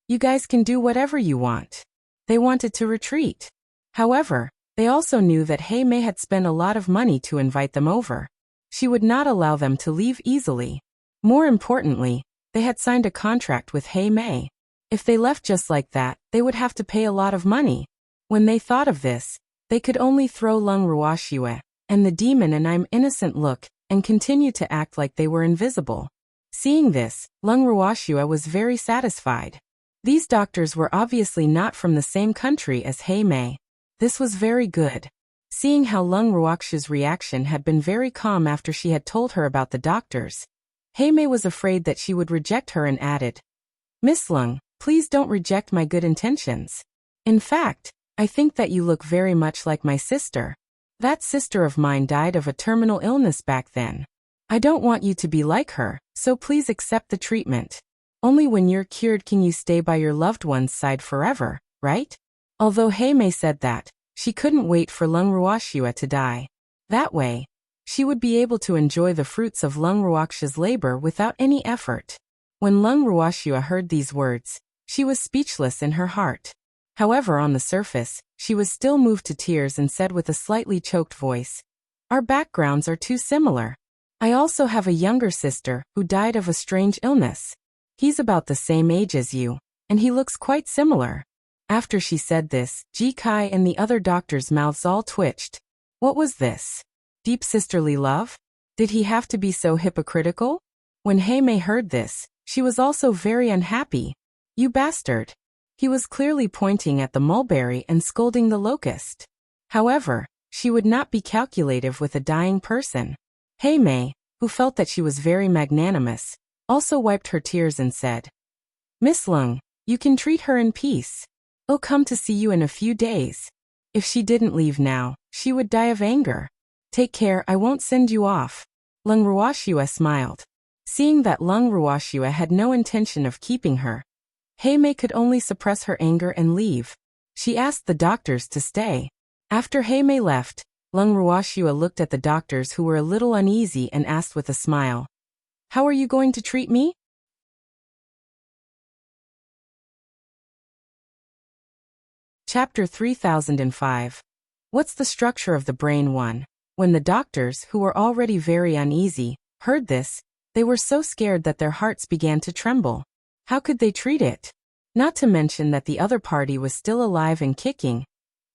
You guys can do whatever you want. They wanted to retreat. However, they also knew that Hei Mei had spent a lot of money to invite them over. She would not allow them to leave easily. More importantly, they had signed a contract with Hei Mei. If they left just like that, they would have to pay a lot of money. When they thought of this, they could only throw Leng Ruoxue and the demon an I'm innocent look and continue to act like they were invisible. Seeing this, Leng Ruoxue was very satisfied. These doctors were obviously not from the same country as Hei Mei. This was very good. Seeing how Leng Ruoxue's reaction had been very calm after she had told her about the doctors, Hei Mei was afraid that she would reject her and added, "Miss Leng, please don't reject my good intentions. In fact, I think that you look very much like my sister. That sister of mine died of a terminal illness back then. I don't want you to be like her, so please accept the treatment. Only when you're cured can you stay by your loved one's side forever, right?" Although Hei Mei said that, she couldn't wait for Leng Ruoxue to die. That way, she would be able to enjoy the fruits of Leng Ruoxue's labor without any effort. When Leng Ruoxue heard these words, she was speechless in her heart. However, on the surface, she was still moved to tears and said with a slightly choked voice, "Our backgrounds are too similar. I also have a younger sister who died of a strange illness. He's about the same age as you, and he looks quite similar." After she said this, Ji Kai and the other doctors' mouths all twitched. What was this? Deep sisterly love? Did he have to be so hypocritical? When Hei Mei heard this, she was also very unhappy. "You bastard." He was clearly pointing at the mulberry and scolding the locust. However, she would not be calculative with a dying person. Hei Mei, who felt that she was very magnanimous, also wiped her tears and said, "Miss Leng, you can treat her in peace. I'll come to see you in a few days. If she didn't leave now, she would die of anger. Take care, I won't send you off." Leng Ruoxue smiled. Seeing that Leng Ruoxue had no intention of keeping her, Hei Mei could only suppress her anger and leave. She asked the doctors to stay. After Hei Mei left, Leng Ruoxue looked at the doctors who were a little uneasy and asked with a smile, "How are you going to treat me?" Chapter 3005. What's the structure of the brain 1? When the doctors, who were already very uneasy, heard this, they were so scared that their hearts began to tremble. How could they treat it? Not to mention that the other party was still alive and kicking.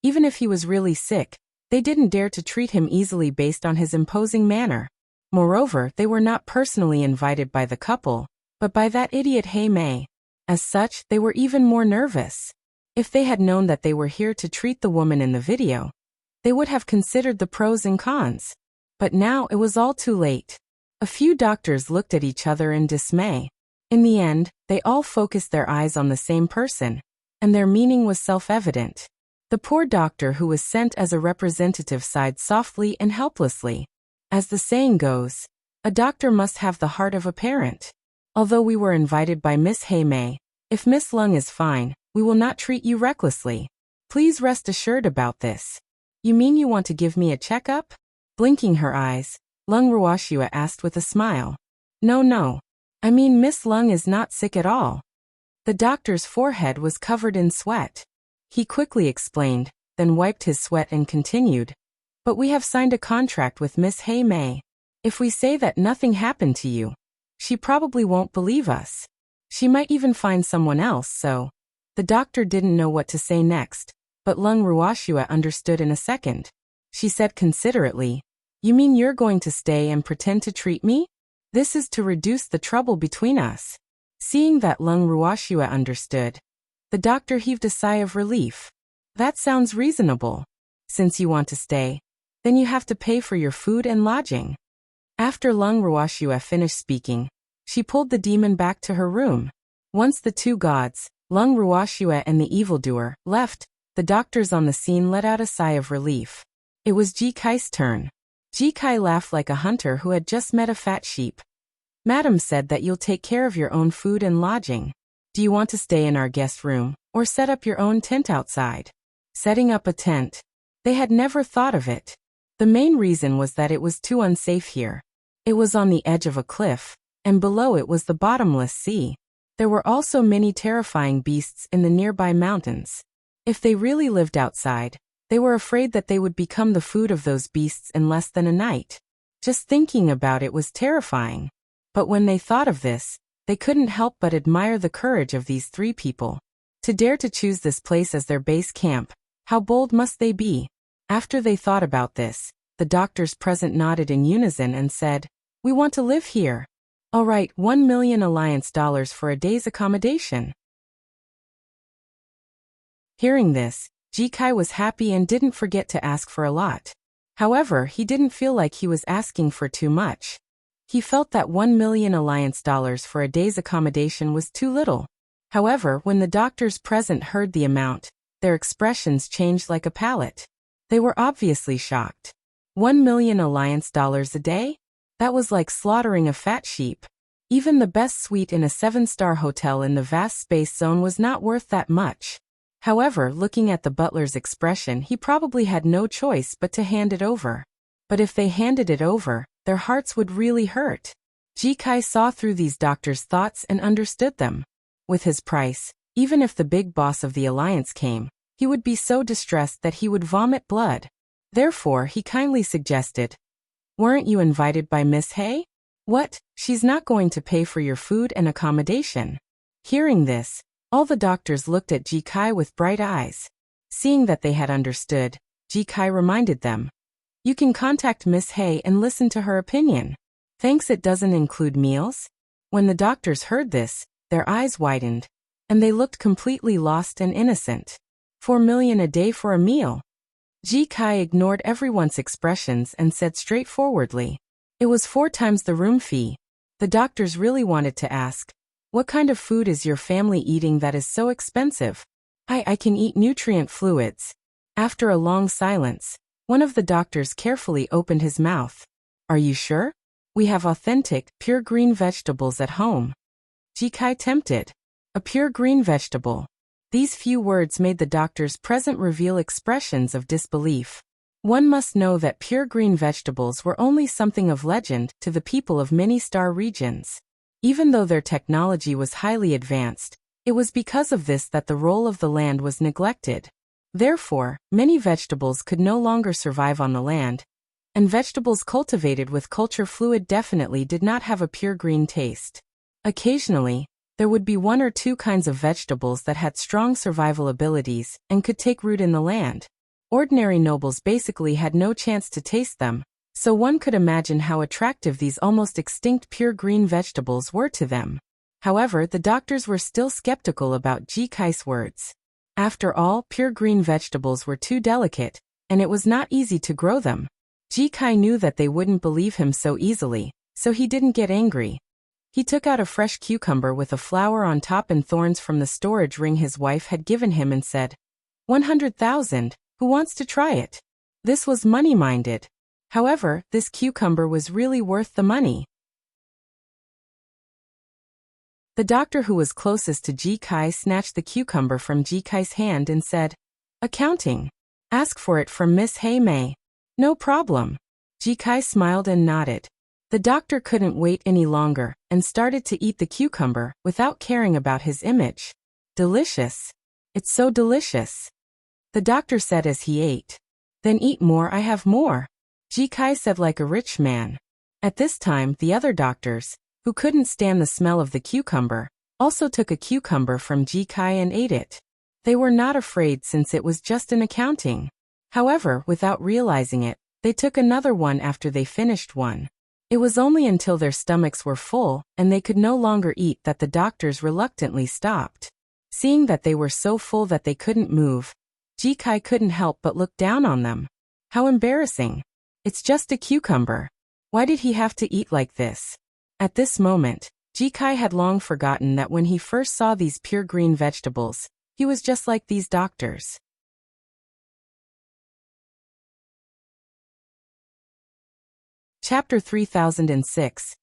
Even if he was really sick, they didn't dare to treat him easily based on his imposing manner. Moreover, they were not personally invited by the couple, but by that idiot Hei Mei. As such, they were even more nervous. If they had known that they were here to treat the woman in the video, they would have considered the pros and cons. But now it was all too late. A few doctors looked at each other in dismay. In the end, they all focused their eyes on the same person, and their meaning was self-evident. The poor doctor who was sent as a representative sighed softly and helplessly. As the saying goes, a doctor must have the heart of a parent. Although we were invited by Miss Hei Mei, if Miss Leng is fine, we will not treat you recklessly. Please rest assured about this. You mean you want to give me a checkup? Blinking her eyes, Leng Ruoxue asked with a smile. No. I mean Miss Leng is not sick at all. The doctor's forehead was covered in sweat. He quickly explained, then wiped his sweat and continued. But we have signed a contract with Miss Hei Mei. If we say that nothing happened to you, she probably won't believe us. She might even find someone else, so. The doctor didn't know what to say next, but Lung Ruoxue understood in a second. She said considerately, "You mean you're going to stay and pretend to treat me? This is to reduce the trouble between us." Seeing that Lung Ruoxue understood, the doctor heaved a sigh of relief. "That sounds reasonable. Since you want to stay, then you have to pay for your food and lodging." After Lung Ruoxue finished speaking, she pulled the demon back to her room. Once the two gods, Lung Ruoxue and the evildoer, left, the doctors on the scene let out a sigh of relief. It was Ji Kai's turn. Ji Kai laughed like a hunter who had just met a fat sheep. "Madam said that you'll take care of your own food and lodging. Do you want to stay in our guest room, or set up your own tent outside?" Setting up a tent. They had never thought of it. The main reason was that it was too unsafe here. It was on the edge of a cliff, and below it was the bottomless sea. There were also many terrifying beasts in the nearby mountains. If they really lived outside, they were afraid that they would become the food of those beasts in less than a night. Just thinking about it was terrifying. But when they thought of this, they couldn't help but admire the courage of these three people. To dare to choose this place as their base camp, how bold must they be? After they thought about this, the doctors present nodded in unison and said, "We want to live here." "All right, 1 million alliance dollars for a day's accommodation." Hearing this, Ji Kai was happy and didn't forget to ask for a lot. However, he didn't feel like he was asking for too much. He felt that 1 million alliance dollars for a day's accommodation was too little. However, when the doctors present heard the amount, their expressions changed like a palette. They were obviously shocked. 1 million alliance dollars a day? That was like slaughtering a fat sheep. Even the best suite in a 7-star hotel in the vast space zone was not worth that much. However, looking at the butler's expression, he probably had no choice but to hand it over. But if they handed it over, their hearts would really hurt. Ji Kai saw through these doctors' thoughts and understood them. With his price, even if the big boss of the alliance came, he would be so distressed that he would vomit blood. Therefore, he kindly suggested, "Weren't you invited by Miss Hay?" "What? She's not going to pay for your food and accommodation." Hearing this, all the doctors looked at Ji Kai with bright eyes. Seeing that they had understood, Ji Kai reminded them, "You can contact Miss Hay and listen to her opinion. Thanks, it doesn't include meals?" When the doctors heard this, their eyes widened, and they looked completely lost and innocent. 4 million a day for a meal? Ji Kai ignored everyone's expressions and said straightforwardly, "It was 4 times the room fee." The doctors really wanted to ask, "What kind of food is your family eating that is so expensive?" I can eat nutrient fluids." After a long silence, one of the doctors carefully opened his mouth. "Are you sure? We have authentic, pure green vegetables at home." Ji Kai tempted. A pure green vegetable. These few words made the doctors present reveal expressions of disbelief. One must know that pure green vegetables were only something of legend to the people of many star regions. Even though their technology was highly advanced, it was because of this that the role of the land was neglected. Therefore, many vegetables could no longer survive on the land, and vegetables cultivated with culture fluid definitely did not have a pure green taste. Occasionally, there would be 1 or 2 kinds of vegetables that had strong survival abilities and could take root in the land. Ordinary nobles basically had no chance to taste them, so one could imagine how attractive these almost extinct pure green vegetables were to them. However, the doctors were still skeptical about Ji Kai's words. After all, pure green vegetables were too delicate, and it was not easy to grow them. Ji Kai knew that they wouldn't believe him so easily, so he didn't get angry. He took out a fresh cucumber with a flower on top and thorns from the storage ring his wife had given him and said, 100,000, who wants to try it? This was money-minded. However, this cucumber was really worth the money. The doctor who was closest to Ji Kai snatched the cucumber from Ji Kai's hand and said, "Accounting. Ask for it from Miss Hay Mei." "No problem." Ji Kai smiled and nodded. The doctor couldn't wait any longer and started to eat the cucumber without caring about his image. "Delicious. It's so delicious," the doctor said as he ate. "Then eat more, I have more," Ji Kai said like a rich man. At this time, the other doctors, who couldn't stand the smell of the cucumber, also took a cucumber from Jikai and ate it. They were not afraid since it was just an accounting. However, without realizing it, they took another one after they finished one. It was only until their stomachs were full and they could no longer eat that the doctors reluctantly stopped. Seeing that they were so full that they couldn't move, Jikai couldn't help but look down on them. How embarrassing. It's just a cucumber. Why did he have to eat like this? At this moment, Jikai had long forgotten that when he first saw these pure green vegetables, he was just like these doctors. Chapter 3006.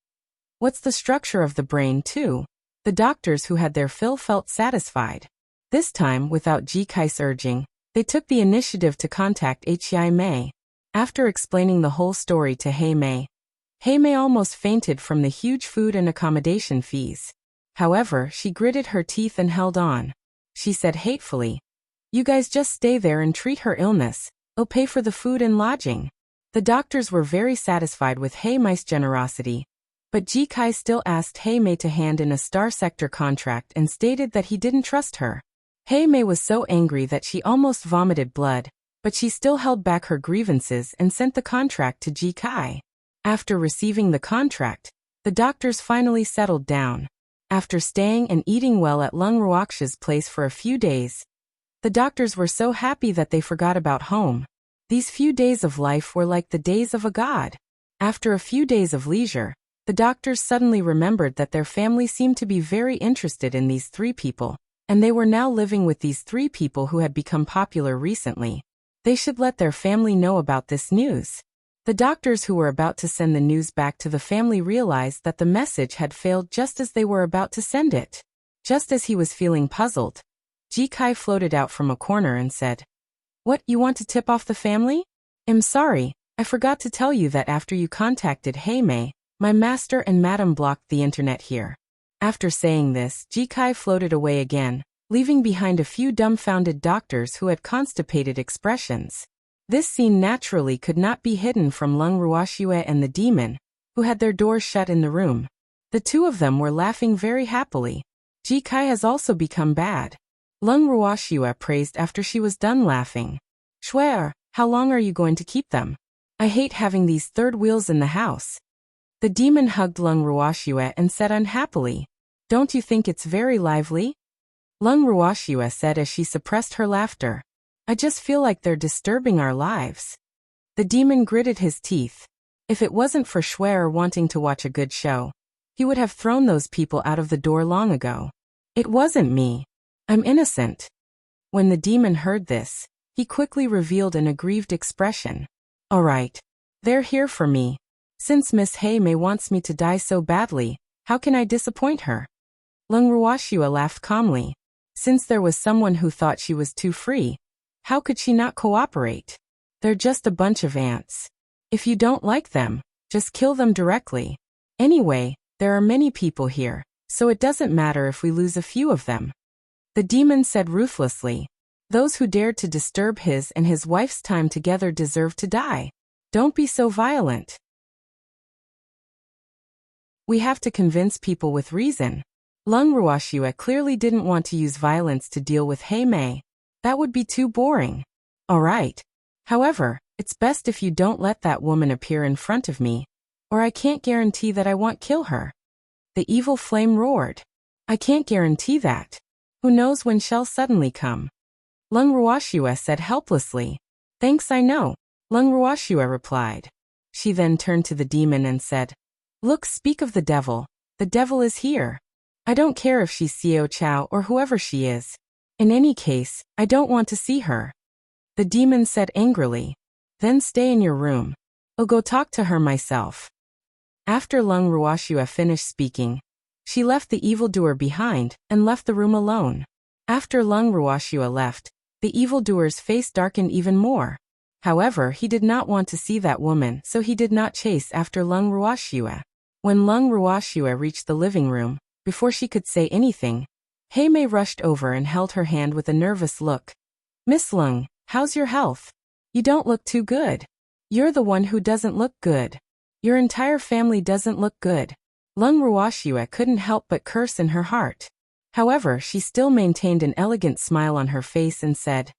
What's the structure of the brain too? The doctors who had their fill felt satisfied. This time, without Jikai's urging, they took the initiative to contact Hei-mei. After explaining the whole story to Hei-mei almost fainted from the huge food and accommodation fees. However, she gritted her teeth and held on. She said hatefully, "You guys just stay there and treat her illness. I'll pay for the food and lodging." The doctors were very satisfied with Hei-mei's generosity, but Jikai still asked Hei-mei to hand in a star sector contract and stated that he didn't trust her. Hei-mei was so angry that she almost vomited blood, but she still held back her grievances and sent the contract to Jikai. After receiving the contract, the doctors finally settled down. After staying and eating well at Lung Ruoxia's place for a few days, the doctors were so happy that they forgot about home. These few days of life were like the days of a god. After a few days of leisure, the doctors suddenly remembered that their family seemed to be very interested in these three people, and they were now living with these three people who had become popular recently. They should let their family know about this news. The doctors who were about to send the news back to the family realized that the message had failed just as they were about to send it. Just as he was feeling puzzled, Jikai floated out from a corner and said, "What, you want to tip off the family? I'm sorry, I forgot to tell you that after you contacted Hei-mei, my master and madam blocked the internet here." After saying this, Jikai floated away again, leaving behind a few dumbfounded doctors who had constipated expressions. This scene naturally could not be hidden from Lung Ruoxia and the demon, who had their doors shut in the room. The two of them were laughing very happily. Jikai has also become bad. Lung Ruoxia praised after she was done laughing. "Swear, how long are you going to keep them? I hate having these third wheels in the house." The demon hugged Lung Ruoxia and said unhappily, "Don't you think it's very lively?" Lung Ruoxia said as she suppressed her laughter, "I just feel like they're disturbing our lives." The demon gritted his teeth. If it wasn't for Schwer wanting to watch a good show, he would have thrown those people out of the door long ago. "It wasn't me. I'm innocent." When the demon heard this, he quickly revealed an aggrieved expression. "All right. They're here for me. Since Miss Hei-mei wants me to die so badly, how can I disappoint her?" Lung Ruoxia laughed calmly. Since there was someone who thought she was too free, how could she not cooperate? They're just a bunch of ants. If you don't like them, just kill them directly. Anyway, there are many people here, so it doesn't matter if we lose a few of them. The demon said ruthlessly, "Those who dared to disturb his and his wife's time together deserve to die. Don't be so violent. We have to convince people with reason." Lung Ruoxia clearly didn't want to use violence to deal with Hei-mei. That would be too boring. "All right. However, it's best if you don't let that woman appear in front of me, or I can't guarantee that I won't kill her." The evil flame roared. "I can't guarantee that. Who knows when she'll suddenly come?" Lung Ruoxia said helplessly. "Thanks, I know," Lung Ruoxia replied. She then turned to the demon and said, "Look, speak of the devil. The devil is here. I don't care if she's Xiao Chao or whoever she is. In any case, I don't want to see her." The demon said angrily, "Then stay in your room. I'll go talk to her myself." After Lung Ruoxia finished speaking, she left the evildoer behind and left the room alone. After Lung Ruoxia left, the evildoer's face darkened even more. However, he did not want to see that woman, so he did not chase after Lung Ruoxia. When Lung Ruoxia reached the living room, before she could say anything, Hei-mei rushed over and held her hand with a nervous look. "Miss Lung, how's your health? You don't look too good. You're the one who doesn't look good. Your entire family doesn't look good." Lung Ruoxia couldn't help but curse in her heart. However, she still maintained an elegant smile on her face and said,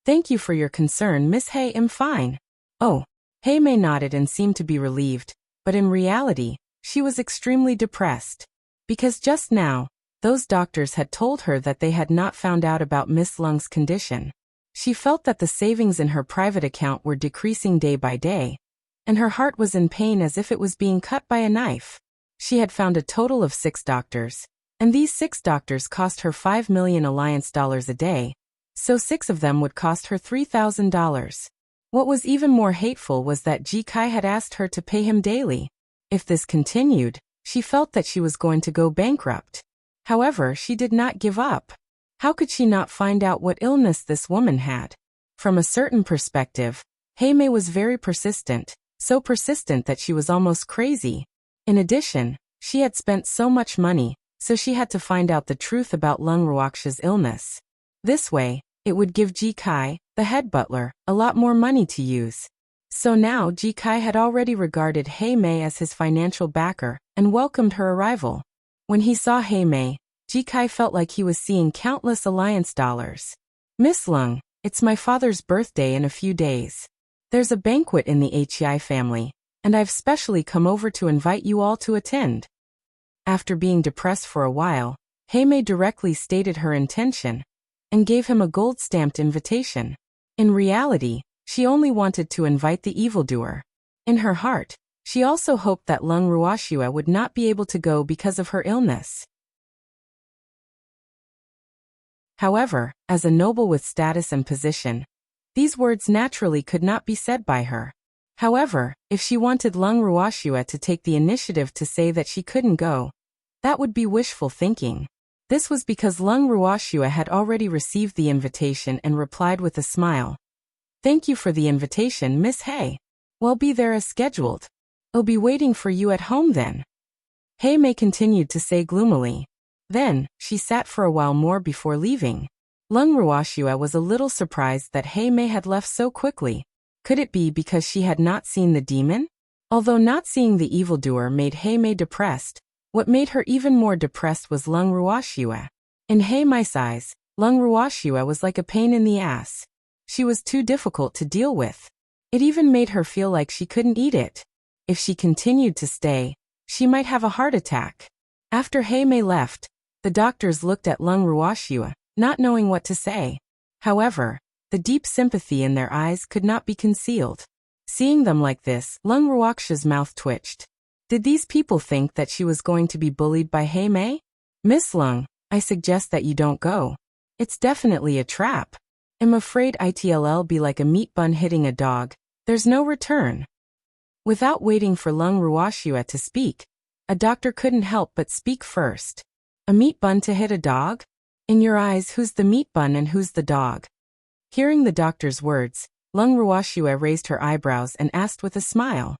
"Thank you for your concern, Miss Hay. I'm fine." Oh, Hay Mei nodded and seemed to be relieved, but in reality, she was extremely depressed. Because just now, those doctors had told her that they had not found out about Miss Lung's condition. She felt that the savings in her private account were decreasing day by day, and her heart was in pain as if it was being cut by a knife. She had found a total of 6 doctors, and these 6 doctors cost her 5 million alliance dollars a day, so 6 of them would cost her $3,000. What was even more hateful was that Ji Kai had asked her to pay him daily. If this continued, she felt that she was going to go bankrupt. However, she did not give up. How could she not find out what illness this woman had? From a certain perspective, Hay Mei was very persistent, so persistent that she was almost crazy. In addition, she had spent so much money, so she had to find out the truth about Lung Ruoxia's illness. This way, it would give Ji Kai, the head butler, a lot more money to use. So now Ji Kai had already regarded Hay Mei as his financial backer and welcomed her arrival. When he saw Hay Mei, Ji Kai felt like he was seeing countless alliance dollars. "Miss Lung, it's my father's birthday in a few days. There's a banquet in the Hei family, and I've specially come over to invite you all to attend." After being depressed for a while, Hay Mei directly stated her intention and gave him a gold-stamped invitation. In reality, she only wanted to invite the evildoer. In her heart, she also hoped that Lung Ruoxia would not be able to go because of her illness. However, as a noble with status and position, these words naturally could not be said by her. However, if she wanted Lung Ruoxia to take the initiative to say that she couldn't go, that would be wishful thinking. This was because Lung Ruoxia had already received the invitation and replied with a smile. "Thank you for the invitation, Miss Hay. We'll be there as scheduled. I'll be waiting for you at home then." Hay Mei continued to say gloomily. Then, she sat for a while more before leaving. Lung Ruoxia was a little surprised that Hay Mei had left so quickly. Could it be because she had not seen the demon? Although not seeing the evildoer made Hay Mei depressed, what made her even more depressed was Lung Ruoxia. In Hay Mei's eyes, Lung Ruoxia was like a pain in the ass. She was too difficult to deal with. It even made her feel like she couldn't eat it. If she continued to stay, she might have a heart attack. After Hay Mei left, the doctors looked at Lung Ruoxia, not knowing what to say. However, the deep sympathy in their eyes could not be concealed. Seeing them like this, Lung Ruoxia's mouth twitched. Did these people think that she was going to be bullied by Hay Mei? "Miss Lung, I suggest that you don't go. It's definitely a trap. I'm afraid it'll be like a meat bun hitting a dog. There's no return." Without waiting for Lung Ruoxia to speak, a doctor couldn't help but speak first. "A meat bun to hit a dog? In your eyes, who's the meat bun and who's the dog?" Hearing the doctor's words, Lung Ruoxia raised her eyebrows and asked with a smile.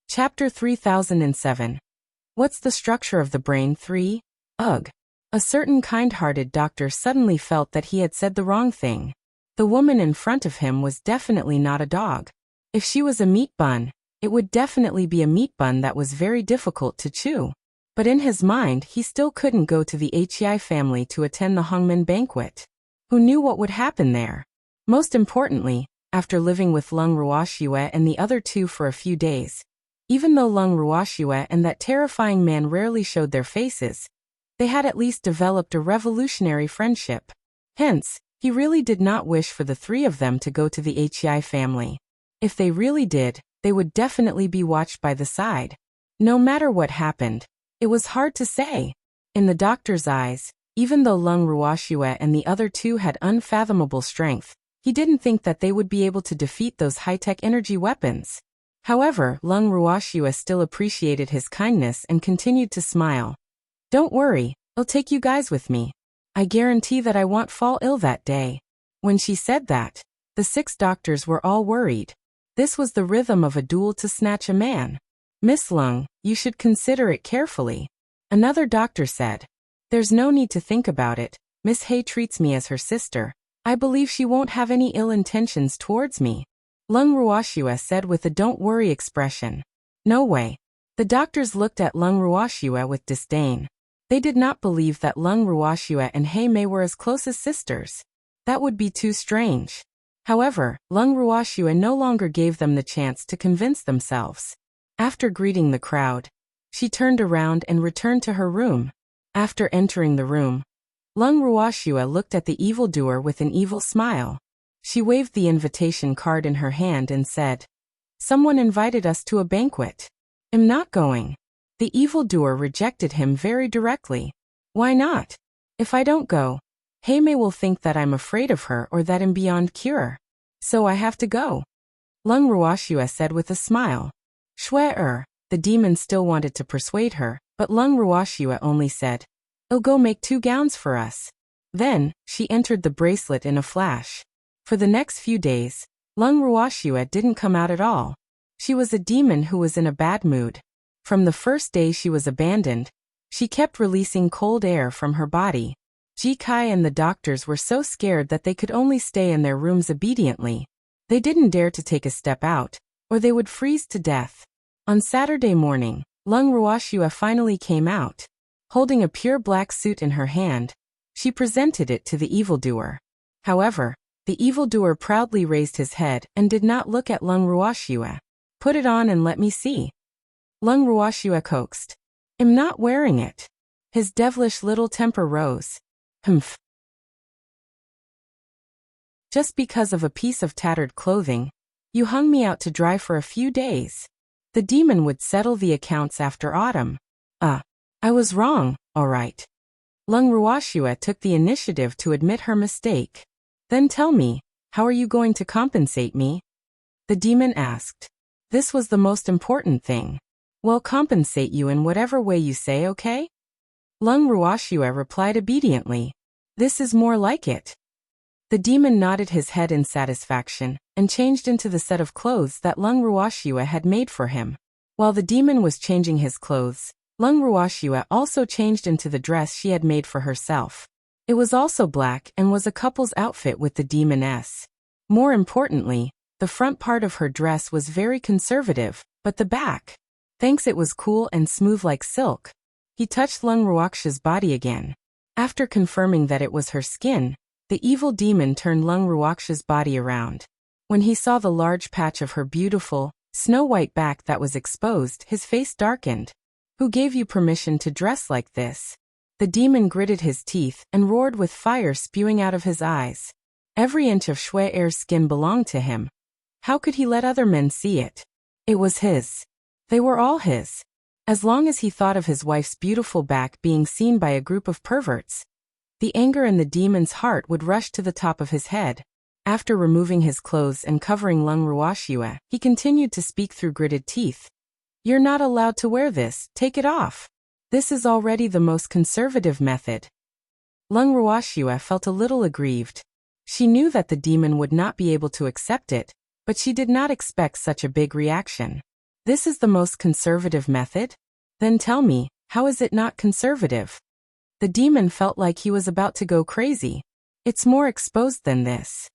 Chapter 3007. What's the structure of the brain? 3. Ugh. A certain kind-hearted doctor suddenly felt that he had said the wrong thing. The woman in front of him was definitely not a dog. If she was a meat bun, it would definitely be a meat bun that was very difficult to chew. But in his mind, he still couldn't go to the Hei family to attend the Hongmen banquet. Who knew what would happen there? Most importantly, after living with Lung Ruoxia and the other 2 for a few days, even though Lung Ruoxia and that terrifying man rarely showed their faces, they had at least developed a revolutionary friendship. Hence, he really did not wish for the 3 of them to go to the Hei family. If they really did, they would definitely be watched by the side. No matter what happened, it was hard to say. In the doctor's eyes, even though Lung Ruoxia and the other 2 had unfathomable strength, he didn't think that they would be able to defeat those high-tech energy weapons. However, Lung Ruoxia still appreciated his kindness and continued to smile. "Don't worry, I'll take you guys with me. I guarantee that I won't fall ill that day." When she said that, the 6 doctors were all worried. This was the rhythm of a duel to snatch a man. "Miss Lung, you should consider it carefully." Another doctor said. "There's no need to think about it. Miss Hay treats me as her sister. I believe she won't have any ill intentions towards me." Lung Ruoxia said with a "don't worry" expression. "No way. The doctors looked at Lung Ruoxue with disdain. They did not believe that Lung Ruoxue and He Mei were as close as sisters. That would be too strange. However, Lung Ruoxue no longer gave them the chance to convince themselves. After greeting the crowd, she turned around and returned to her room. After entering the room, Lung Ruoxue looked at the evildoer with an evil smile. She waved the invitation card in her hand and said, "Someone invited us to a banquet. I'm not going." The evildoer rejected him very directly. "Why not? If I don't go, He Mei will think that I'm afraid of her or that I'm beyond cure. So I have to go," Lung Ruoxue said with a smile. Shui the demon still wanted to persuade her, but Lung Ruoxue only said, "Oh, go make 2 gowns for us." Then, she entered the bracelet in a flash. For the next few days, Lung Ruoxue didn't come out at all. She was a demon who was in a bad mood. From the first day she was abandoned, she kept releasing cold air from her body. Ji Kai and the doctors were so scared that they could only stay in their rooms obediently. They didn't dare to take a step out, or they would freeze to death. On Saturday morning, Lung Ruoxue finally came out. Holding a pure black suit in her hand, she presented it to the evildoer. However, the evildoer proudly raised his head and did not look at Lung Ruoxue. "Put it on and let me see," Lung Ruoxue coaxed. "I'm not wearing it." His devilish little temper rose. "Humph. Just because of a piece of tattered clothing, you hung me out to dry for a few days. The demon would settle the accounts after autumn." I was wrong, all right." Lung Ruoxue took the initiative to admit her mistake. "Then tell me, how are you going to compensate me?" the demon asked. "This was the most important thing." "Well, compensate you in whatever way you say, okay?" Lung Ruoxue replied obediently. "This is more like it." The demon nodded his head in satisfaction, and changed into the set of clothes that Lung Ruoxue had made for him. While the demon was changing his clothes, Lung Ruoxue also changed into the dress she had made for herself. It was also black and was a couple's outfit with the demoness. More importantly, the front part of her dress was very conservative, but the back, thanks, it was cool and smooth like silk. He touched Lung Ruoxue's body again. After confirming that it was her skin, the evil demon turned Lung Ruoxue's body around. When he saw the large patch of her beautiful, snow-white back that was exposed, his face darkened. "Who gave you permission to dress like this?" The demon gritted his teeth and roared with fire spewing out of his eyes. Every inch of Shui Er's skin belonged to him. How could he let other men see it? It was his. They were all his. As long as he thought of his wife's beautiful back being seen by a group of perverts, the anger in the demon's heart would rush to the top of his head. After removing his clothes and covering Lung Ruoxue, he continued to speak through gritted teeth. "You're not allowed to wear this, take it off. This is already the most conservative method." Lung Ruoxue felt a little aggrieved. She knew that the demon would not be able to accept it, but she did not expect such a big reaction. "This is the most conservative method? Then tell me, how is it not conservative?" The demon felt like he was about to go crazy. "It's more exposed than this,"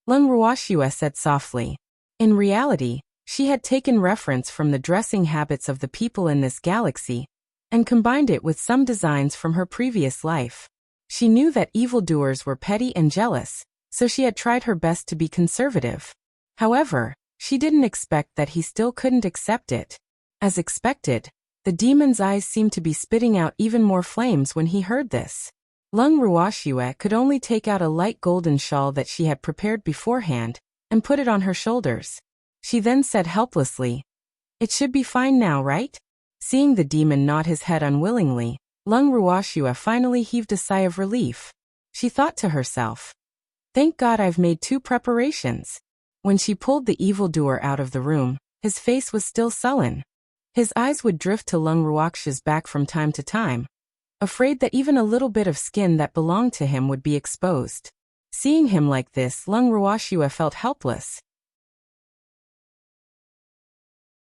Lung Ruoxue said softly. In reality, she had taken reference from the dressing habits of the people in this galaxy, and combined it with some designs from her previous life. She knew that evildoers were petty and jealous, so she had tried her best to be conservative. However, she didn't expect that he still couldn't accept it. As expected, the demon's eyes seemed to be spitting out even more flames when he heard this. Lung Ruoxue could only take out a light golden shawl that she had prepared beforehand, and put it on her shoulders. She then said helplessly, "It should be fine now, right?" Seeing the demon nod his head unwillingly, Lung Ruoxue finally heaved a sigh of relief. She thought to herself, "Thank God I've made 2 preparations." When she pulled the evildoer out of the room, his face was still sullen. His eyes would drift to Lung Ruoxue's back from time to time, afraid that even a little bit of skin that belonged to him would be exposed. Seeing him like this, Lung Ruoxue felt helpless.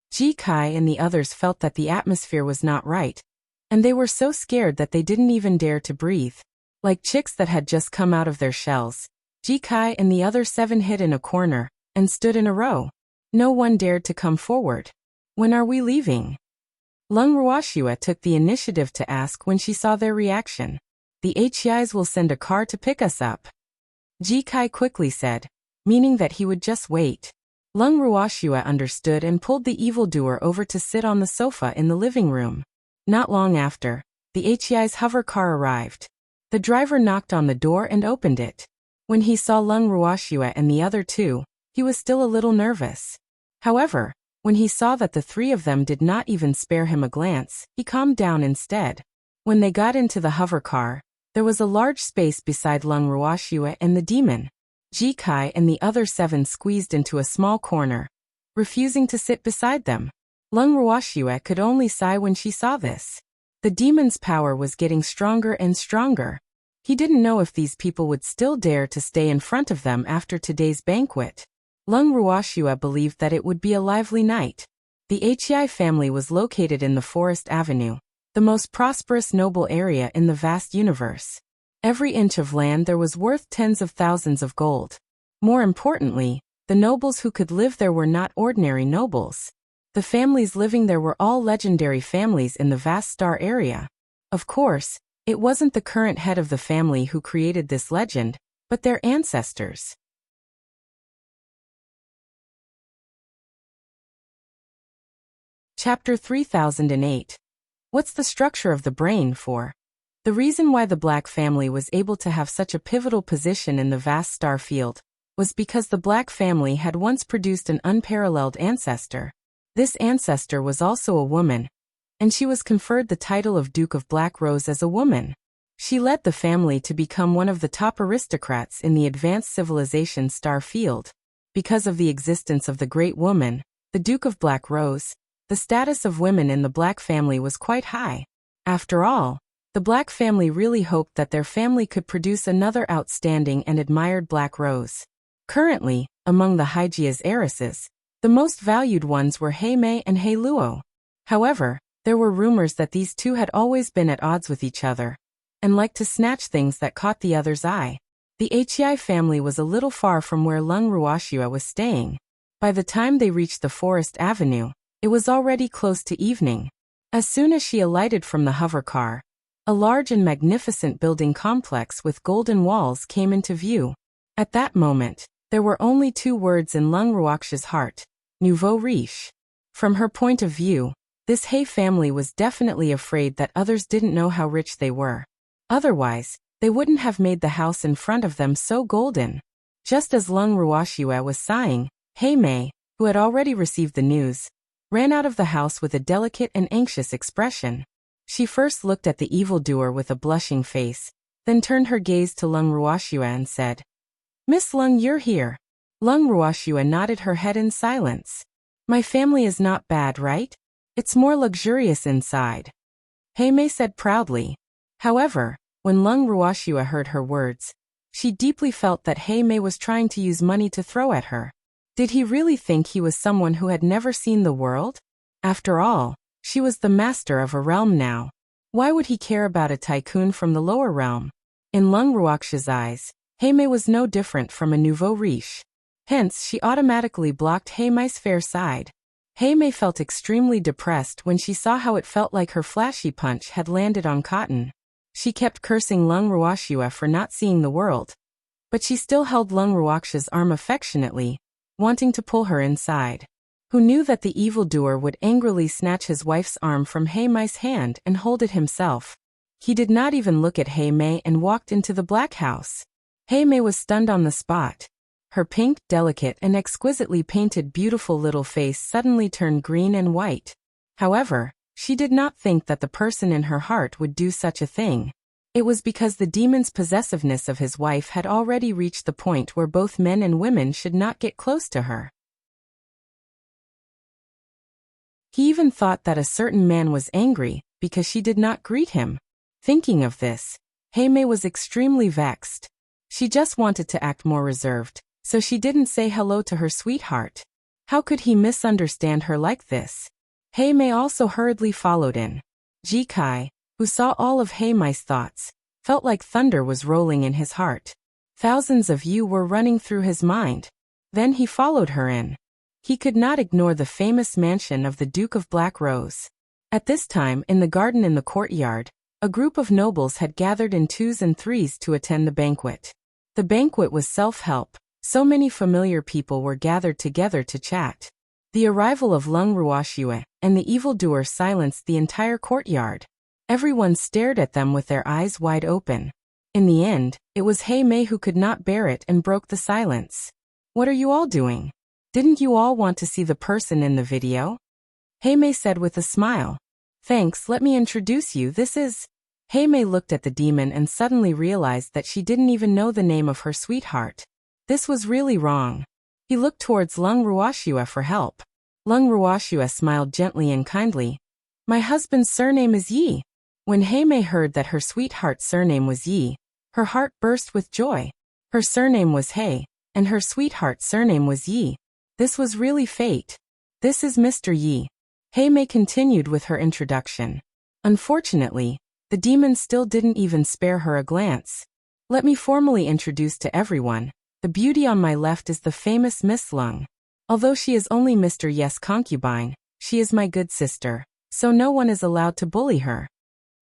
Ji Kai and the others felt that the atmosphere was not right, and they were so scared that they didn't even dare to breathe. Like chicks that had just come out of their shells, Ji Kai and the other 7 hid in a corner, and stood in a row. No one dared to come forward. "When are we leaving?" Lung Ruoxua took the initiative to ask when she saw their reaction. The HEIs will send a car to pick us up. Ji Kai quickly said, meaning that he would just wait. Lung Ruoxua understood and pulled the evildoer over to sit on the sofa in the living room. Not long after, the HEI's hover car arrived. The driver knocked on the door and opened it. When he saw Lung Ruoxua and the other two, he was still a little nervous. However, when he saw that the three of them did not even spare him a glance, he calmed down instead. When they got into the hover car, there was a large space beside Lung Ruoxua and the demon. Ji Kai and the other 7 squeezed into a small corner, refusing to sit beside them. Lung Ruoxua could only sigh when she saw this. The demon's power was getting stronger and stronger. He didn't know if these people would still dare to stay in front of them after today's banquet. Lung Ruoxua believed that it would be a lively night. The HEI family was located in the Forest Avenue, the most prosperous noble area in the vast universe. Every inch of land there was worth tens of thousands of gold. More importantly, the nobles who could live there were not ordinary nobles. The families living there were all legendary families in the vast star area. Of course, it wasn't the current head of the family who created this legend, but their ancestors. Chapter 3008. What's the structure of the brain for? The reason why the Black family was able to have such a pivotal position in the vast star field was because the Black family had once produced an unparalleled ancestor. This ancestor was also a woman, and she was conferred the title of Duke of Black Rose as a woman. She led the family to become one of the top aristocrats in the advanced civilization star field. Because of the existence of the great woman, the Duke of Black Rose, the status of women in the Black family was quite high. After all, the Black family really hoped that their family could produce another outstanding and admired Black Rose. Currently, among the Haijia's heiresses, the most valued ones were Hei Mei and Hei Luo. However, there were rumors that these two had always been at odds with each other, and liked to snatch things that caught the other's eye. The HEI family was a little far from where Lung Ruoxua was staying. By the time they reached the Forest Avenue, it was already close to evening. As soon as she alighted from the hover car, a large and magnificent building complex with golden walls came into view. At that moment, there were only 2 words in Lung Ruoxua's heart: nouveau riche. From her point of view, this Hei family was definitely afraid that others didn't know how rich they were. Otherwise, they wouldn't have made the house in front of them so golden. Just as Lung Ruoxua was sighing, Hei Mei, who had already received the news, ran out of the house with a delicate and anxious expression. She first looked at the evildoer with a blushing face, then turned her gaze to Lung Ruoxua and said, "Miss Lung, you're here." Lung Ruoxua nodded her head in silence. "My family is not bad, right? It's more luxurious inside," Hei Mei said proudly. However, when Lung Ruoxua heard her words, she deeply felt that Hei Mei was trying to use money to throw at her. Did he really think he was someone who had never seen the world? After all, she was the master of a realm now. Why would he care about a tycoon from the lower realm? In Lung Ruoxua's eyes, Hei Mei was no different from a nouveau riche. Hence, she automatically blocked Hei Mei's fair side. Hei Mei felt extremely depressed when she saw how it felt like her flashy punch had landed on cotton. She kept cursing Lung Ruoxua for not seeing the world. But she still held Lung Ruoxua's arm affectionately, wanting to pull her inside. Who knew that the evildoer would angrily snatch his wife's arm from Hei Mei's hand and hold it himself? He did not even look at Hei Mei and walked into the black house. Hei Mei was stunned on the spot. Her pink, delicate, and exquisitely painted beautiful little face suddenly turned green and white. However, she did not think that the person in her heart would do such a thing. It was because the demon's possessiveness of his wife had already reached the point where both men and women should not get close to her. He even thought that a certain man was angry because she did not greet him. Thinking of this, Hei Mei was extremely vexed. She just wanted to act more reserved, so she didn't say hello to her sweetheart. How could he misunderstand her like this? Hei Mei also hurriedly followed in. Ji Kai, who saw all of Hei Mei's thoughts, felt like thunder was rolling in his heart. Thousands of you were running through his mind. Then he followed her in. He could not ignore the famous mansion of the Duke of Black Rose. At this time, in the garden in the courtyard, a group of nobles had gathered in twos and threes to attend the banquet. The banquet was self-help. So many familiar people were gathered together to chat. The arrival of Lung Ruoxue and the evildoer silenced the entire courtyard. Everyone stared at them with their eyes wide open. In the end, it was Hei Mei who could not bear it and broke the silence. "What are you all doing? Didn't you all want to see the person in the video?" Hei Mei said with a smile. "Thanks, let me introduce you, this is..." Hei Mei looked at the demon and suddenly realized that she didn't even know the name of her sweetheart. This was really wrong. He looked towards Lung Ruoxue for help. Lung Ruoxue smiled gently and kindly. "My husband's surname is Yi." When Hei Mei heard that her sweetheart's surname was Yi, her heart burst with joy. Her surname was Hei, and her sweetheart's surname was Yi. This was really fate. "This is Mr. Yi." Hei Mei continued with her introduction. Unfortunately, the demon still didn't even spare her a glance. "Let me formally introduce to everyone. The beauty on my left is the famous Miss Lung. Although she is only Mr. Yes' concubine, she is my good sister, so no one is allowed to bully her."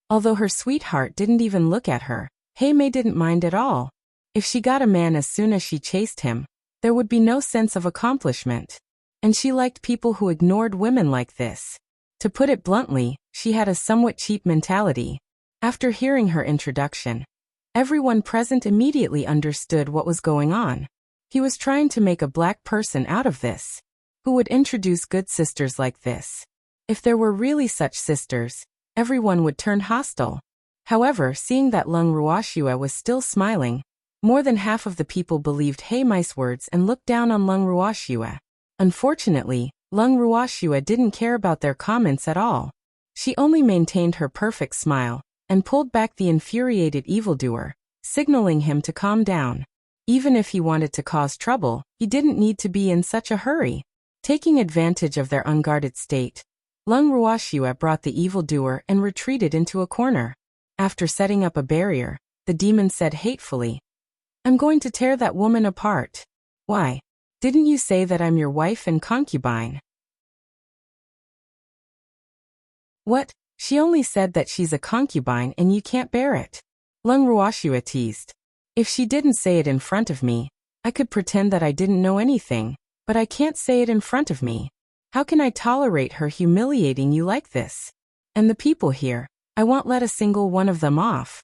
Although her sweetheart didn't even look at her, Hei Mei didn't mind at all. If she got a man as soon as she chased him, there would be no sense of accomplishment. And she liked people who ignored women like this. To put it bluntly, she had a somewhat cheap mentality. After hearing her introduction, everyone present immediately understood what was going on. He was trying to make a black person out of this. Who would introduce good sisters like this? If there were really such sisters, everyone would turn hostile. However, seeing that Lung Ruoxue was still smiling, more than half of the people believed Hei Mei's words and looked down on Lung Ruoxue. Unfortunately, Lung Ruoxue didn't care about their comments at all. She only maintained her perfect smile and pulled back the infuriated evildoer, signaling him to calm down. Even if he wanted to cause trouble, he didn't need to be in such a hurry. Taking advantage of their unguarded state, Lung Ruoxue brought the evildoer and retreated into a corner. After setting up a barrier, the demon said hatefully, "I'm going to tear that woman apart." "Why? Didn't you say that I'm your wife and concubine?" "What? She only said that she's a concubine and you can't bear it," Lung Ruoxue teased. "If she didn't say it in front of me, I could pretend that I didn't know anything, but I can't say it in front of me. How can I tolerate her humiliating you like this? And the people here, I won't let a single one of them off."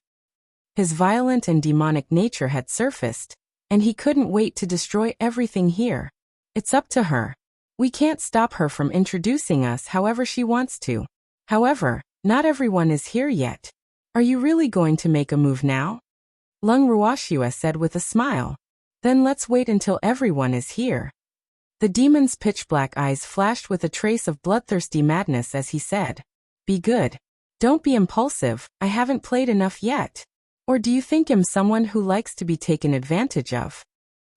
His violent and demonic nature had surfaced, and he couldn't wait to destroy everything here. "It's up to her. We can't stop her from introducing us however she wants to. However, not everyone is here yet. Are you really going to make a move now?" Lung Ruoxue said with a smile. "Then let's wait until everyone is here." The demon's pitch-black eyes flashed with a trace of bloodthirsty madness as he said, "Be good. Don't be impulsive, I haven't played enough yet. Or do you think I'm someone who likes to be taken advantage of?"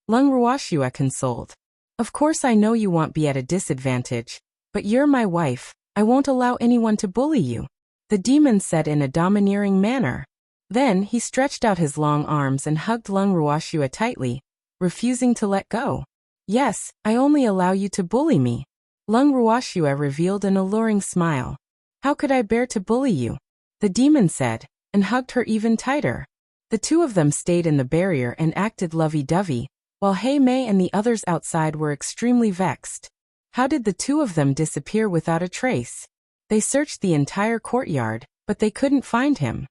Lung Ruoxue consoled. "Of course I know you won't be at a disadvantage, but you're my wife, I won't allow anyone to bully you," the demon said in a domineering manner. Then he stretched out his long arms and hugged Lung Ruoxue tightly, refusing to let go. "Yes, I only allow you to bully me." Lung Ruoxue revealed an alluring smile. "How could I bear to bully you?" the demon said, and hugged her even tighter. The two of them stayed in the barrier and acted lovey-dovey, while Hei Mei and the others outside were extremely vexed. How did the two of them disappear without a trace? They searched the entire courtyard, but they couldn't find him.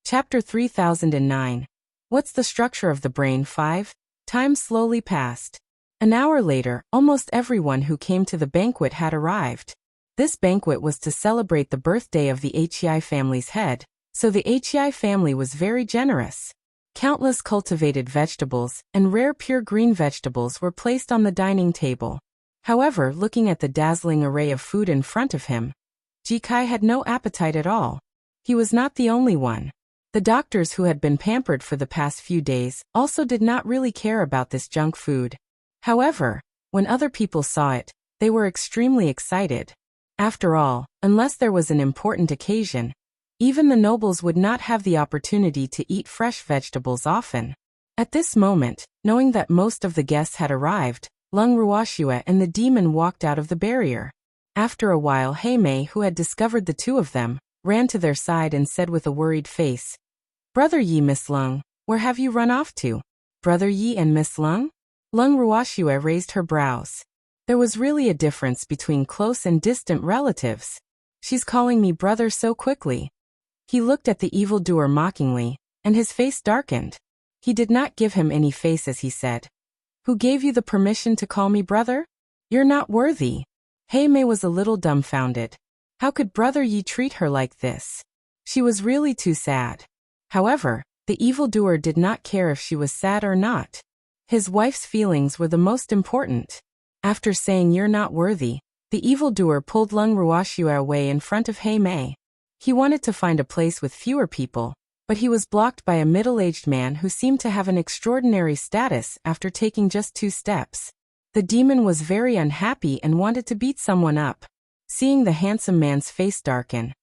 Chapter 3009. What's the structure of the brain? 5. Time slowly passed. An hour later, almost everyone who came to the banquet had arrived. This banquet was to celebrate the birthday of the Hei family's head, so the Hei family was very generous. Countless cultivated vegetables and rare pure green vegetables were placed on the dining table. However, looking at the dazzling array of food in front of him, Jikai had no appetite at all. He was not the only one. The doctors who had been pampered for the past few days also did not really care about this junk food. However, when other people saw it, they were extremely excited. After all, unless there was an important occasion, even the nobles would not have the opportunity to eat fresh vegetables often. At this moment, knowing that most of the guests had arrived, Lung Ruoxue and the demon walked out of the barrier. After a while, Heimei, who had discovered the two of them, ran to their side and said with a worried face, "Brother Yi, Miss Lung, where have you run off to?" "Brother Yi and Miss Lung?" Lung Ruoxue raised her brows. There was really a difference between close and distant relatives. "She's calling me brother so quickly." He looked at the evildoer mockingly, and his face darkened. He did not give him any face as he said, "Who gave you the permission to call me brother? You're not worthy." Heimei was a little dumbfounded. How could Brother Yi treat her like this? She was really too sad. However, the evildoer did not care if she was sad or not. His wife's feelings were the most important. After saying "you're not worthy," the evildoer pulled Lung Ruoxue away in front of Heimei. He wanted to find a place with fewer people, but he was blocked by a middle-aged man who seemed to have an extraordinary status after taking just 2 steps. The demon was very unhappy and wanted to beat someone up. Seeing the handsome man's face darken,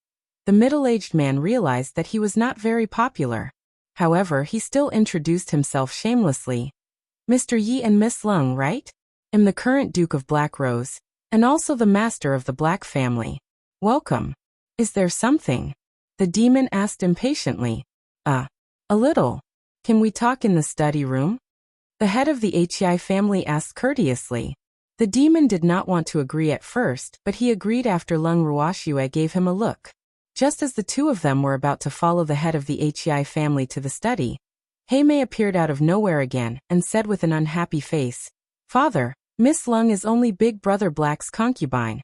the middle-aged man realized that he was not very popular. However, he still introduced himself shamelessly. "Mr. Yi and Miss Lung, right? I'm the current Duke of Black Rose, and also the master of the Black family. Welcome." "Is there something?" the demon asked impatiently. A little. Can we talk in the study room?" the head of the Hei family asked courteously. The demon did not want to agree at first, but he agreed after Lung Ruoxue gave him a look. Just as the two of them were about to follow the head of the Hei family to the study, Heimei appeared out of nowhere again and said with an unhappy face, "Father, Miss Lung is only Big Brother Black's concubine.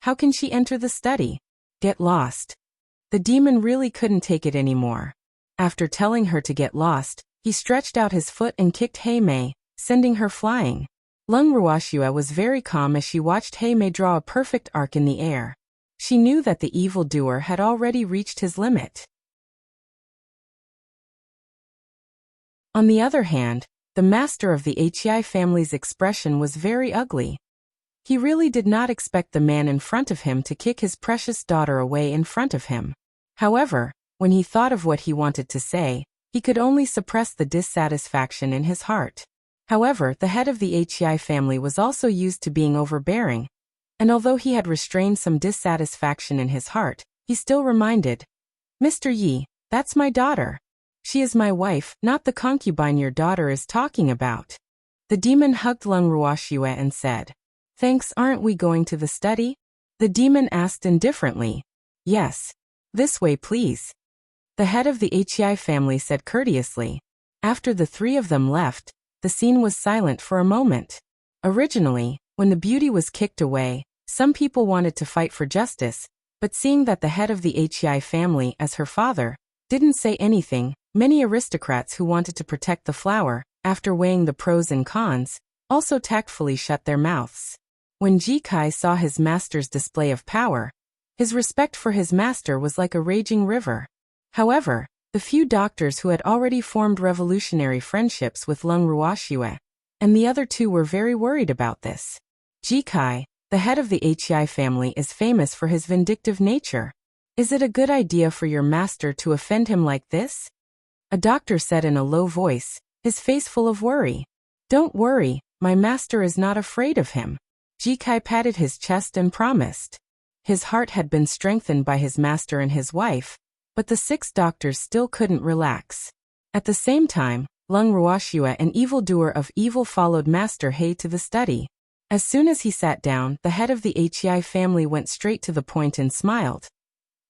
How can she enter the study?" "Get lost." The demon really couldn't take it anymore. After telling her to get lost, he stretched out his foot and kicked Heimei, sending her flying. Lung Ruoxue was very calm as she watched Heimei draw a perfect arc in the air. She knew that the evildoer had already reached his limit. On the other hand, the master of the Hei family's expression was very ugly. He really did not expect the man in front of him to kick his precious daughter away in front of him. However, when he thought of what he wanted to say, he could only suppress the dissatisfaction in his heart. However, the head of the Hei family was also used to being overbearing, and although he had restrained some dissatisfaction in his heart, he still reminded, "Mr. Yi, that's my daughter. She is my wife, not the concubine your daughter is talking about." The demon hugged Lung Ruoxue and said, "Thanks, aren't we going to the study?" The demon asked indifferently. "Yes. This way, please." The head of the Hei family said courteously. After the 3 of them left, the scene was silent for a moment. Originally, when the beauty was kicked away, some people wanted to fight for justice, but seeing that the head of the Hei family, as her father, didn't say anything, many aristocrats who wanted to protect the flower, after weighing the pros and cons, also tactfully shut their mouths. When Jikai saw his master's display of power, his respect for his master was like a raging river. However, the few doctors who had already formed revolutionary friendships with Lung Ruoxue, and the other 2 were very worried about this. Jikai, the head of the Hei family, is famous for his vindictive nature. "Is it a good idea for your master to offend him like this?" a doctor said in a low voice, his face full of worry. "Don't worry, my master is not afraid of him." Jikai patted his chest and promised. His heart had been strengthened by his master and his wife, but the 6 doctors still couldn't relax. At the same time, Lung Ruoxue, an evildoer of evil, followed Master He to the study. As soon as he sat down, the head of the Hei family went straight to the point and smiled.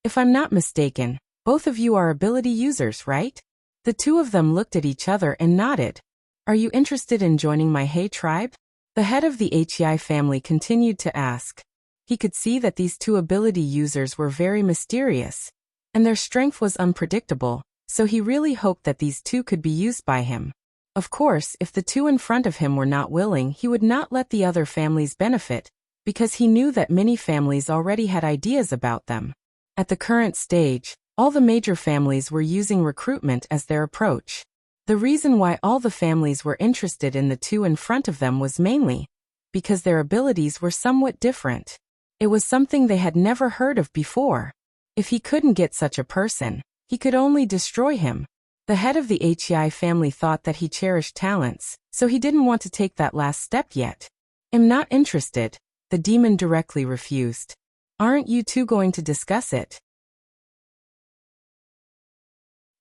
"If I'm not mistaken, both of you are ability users, right?" The 2 of them looked at each other and nodded. "Are you interested in joining my He tribe?" the head of the Hei family continued to ask. He could see that these 2 ability users were very mysterious, and their strength was unpredictable, so he really hoped that these 2 could be used by him. Of course, if the 2 in front of him were not willing, he would not let the other families benefit, because he knew that many families already had ideas about them. At the current stage, all the major families were using recruitment as their approach. The reason why all the families were interested in the 2 in front of them was mainly because their abilities were somewhat different. It was something they had never heard of before. If he couldn't get such a person, he could only destroy him. The head of the Hei family thought that he cherished talents, so he didn't want to take that last step yet. Am not interested, the demon directly refused. Aren't you two going to discuss it?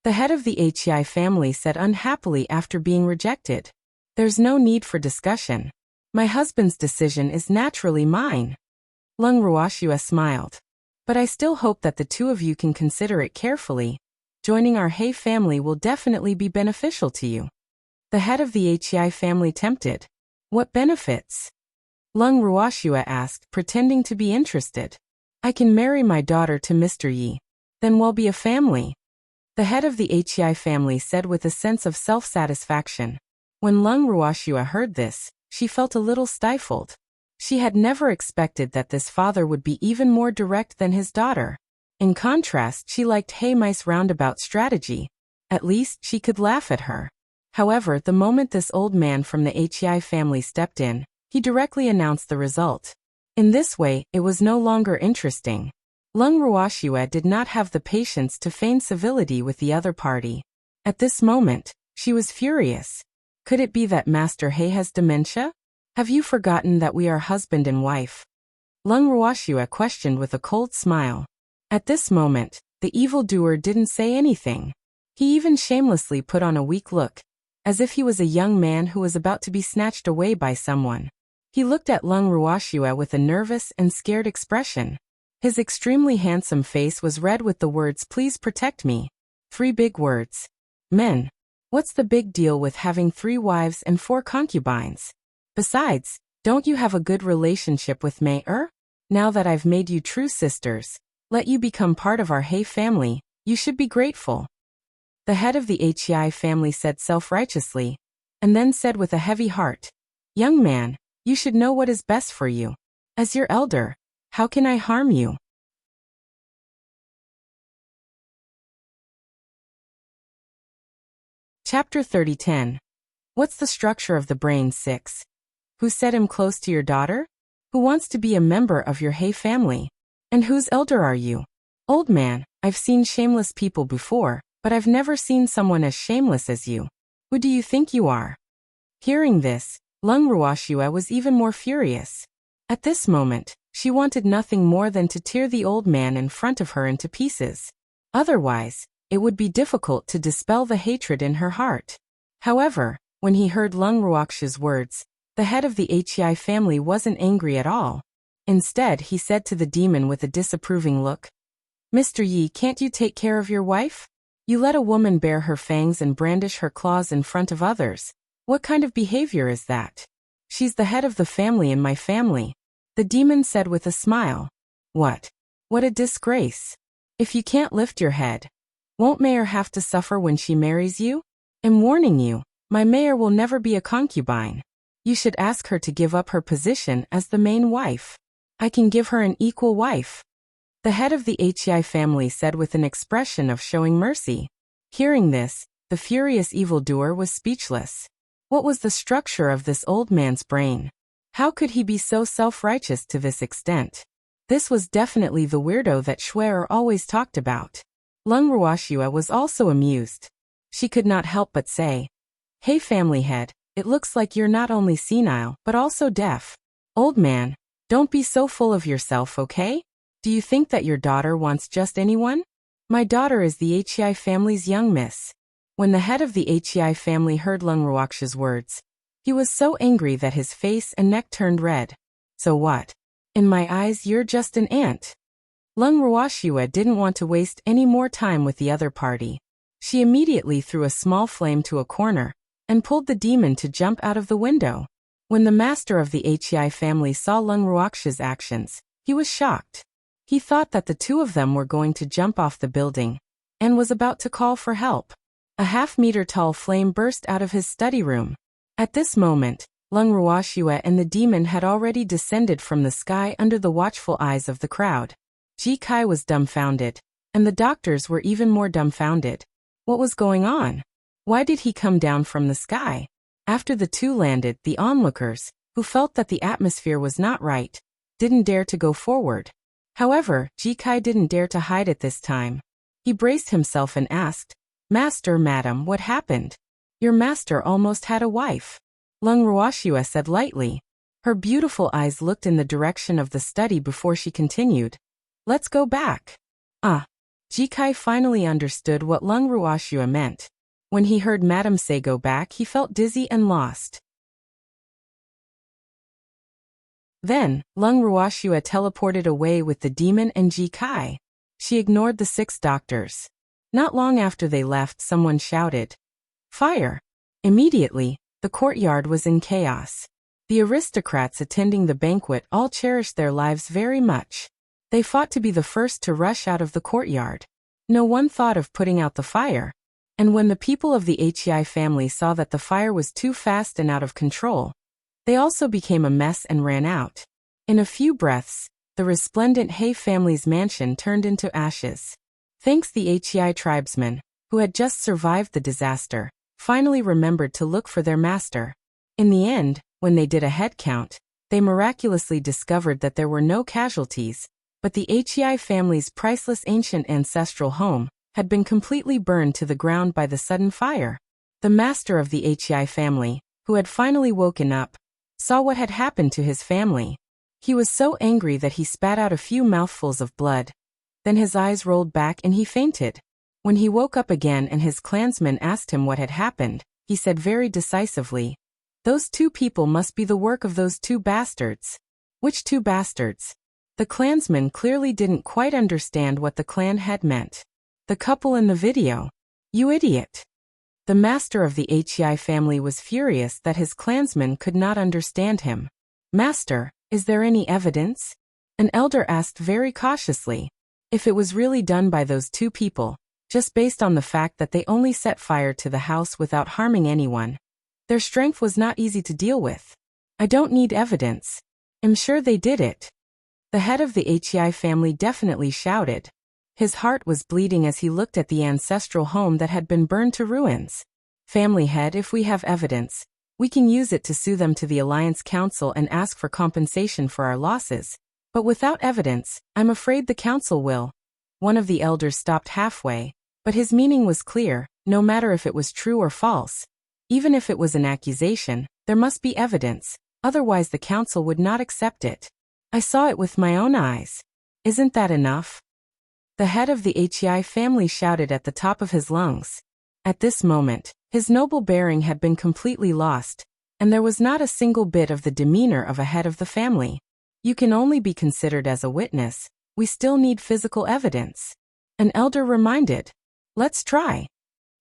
The head of the Hei family said unhappily after being rejected. There's no need for discussion. My husband's decision is naturally mine. Lung Ruoxue smiled. But I still hope that the two of you can consider it carefully. Joining our Hei family will definitely be beneficial to you. The head of the Hei family tempted. What benefits? Lung Ruoxue asked, pretending to be interested. I can marry my daughter to Mr. Yi. Then we'll be a family. The head of the Hei family said with a sense of self-satisfaction. When Lung Ruoxue heard this, she felt a little stifled. She had never expected that this father would be even more direct than his daughter. In contrast, she liked Hei Mai's roundabout strategy. At least, she could laugh at her. However, the moment this old man from the Hei family stepped in, he directly announced the result. In this way, it was no longer interesting. Lung Ruoxue did not have the patience to feign civility with the other party. At this moment, she was furious. Could it be that Master Hei has dementia? Have you forgotten that we are husband and wife? Lung Ruoxue questioned with a cold smile. At this moment, the evildoer didn't say anything. He even shamelessly put on a weak look, as if he was a young man who was about to be snatched away by someone. He looked at Lung Ruoxue with a nervous and scared expression. His extremely handsome face was red with the words, "Please protect me." 3 big words. Men. What's the big deal with having 3 wives and 4 concubines? Besides, don't you have a good relationship with Mei-er? Now that I've made you true sisters, let you become part of our Hei family, you should be grateful. The head of the Hei family said self-righteously, and then said with a heavy heart, Young man, you should know what is best for you. As your elder, how can I harm you? Chapter 30:10. What's the structure of the brain? 6. Who set him close to your daughter? Who wants to be a member of your Hei family? And whose elder are you? Old man, I've seen shameless people before, but I've never seen someone as shameless as you. Who do you think you are? Hearing this, Lung Ruoxue was even more furious. At this moment, she wanted nothing more than to tear the old man in front of her into pieces. Otherwise, it would be difficult to dispel the hatred in her heart. However, when he heard Lung Ruoxue's words, the head of the Hei family wasn't angry at all. Instead, he said to the demon with a disapproving look, Mr. Yi, can't you take care of your wife? You let a woman bare her fangs and brandish her claws in front of others. What kind of behavior is that? She's the head of the family in my family. The demon said with a smile. What? What a disgrace. If you can't lift your head, won't Mei-er have to suffer when she marries you? I'm warning you, my Mei-er will never be a concubine. You should ask her to give up her position as the main wife. I can give her an equal wife. The head of the Hei family said with an expression of showing mercy. Hearing this, the furious evildoer was speechless. What was the structure of this old man's brain? How could he be so self-righteous to this extent? This was definitely the weirdo that Shuer always talked about. Lung Ruoxue was also amused. She could not help but say, Hey family head, it looks like you're not only senile but also deaf. Old man, don't be so full of yourself, okay? Do you think that your daughter wants just anyone? My daughter is the Hei family's young miss. When the head of the Hei family heard Lung Ruoxue's words, he was so angry that his face and neck turned red. So what? In my eyes, you're just an ant. Lung Ruoxue didn't want to waste any more time with the other party. She immediately threw a small flame to a corner and pulled the demon to jump out of the window. When the master of the Hei family saw Lung Ruoxue's actions, he was shocked. He thought that the two of them were going to jump off the building and was about to call for help. A half-meter-tall flame burst out of his study room. At this moment, Lung Ruoxue and the demon had already descended from the sky under the watchful eyes of the crowd. Ji Kai was dumbfounded, and the doctors were even more dumbfounded. What was going on? Why did he come down from the sky? After the two landed, the onlookers, who felt that the atmosphere was not right, didn't dare to go forward. However, Ji Kai didn't dare to hide at this time. He braced himself and asked, Master, madam, what happened? Your master almost had a wife. Lung Ruoxue said lightly. Her beautiful eyes looked in the direction of the study before she continued. Let's go back. Ah. Jikai finally understood what Lung Ruoxue meant. When he heard Madame say go back, he felt dizzy and lost. Then, Lung Ruoxue teleported away with the demon and Jikai. She ignored the 6 doctors. Not long after they left, someone shouted, "Fire!" Immediately, the courtyard was in chaos. The aristocrats attending the banquet all cherished their lives very much. They fought to be the first to rush out of the courtyard. No one thought of putting out the fire. And when the people of the Hei family saw that the fire was too fast and out of control, they also became a mess and ran out. In a few breaths, the resplendent Hei family's mansion turned into ashes. Thanks the Hei tribesmen, who had just survived the disaster, finally remembered to look for their master. In the end, when they did a head count, they miraculously discovered that there were no casualties, but the Hei family's priceless ancient ancestral home had been completely burned to the ground by the sudden fire. The master of the Hei family, who had finally woken up, saw what had happened to his family. He was so angry that he spat out a few mouthfuls of blood. Then his eyes rolled back and he fainted. When he woke up again and his clansmen asked him what had happened, he said very decisively, "Those 2 people must be the work of those 2 bastards." Which 2 bastards? The clansmen clearly didn't quite understand what the clan head meant. The couple in the video. You idiot. The master of the Hei family was furious that his clansmen could not understand him. "Master, is there any evidence?" An elder asked very cautiously. If it was really done by those 2 people, just based on the fact that they only set fire to the house without harming anyone, their strength was not easy to deal with. "I don't need evidence. I'm sure they did it." The head of the Hei family definitely shouted. His heart was bleeding as he looked at the ancestral home that had been burned to ruins. "Family head, if we have evidence, we can use it to sue them to the Alliance Council and ask for compensation for our losses. But without evidence, I'm afraid the council will." One of the elders stopped halfway, but his meaning was clear, no matter if it was true or false. Even if it was an accusation, there must be evidence, otherwise the council would not accept it. "I saw it with my own eyes. Isn't that enough?" The head of the Hei family shouted at the top of his lungs. At this moment, his noble bearing had been completely lost, and there was not a single bit of the demeanor of a head of the family. "You can only be considered as a witness. We still need physical evidence." An elder reminded. "Let's try."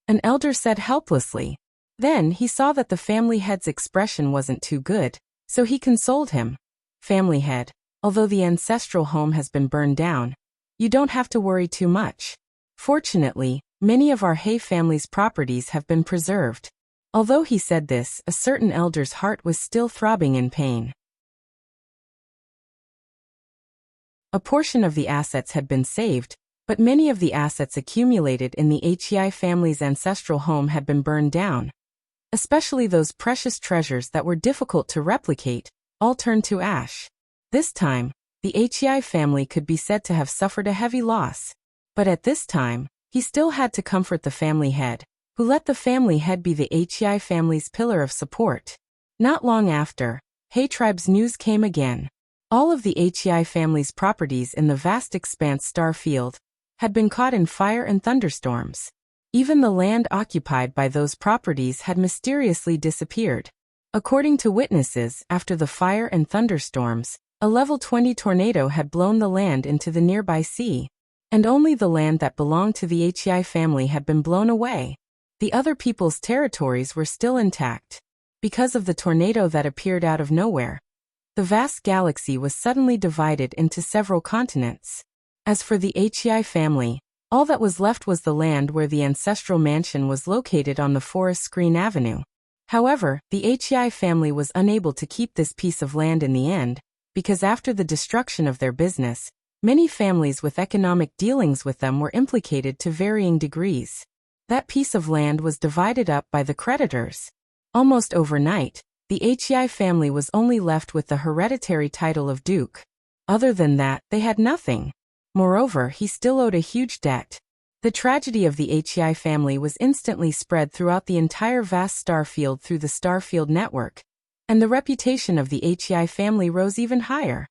An elder said helplessly. Then he saw that the family head's expression wasn't too good, so he consoled him. "Family head, although the ancestral home has been burned down, you don't have to worry too much. Fortunately, many of our Hei family's properties have been preserved." Although he said this, a certain elder's heart was still throbbing in pain. A portion of the assets had been saved, but many of the assets accumulated in the Hei family's ancestral home had been burned down. Especially those precious treasures that were difficult to replicate, all turned to ash. This time, the Hei family could be said to have suffered a heavy loss. But at this time, he still had to comfort the family head, who let the family head be the Hei family's pillar of support. Not long after, Hei tribe's news came again. All of the Hei family's properties in the vast expanse star field had been caught in fire and thunderstorms. Even the land occupied by those properties had mysteriously disappeared. According to witnesses, after the fire and thunderstorms, a level 20 tornado had blown the land into the nearby sea. And only the land that belonged to the Hei family had been blown away. The other people's territories were still intact. Because of the tornado that appeared out of nowhere, the vast galaxy was suddenly divided into several continents. As for the Hei family, all that was left was the land where the ancestral mansion was located on the Forest Green Avenue. However, the Hei family was unable to keep this piece of land in the end, because after the destruction of their business, many families with economic dealings with them were implicated to varying degrees. That piece of land was divided up by the creditors. Almost overnight, the Hei family was only left with the hereditary title of Duke. Other than that, they had nothing. Moreover, he still owed a huge debt. The tragedy of the Hei family was instantly spread throughout the entire vast star field through the Starfield network. and the reputation of the Hei family rose even higher.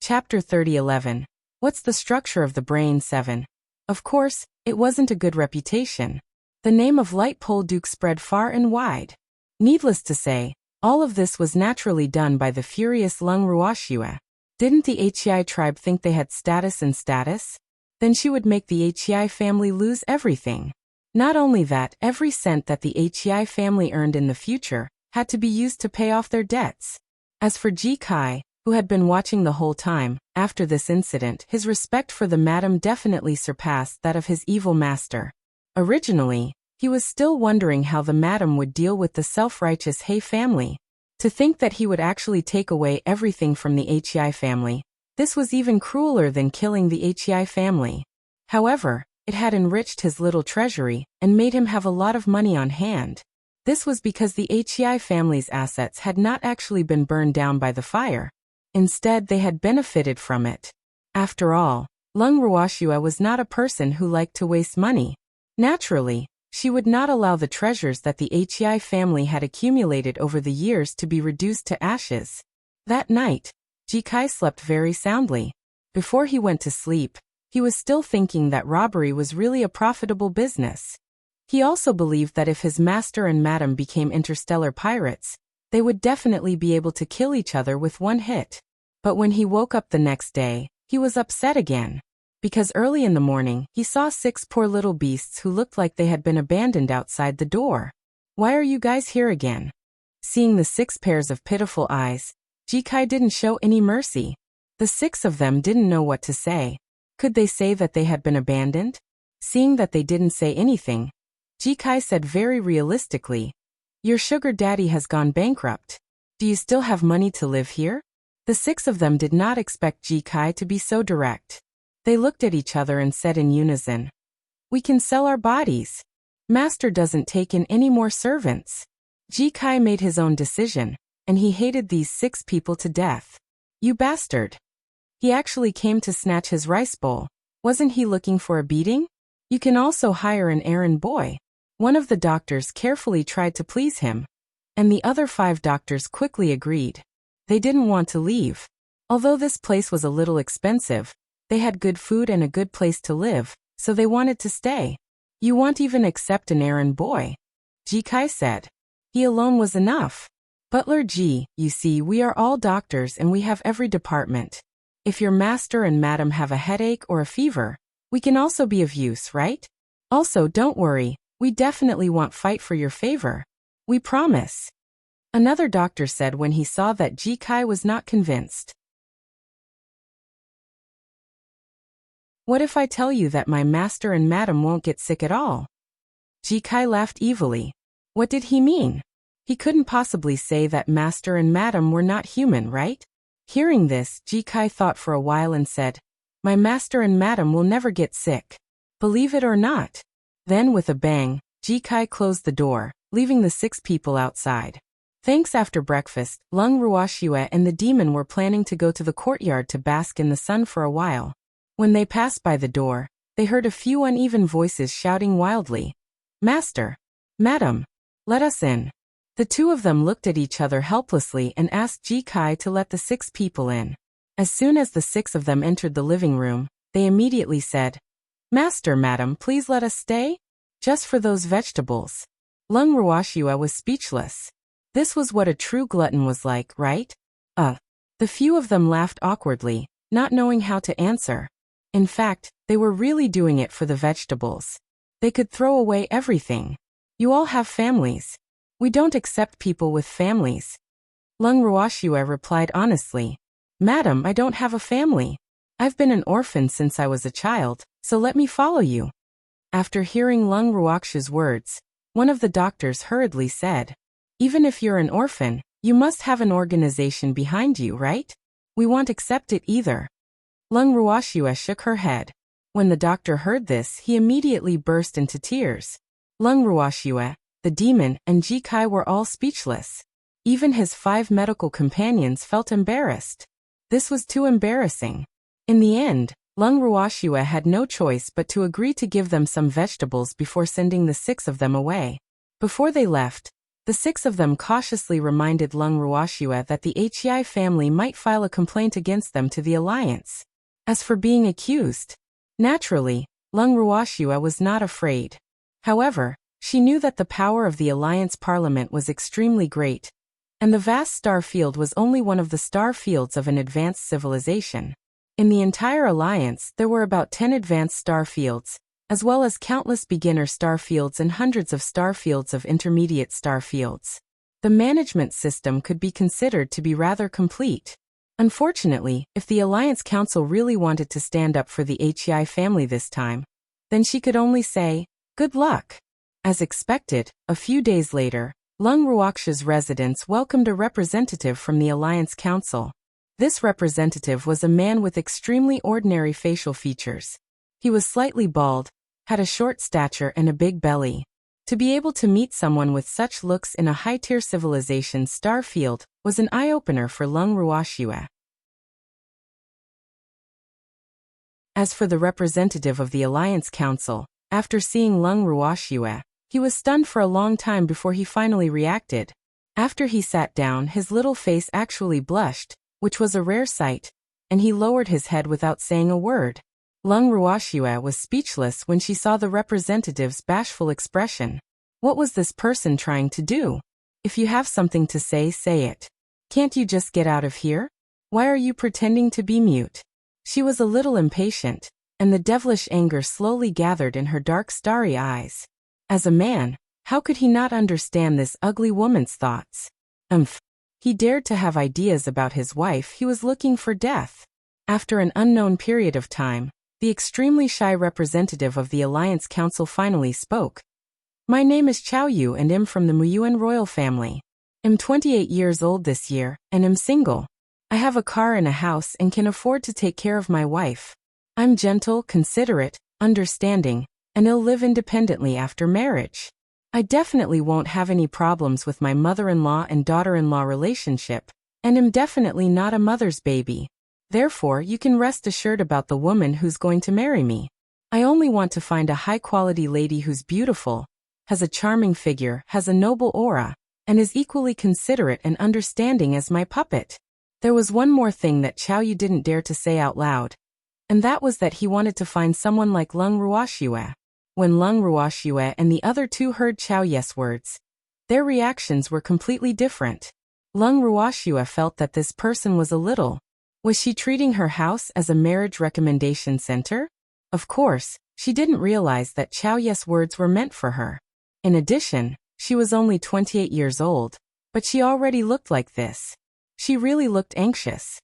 Chapter 30:11. What's the structure of the brain? 7. Of course, it wasn't a good reputation. The name of Light Pole Duke spread far and wide. Needless to say, all of this was naturally done by the furious Lung Ruoxue. Didn't the Hei tribe think they had status and status? Then she would make the Hei family lose everything. Not only that, every cent that the Hei family earned in the future had to be used to pay off their debts. As for Ji Kai, who had been watching the whole time, after this incident, his respect for the madam definitely surpassed that of his evil master. Originally, he was still wondering how the madam would deal with the self-righteous Hei family. To think that he would actually take away everything from the Hei family, this was even crueler than killing the Hei family. However, it had enriched his little treasury and made him have a lot of money on hand. This was because the Hei family's assets had not actually been burned down by the fire. Instead, they had benefited from it. After all, Lung Ruoxue was not a person who liked to waste money. Naturally, she would not allow the treasures that the Hei family had accumulated over the years to be reduced to ashes. That night, Ji Kai slept very soundly. Before he went to sleep, he was still thinking that robbery was really a profitable business. He also believed that if his master and madam became interstellar pirates, they would definitely be able to kill each other with one hit. But when he woke up the next day, he was upset again. Because early in the morning, he saw 6 poor little beasts who looked like they had been abandoned outside the door. Why are you guys here again? Seeing the 6 pairs of pitiful eyes, Ji Kai didn't show any mercy. The 6 of them didn't know what to say. Could they say that they had been abandoned? Seeing that they didn't say anything, Ji Kai said very realistically, "Your sugar daddy has gone bankrupt. Do you still have money to live here?" The 6 of them did not expect Ji Kai to be so direct. They looked at each other and said in unison, "We can sell our bodies. Master doesn't take in any more servants." Ji Kai made his own decision, and he hated these 6 people to death. You bastard. He actually came to snatch his rice bowl. Wasn't he looking for a beating? You can also hire an errand boy. One of the doctors carefully tried to please him, and the other 5 doctors quickly agreed. They didn't want to leave. Although this place was a little expensive, they had good food and a good place to live, so they wanted to stay. You won't even accept an errand boy? Ji Kai said. He alone was enough. Butler Ji, you see, we are all doctors and we have every department. If your master and madam have a headache or a fever, we can also be of use, right? Also, don't worry, we definitely won't fight for your favor. We promise. Another doctor said when he saw that Ji Kai was not convinced. What if I tell you that my master and madam won't get sick at all? Ji Kai laughed evilly. What did he mean? He couldn't possibly say that master and madam were not human, right? Hearing this, Ji Kai thought for a while and said, My master and madam will never get sick. Believe it or not. Then with a bang, Ji Kai closed the door, leaving the 6 people outside. Thanks. After breakfast, Lung Ruoxue and the demon were planning to go to the courtyard to bask in the sun for a while. When they passed by the door, they heard a few uneven voices shouting wildly, Master! Madam! Let us in! The 2 of them looked at each other helplessly and asked Ji Kai to let the 6 people in. As soon as the 6 of them entered the living room, they immediately said, Master, madam, please let us stay? Just for those vegetables. Lung Ruoxue was speechless. This was what a true glutton was like, right? The few of them laughed awkwardly, not knowing how to answer. In fact, they were really doing it for the vegetables. They could throw away everything. You all have families. We don't accept people with families. Lung Ruoxue replied honestly, Madam, I don't have a family. I've been an orphan since I was a child, so let me follow you. After hearing Lung Ruoxue's words, one of the doctors hurriedly said, Even if you're an orphan, you must have an organization behind you, right? We won't accept it either. Lung Ruoxue shook her head. When the doctor heard this, he immediately burst into tears. Lung Ruoxue, the demon, and Ji Kai were all speechless. Even his 5 medical companions felt embarrassed. This was too embarrassing. In the end, Lung Ruoxue had no choice but to agree to give them some vegetables before sending the 6 of them away. Before they left, the 6 of them cautiously reminded Lung Ruoxue that the Hei family might file a complaint against them to the alliance. As for being accused, naturally, Lung Ruoxue was not afraid. However, she knew that the power of the alliance parliament was extremely great, and the vast star field was only one of the star fields of an advanced civilization. In the entire alliance, there were about 10 advanced star fields, as well as countless beginner star fields and hundreds of star fields of intermediate star fields. The management system could be considered to be rather complete. Unfortunately, if the Alliance Council really wanted to stand up for the Hei family this time, then she could only say, "Good luck." As expected, a few days later, Lung Ruoxue's residence welcomed a representative from the Alliance Council. This representative was a man with extremely ordinary facial features. He was slightly bald, had a short stature and a big belly. To be able to meet someone with such looks in a high-tier civilization star field was an eye-opener for Lung Ruoxue. As for the representative of the Alliance Council, after seeing Lung Ruoxue, he was stunned for a long time before he finally reacted. After he sat down, his little face actually blushed, which was a rare sight, and he lowered his head without saying a word. Lung Ruoxue was speechless when she saw the representative's bashful expression. What was this person trying to do? If you have something to say, say it. Can't you just get out of here? Why are you pretending to be mute? She was a little impatient, and the devilish anger slowly gathered in her dark starry eyes. As a man, how could he not understand this ugly woman's thoughts? He dared to have ideas about his wife. He was looking for death. After an unknown period of time, the extremely shy representative of the Alliance Council finally spoke. "My name is Chao Yu and am from the Muyuan royal family. I'm 28 years old this year, and am single. I have a car and a house and can afford to take care of my wife. I'm gentle, considerate, understanding, and I'll live independently after marriage. I definitely won't have any problems with my mother-in-law and daughter-in-law relationship, and am definitely not a mother's baby. Therefore, you can rest assured about the woman who's going to marry me. I only want to find a high-quality lady who's beautiful, has a charming figure, has a noble aura, and is equally considerate and understanding as my puppet." There was one more thing that Chao Yu didn't dare to say out loud, and that was that he wanted to find someone like Lung Ruoxue. When Lung Ruoxue and the other 2 heard Chao Yu's words, their reactions were completely different. Lung Ruoxue felt that this person was a little. Was she treating her house as a marriage recommendation center? Of course, she didn't realize that Chao Yu's words were meant for her. In addition, she was only 28 years old, but she already looked like this. She really looked anxious.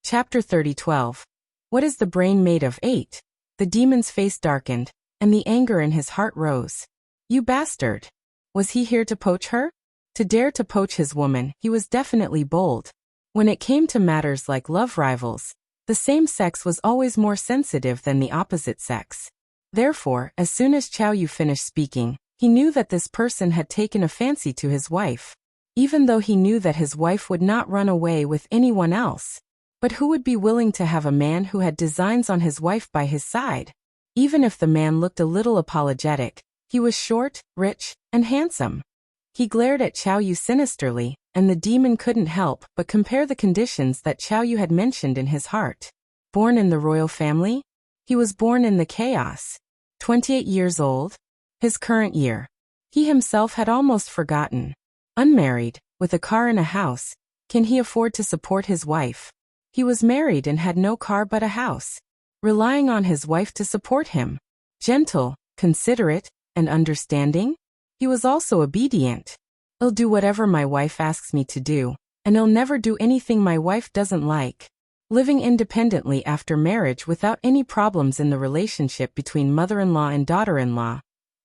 Chapter 30:12. What is the brain made of? 8. The demon's face darkened, and the anger in his heart rose. You bastard! Was he here to poach her? To dare to poach his woman, he was definitely bold. When it came to matters like love rivals, the same sex was always more sensitive than the opposite sex. Therefore, as soon as Chao Yu finished speaking, he knew that this person had taken a fancy to his wife. Even though he knew that his wife would not run away with anyone else. But who would be willing to have a man who had designs on his wife by his side? Even if the man looked a little apologetic, he was short, rich, and handsome. He glared at Chao Yu sinisterly, and the demon couldn't help but compare the conditions that Chao Yu had mentioned in his heart. Born in the royal family? He was born in the chaos. 28 years old? His current year. He himself had almost forgotten. Unmarried, with a car and a house, can he afford to support his wife? He was married and had no car but a house. Relying on his wife to support him. Gentle, considerate, and understanding? He was also obedient. I'll do whatever my wife asks me to do, and I'll never do anything my wife doesn't like. Living independently after marriage without any problems in the relationship between mother-in-law and daughter-in-law.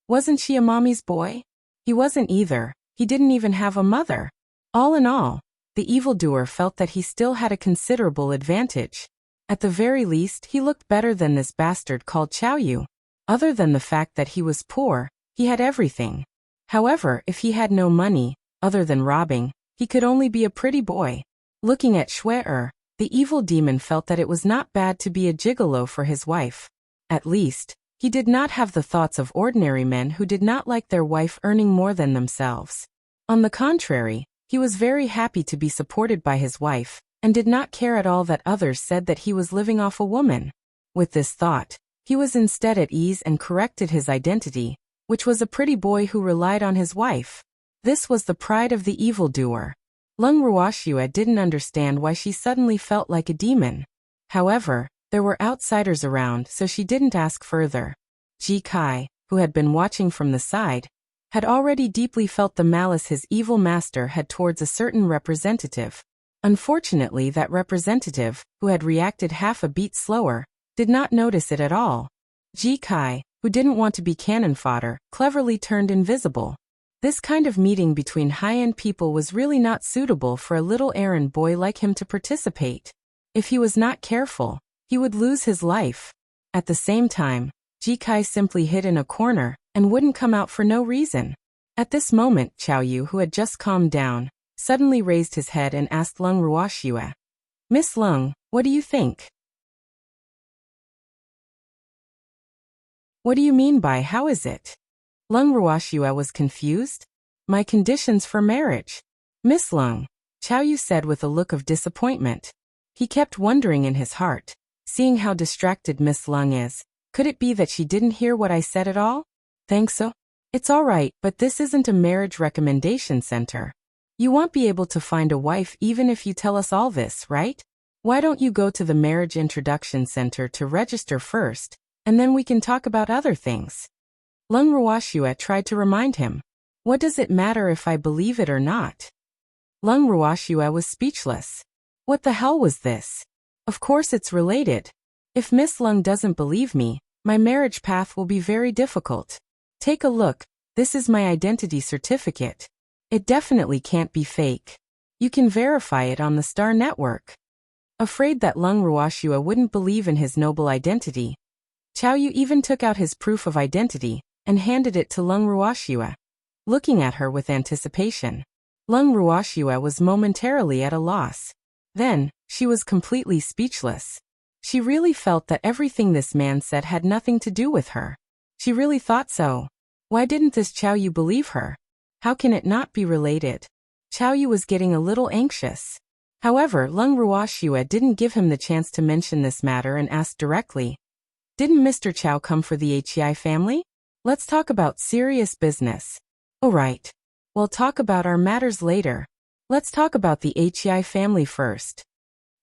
Wasn't she a mommy's boy? He wasn't either. He didn't even have a mother. All in all, the evildoer felt that he still had a considerable advantage. At the very least, he looked better than this bastard called Chao Yu. Other than the fact that he was poor, he had everything. However, if he had no money, other than robbing, He could only be a pretty boy. Looking at Shui, the evil demon felt that it was not bad to be a gigolo for his wife. At least, he did not have the thoughts of ordinary men who did not like their wife earning more than themselves. On the contrary, he was very happy to be supported by his wife, and did not care at all that others said that he was living off a woman. With this thought, he was instead at ease and corrected his identity, which was a pretty boy who relied on his wife. This was the pride of the evildoer. Lung Ruoxue didn't understand why she suddenly felt like a demon. However, there were outsiders around, so she didn't ask further. Ji Kai, who had been watching from the side, had already deeply felt the malice his evil master had towards a certain representative. Unfortunately, that representative, who had reacted half a beat slower, did not notice it at all. Ji Kai, who didn't want to be cannon fodder, cleverly turned invisible. This kind of meeting between high-end people was really not suitable for a little errand boy like him to participate. If he was not careful, he would lose his life. At the same time, Ji Kai simply hid in a corner and wouldn't come out for no reason. At this moment, Qiao Yu, who had just calmed down, suddenly raised his head and asked Lung Ruoxue, "Miss Lung, what do you think?" "What do you mean by how is it?" Lung Ruoxue was confused. "My conditions for marriage." "Miss Lung," Qiao Yu said with a look of disappointment. He kept wondering in his heart, seeing how distracted Miss Lung is, could it be that she didn't hear what I said at all? "Thanks so. It's all right, but this isn't a marriage recommendation center. You won't be able to find a wife even if you tell us all this, right? Why don't you go to the marriage introduction center to register first, and then we can talk about other things." Lung Ruoxue tried to remind him. "What does it matter if I believe it or not?" Lung Ruoxue was speechless. What the hell was this? Of course it's related. If Miss Lung doesn't believe me, my marriage path will be very difficult. Take a look, this is my identity certificate. It definitely can't be fake. You can verify it on the Star Network. Afraid that Lung Ruoxue wouldn't believe in his noble identity, Qiao Yu even took out his proof of identity and handed it to Lung Ruoxue. Looking at her with anticipation, Lung Ruoxue was momentarily at a loss. Then, she was completely speechless. She really felt that everything this man said had nothing to do with her. She really thought so. Why didn't this Qiao Yu believe her? How can it not be related? Qiao Yu was getting a little anxious. However, Lung Ruoxue didn't give him the chance to mention this matter and asked directly, "Didn't Mr. Qiao come for the Hei family? Let's talk about serious business." "All right. We'll talk about our matters later. Let's talk about the Hei family first,"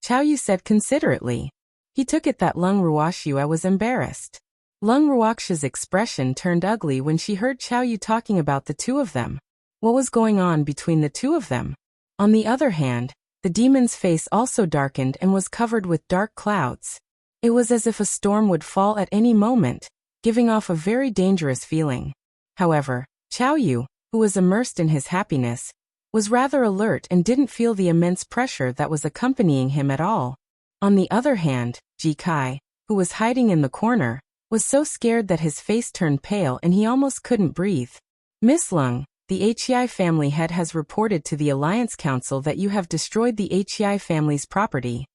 Qiao Yu said considerately. He took it that Lung Ruoxue was embarrassed. Lung Ruoxue's expression turned ugly when she heard Qiao Yu talking about the two of them. What was going on between the two of them? On the other hand, the demon's face also darkened and was covered with dark clouds. It was as if a storm would fall at any moment, giving off a very dangerous feeling. However, Qiao Yu, who was immersed in his happiness, was rather alert and didn't feel the immense pressure that was accompanying him at all. On the other hand, Ji Kai, who was hiding in the corner, was so scared that his face turned pale and he almost couldn't breathe. "Miss Lung, the Hei family head has reported to the Alliance Council that you have destroyed the Hei family's property."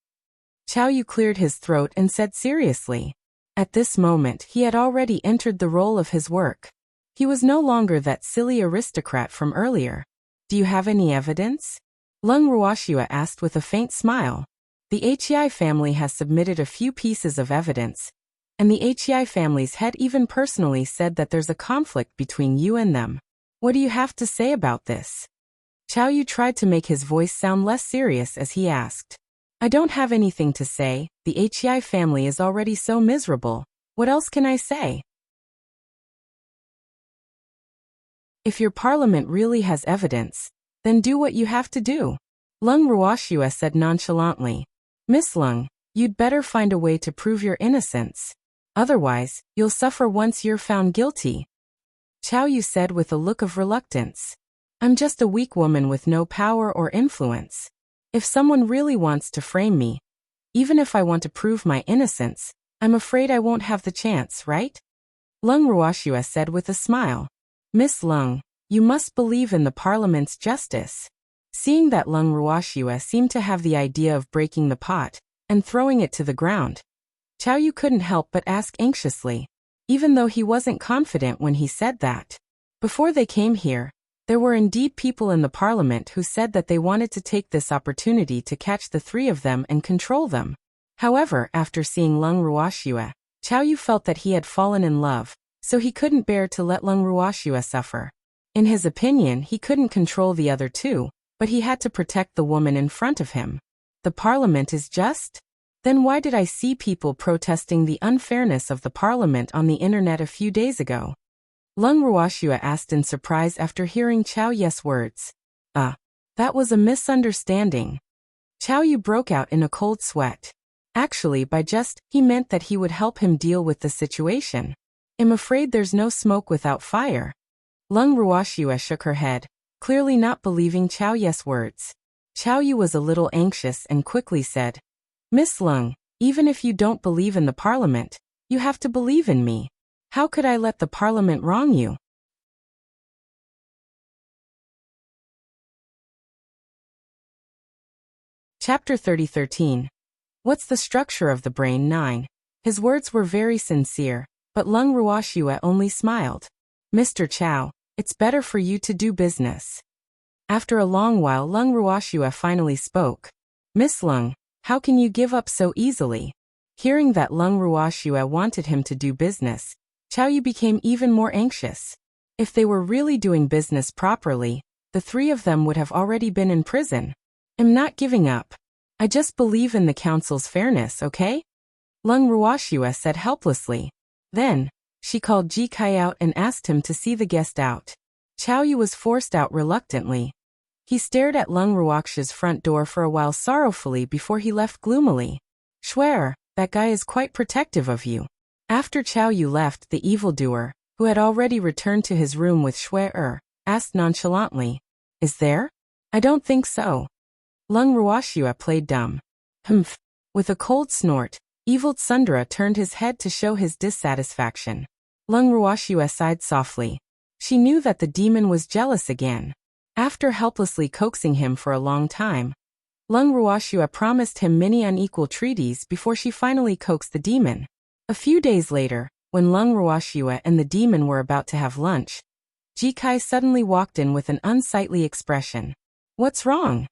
Qiao Yu cleared his throat and said seriously. At this moment he had already entered the role of his work. He was no longer that silly aristocrat from earlier. "Do you have any evidence?" Lung Ruoxue asked with a faint smile. "The Hei family has submitted a few pieces of evidence, and the Hei family's head even personally said that there's a conflict between you and them. What do you have to say about this?" Qiao Yu tried to make his voice sound less serious as he asked. "I don't have anything to say, the Hei family is already so miserable. What else can I say?" "If your parliament really has evidence, then do what you have to do," Lung Ruoxue said nonchalantly. "Miss Lung, you'd better find a way to prove your innocence. Otherwise, you'll suffer once you're found guilty," Qiao Yu said with a look of reluctance. "I'm just a weak woman with no power or influence. If someone really wants to frame me, even if I want to prove my innocence, I'm afraid I won't have the chance, right?" Lung Ruoxue said with a smile. "Miss Lung, you must believe in the parliament's justice. Seeing that Lung Ruoxue seemed to have the idea of breaking the pot and throwing it to the ground, Qiao Yu couldn't help but ask anxiously, even though he wasn't confident when he said that. Before they came here, there were indeed people in the parliament who said that they wanted to take this opportunity to catch the three of them and control them. However, after seeing Lung Ruoxue, Qiao Yu felt that he had fallen in love, so he couldn't bear to let Lung Ruoxue suffer. In his opinion, he couldn't control the other two, but he had to protect the woman in front of him. The parliament is just? Then why did I see people protesting the unfairness of the parliament on the internet a few days ago? Lung Ruoxue asked in surprise after hearing Qiao Yu's words. That was a misunderstanding. Qiao Yu broke out in a cold sweat. Actually, by just, he meant that he would help him deal with the situation. I'm afraid there's no smoke without fire. Lung Ruoxue shook her head, clearly not believing Qiao Yu's words. Qiao Yu was a little anxious and quickly said, Miss Lung, even if you don't believe in the parliament, you have to believe in me. How could I let the parliament wrong you? Chapter 30:13. What's the structure of the brain? 9. His words were very sincere, but Lung Ruoxue only smiled. Mr. Qiao, it's better for you to do business. After a long while, Lung Ruoxue finally spoke. Miss Lung, how can you give up so easily? Hearing that Lung Ruoxue wanted him to do business, Qiao Yu became even more anxious. If they were really doing business properly, the three of them would have already been in prison. I'm not giving up. I just believe in the council's fairness, okay? Lung Ruoxue said helplessly. Then, she called Ji Kai out and asked him to see the guest out. Qiao Yu was forced out reluctantly. He stared at Lung Ruoxue's front door for a while sorrowfully before he left gloomily. Swear, that guy is quite protective of you. After Qiao Yu left, the evildoer, who had already returned to his room with Shui asked nonchalantly, Is there? I don't think so. Lung Ruoxue played dumb. Humph. With a cold snort, Evil Tsundra turned his head to show his dissatisfaction. Lung Ruoxue sighed softly. She knew that the demon was jealous again. After helplessly coaxing him for a long time, Lung Ruoxue promised him many unequal treaties before she finally coaxed the demon. A few days later, when Lung Ruoxue and the demon were about to have lunch, Ji Kai suddenly walked in with an unsightly expression. What's wrong?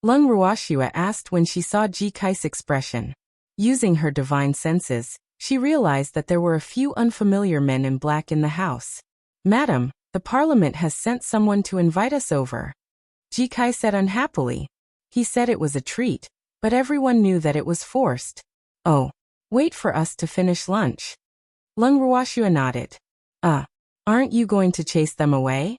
Lung Ruoxue asked when she saw Ji Kai's expression. Using her divine senses, she realized that there were a few unfamiliar men in black in the house. Madam, the parliament has sent someone to invite us over. Ji Kai said unhappily. He said it was a treat, but everyone knew that it was forced. Oh, wait for us to finish lunch. Lung Ruoxue nodded. Aren't you going to chase them away?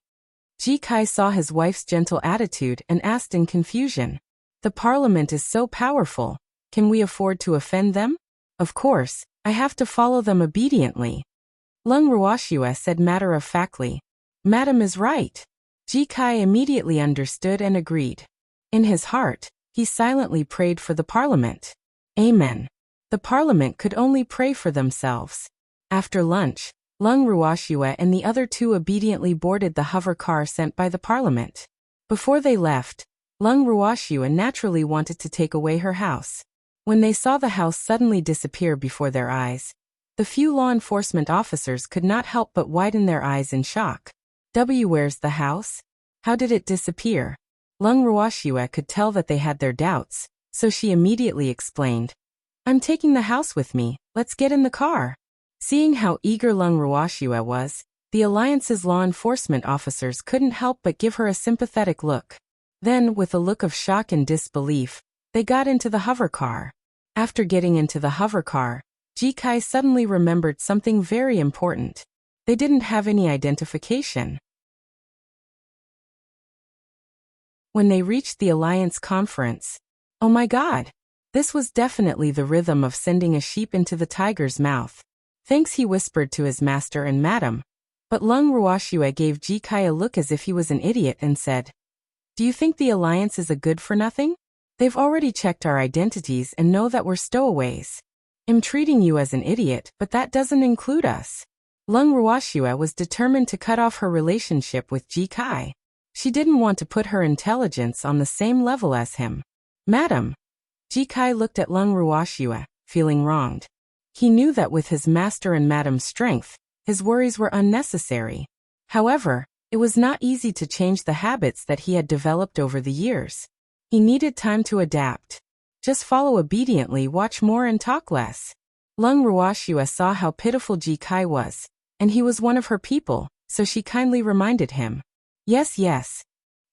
Ji Kai saw his wife's gentle attitude and asked in confusion. The parliament is so powerful. Can we afford to offend them? Of course, I have to follow them obediently. Lung Ruoxue said matter-of-factly. Madam is right. Ji Kai immediately understood and agreed. In his heart, he silently prayed for the parliament. Amen. The parliament could only pray for themselves. After lunch, Lung Ruoxue and the other two obediently boarded the hover car sent by the parliament. Before they left, Lung Ruoxue naturally wanted to take away her house. When they saw the house suddenly disappear before their eyes, the few law enforcement officers could not help but widen their eyes in shock. Where's the house? How did it disappear? Lung Ruoxue could tell that they had their doubts, so she immediately explained. I'm taking the house with me, let's get in the car. Seeing how eager Lung Ruoxue was, the Alliance's law enforcement officers couldn't help but give her a sympathetic look. Then, with a look of shock and disbelief, they got into the hover car. After getting into the hover car, Ji Kai suddenly remembered something very important. They didn't have any identification. When they reached the Alliance conference, oh my god! This was definitely the rhythm of sending a sheep into the tiger's mouth. Thanks, he whispered to his master and madam. But Lung Ruoxue gave Ji Kai a look as if he was an idiot and said, Do you think the Alliance is a good-for-nothing? They've already checked our identities and know that we're stowaways. I'm treating you as an idiot, but that doesn't include us. Lung Ruoxue was determined to cut off her relationship with Ji Kai. She didn't want to put her intelligence on the same level as him. Madam. Ji Kai looked at Lung Ruoxue, feeling wronged. He knew that with his master and madam's strength, his worries were unnecessary. However, it was not easy to change the habits that he had developed over the years. He needed time to adapt. Just follow obediently, watch more and talk less. Lung Ruoxue saw how pitiful Ji Kai was, and he was one of her people, so she kindly reminded him. Yes, yes.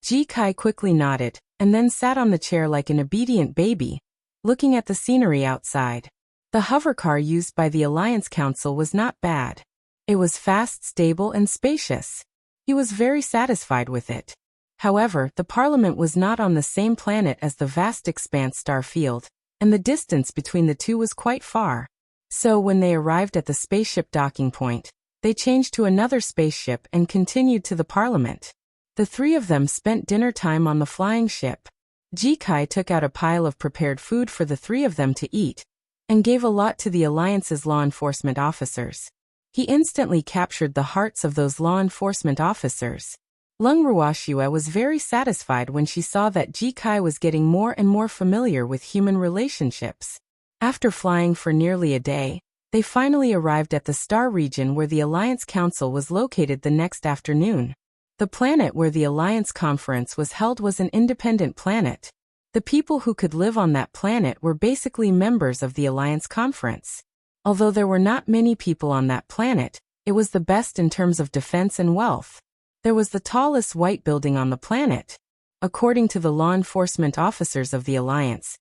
Ji Kai quickly nodded, and then sat on the chair like an obedient baby, looking at the scenery outside. The hovercar used by the Alliance Council was not bad. It was fast, stable, and spacious. He was very satisfied with it. However, the Parliament was not on the same planet as the vast expanse star field, and the distance between the two was quite far. So when they arrived at the spaceship docking point, they changed to another spaceship and continued to the Parliament. The three of them spent dinner time on the flying ship. Ji Kai took out a pile of prepared food for the three of them to eat, and gave a lot to the Alliance's law enforcement officers. He instantly captured the hearts of those law enforcement officers. Lung Ruoxue was very satisfied when she saw that Ji Kai was getting more and more familiar with human relationships. After flying for nearly a day, they finally arrived at the star region where the Alliance Council was located the next afternoon. The planet where the Alliance Conference was held was an independent planet. The people who could live on that planet were basically members of the Alliance Conference. Although there were not many people on that planet, it was the best in terms of defense and wealth. There was the tallest white building on the planet. According to the law enforcement officers of the Alliance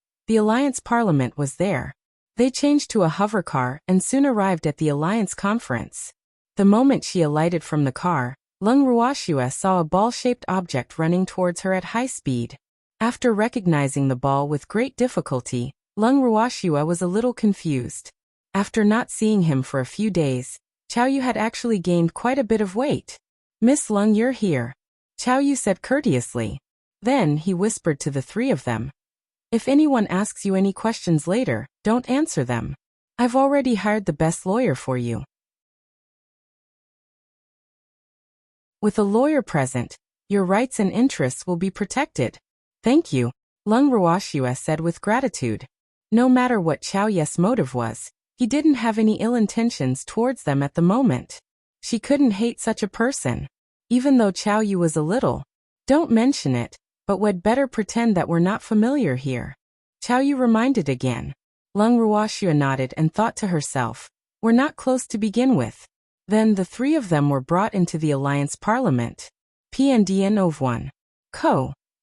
Parliament was there. They changed to a hovercar and soon arrived at the Alliance Conference. The moment she alighted from the car, Lung Ruoxue saw a ball-shaped object running towards her at high speed. After recognizing the ball with great difficulty, Lung Ruoxue was a little confused. After not seeing him for a few days, Chao Yu had actually gained quite a bit of weight. Miss Lung, you're here, Chao Yu said courteously. Then he whispered to the three of them. If anyone asks you any questions later, don't answer them. I've already hired the best lawyer for you. With a lawyer present, your rights and interests will be protected. Thank you, Lung Ruoxue said with gratitude. No matter what Chao Yu's motive was, he didn't have any ill intentions towards them at the moment. She couldn't hate such a person. Even though Chao Yu was a little. Don't mention it, but we'd better pretend that we're not familiar here. Chao Yu reminded again. Lung Ruoxue nodded and thought to herself, we're not close to begin with. Then the three of them were brought into the Alliance Parliament. PNDN of one.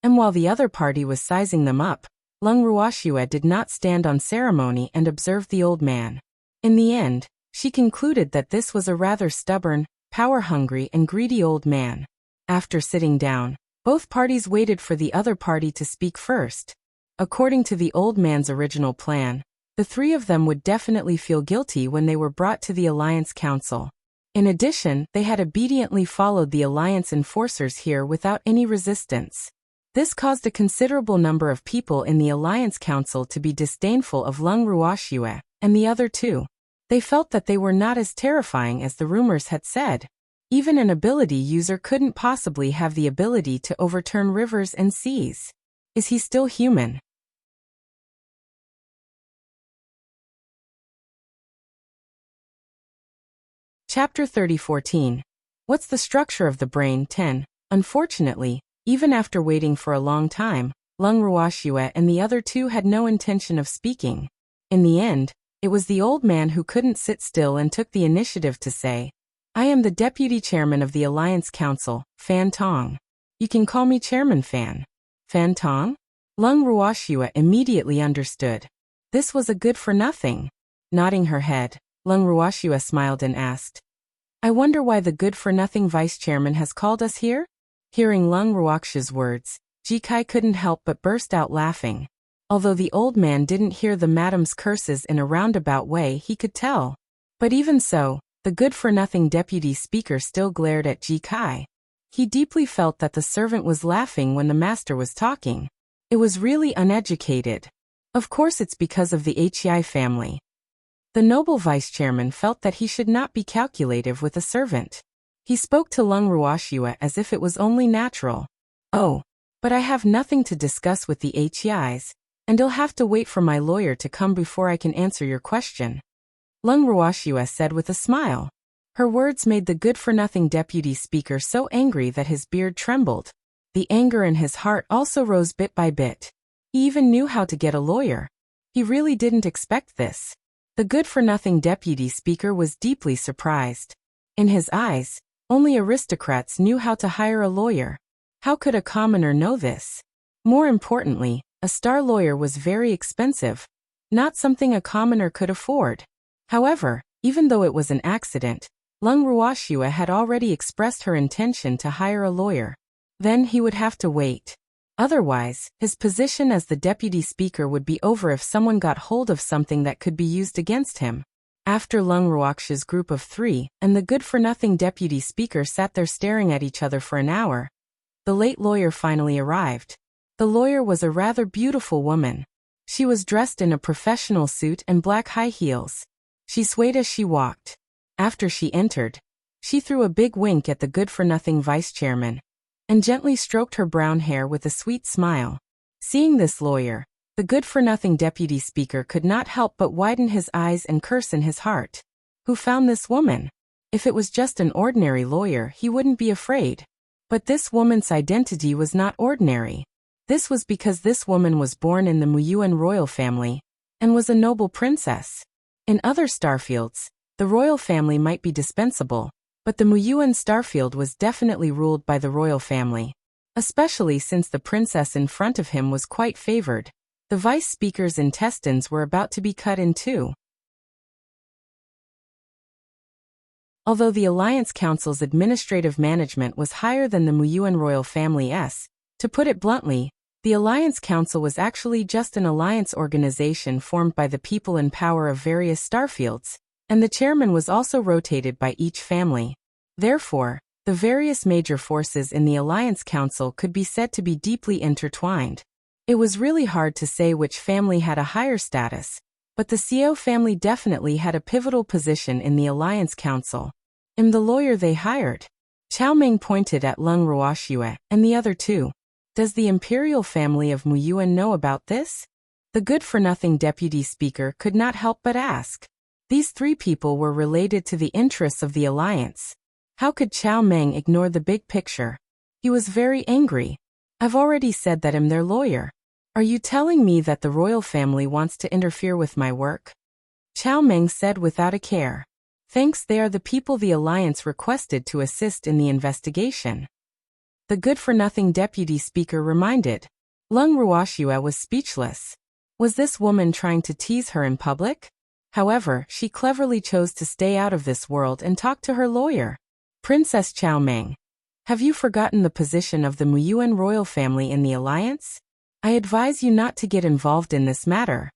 And while the other party was sizing them up, Lung Ruoxue did not stand on ceremony and observed the old man. In the end, she concluded that this was a rather stubborn, power-hungry and greedy old man. After sitting down, both parties waited for the other party to speak first. According to the old man's original plan, the three of them would definitely feel guilty when they were brought to the Alliance Council. In addition, they had obediently followed the Alliance enforcers here without any resistance. This caused a considerable number of people in the Alliance Council to be disdainful of Lung Ruoxue and the other two. They felt that they were not as terrifying as the rumors had said. Even an ability user couldn't possibly have the ability to overturn rivers and seas. Is he still human? Chapter 30:14. What's the structure of the brain? 10. Unfortunately, even after waiting for a long time, Lung Ruoxue and the other two had no intention of speaking. In the end, it was the old man who couldn't sit still and took the initiative to say, I am the deputy chairman of the Alliance Council, Fan Tong. You can call me Chairman Fan. Fan Tong? Lung Ruoxue immediately understood. This was a good-for-nothing. Nodding her head, Lung Ruoxue smiled and asked, I wonder why the good-for-nothing vice-chairman has called us here? Hearing Lung Ruoxue's words, Ji Kai couldn't help but burst out laughing. Although the old man didn't hear the madam's curses in a roundabout way, he could tell. But even so, the good-for-nothing deputy speaker still glared at Ji Kai. He deeply felt that the servant was laughing when the master was talking. It was really uneducated. Of course it's because of the Hei family. The noble vice-chairman felt that he should not be calculative with a servant. He spoke to Lung Ruoxue as if it was only natural. Oh, but I have nothing to discuss with the HEIs, and you'll have to wait for my lawyer to come before I can answer your question, Lung Ruoxue said with a smile. Her words made the good-for-nothing deputy speaker so angry that his beard trembled. The anger in his heart also rose bit by bit. He even knew how to get a lawyer. He really didn't expect this. The good-for-nothing deputy speaker was deeply surprised. In his eyes, only aristocrats knew how to hire a lawyer. How could a commoner know this? More importantly, a star lawyer was very expensive, not something a commoner could afford. However, even though it was an accident, Lung Ruoxue had already expressed her intention to hire a lawyer. Then he would have to wait. Otherwise, his position as the deputy speaker would be over if someone got hold of something that could be used against him. After Lung Ruoxue's group of 3 and the good-for-nothing deputy speaker sat there staring at each other for an hour, the late lawyer finally arrived. The lawyer was a rather beautiful woman. She was dressed in a professional suit and black high heels. She swayed as she walked. After she entered, she threw a big wink at the good-for-nothing vice-chairman and gently stroked her brown hair with a sweet smile. Seeing this lawyer, the good-for-nothing deputy speaker could not help but widen his eyes and curse in his heart. Who found this woman? If it was just an ordinary lawyer, he wouldn't be afraid. But this woman's identity was not ordinary. This was because this woman was born in the Muyuan royal family and was a noble princess. In other starfields, the royal family might be dispensable, but the Muyuan starfield was definitely ruled by the royal family. Especially since the princess in front of him was quite favored. The vice speaker's intestines were about to be cut in two. Although the Alliance Council's administrative management was higher than the Muyuan royal family's, to put it bluntly, the Alliance Council was actually just an alliance organization formed by the people in power of various starfields, and the chairman was also rotated by each family. Therefore, the various major forces in the Alliance Council could be said to be deeply intertwined. It was really hard to say which family had a higher status, but the Xiao family definitely had a pivotal position in the Alliance Council. The lawyer they hired. Chao Meng pointed at Lung Ruoxue and the other 2. Does the imperial family of Muyuan know about this? The good-for-nothing deputy speaker could not help but ask. These 3 people were related to the interests of the alliance. How could Chao Meng ignore the big picture? He was very angry. I've already said that I'm their lawyer. Are you telling me that the royal family wants to interfere with my work? Chao Meng said without a care. Thanks, they are the people the alliance requested to assist in the investigation. The good-for-nothing deputy speaker reminded. Lung Ruoxue was speechless. Was this woman trying to tease her in public? However, she cleverly chose to stay out of this world and talk to her lawyer. Princess Chao Meng, have you forgotten the position of the Muyuan royal family in the alliance? I advise you not to get involved in this matter.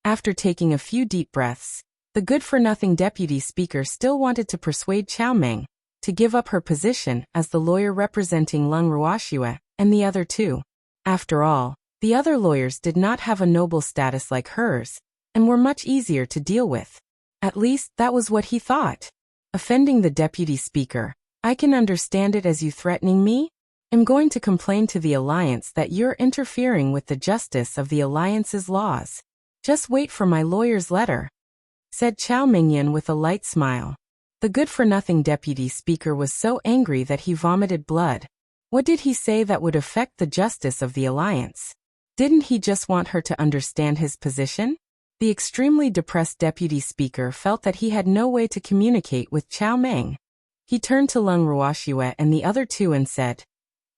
After taking a few deep breaths, the good-for-nothing deputy speaker still wanted to persuade Chao Meng to give up her position as the lawyer representing Lung Ruoxue and the other 2. After all, the other lawyers did not have a noble status like hers, and were much easier to deal with. At least, that was what he thought. Offending the deputy speaker, I can understand it as you threatening me. I'm going to complain to the alliance that you're interfering with the justice of the alliance's laws. Just wait for my lawyer's letter, said Chao Mengyan with a light smile. The good-for-nothing deputy speaker was so angry that he vomited blood. What did he say that would affect the justice of the alliance? Didn't he just want her to understand his position? The extremely depressed deputy speaker felt that he had no way to communicate with Chao Meng. He turned to Lung Ruoxue and the other 2 and said,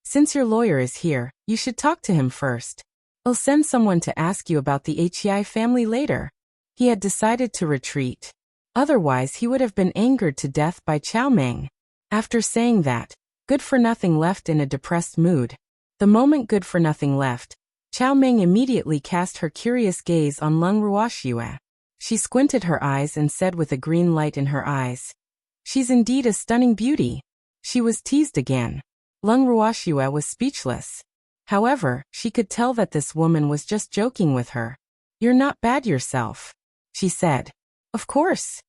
Since your lawyer is here, you should talk to him first. I'll send someone to ask you about the HEI family later. He had decided to retreat. Otherwise, he would have been angered to death by Chao Meng. After saying that, Good-for-nothing left in a depressed mood. The moment Good-for-nothing left, Chao Meng immediately cast her curious gaze on Lung Ruoxue. She squinted her eyes and said with a green light in her eyes, She's indeed a stunning beauty. She was teased again. Lung Ruoxue was speechless. However, she could tell that this woman was just joking with her. You're not bad yourself, she said. Of course.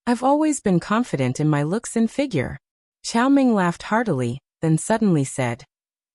I've always been confident in my looks and figure. Qiao Ming laughed heartily, then suddenly said,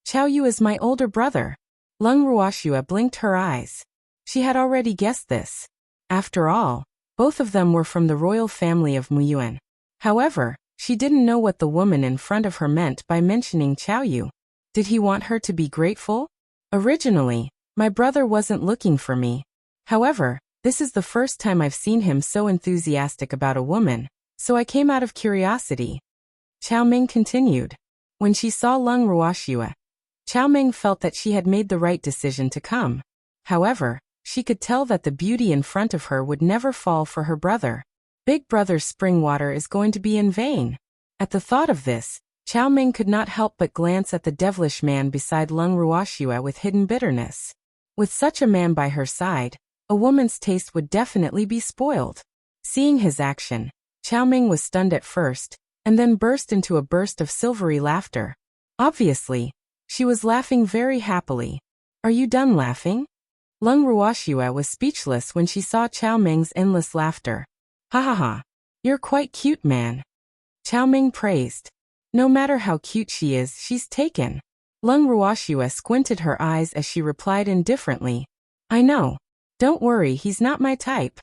Qiao Yu is my older brother. Leng Ruoxue blinked her eyes. She had already guessed this. After all, both of them were from the royal family of Muyuan. However, she didn't know what the woman in front of her meant by mentioning Qiao Yu. Did he want her to be grateful? Originally, my brother wasn't looking for me. However, this is the first time I've seen him so enthusiastic about a woman, so I came out of curiosity. Qiao Ming continued. When she saw Leng Ruoxue, Qiao Ming felt that she had made the right decision to come. However, she could tell that the beauty in front of her would never fall for her brother. Big brother's spring water is going to be in vain. At the thought of this, Qiao Ming could not help but glance at the devilish man beside Leng Ruoxue with hidden bitterness. With such a man by her side, a woman's taste would definitely be spoiled. Seeing his action, Qiao Ming was stunned at first, and then burst into a burst of silvery laughter. Obviously, she was laughing very happily. Are you done laughing? Leng Ruoxue was speechless when she saw Qiao Ming's endless laughter. Ha ha ha. You're quite cute, man. Qiao Ming praised. No matter how cute she is, she's taken. Leng Ruoxue squinted her eyes as she replied indifferently. I know. Don't worry, he's not my type.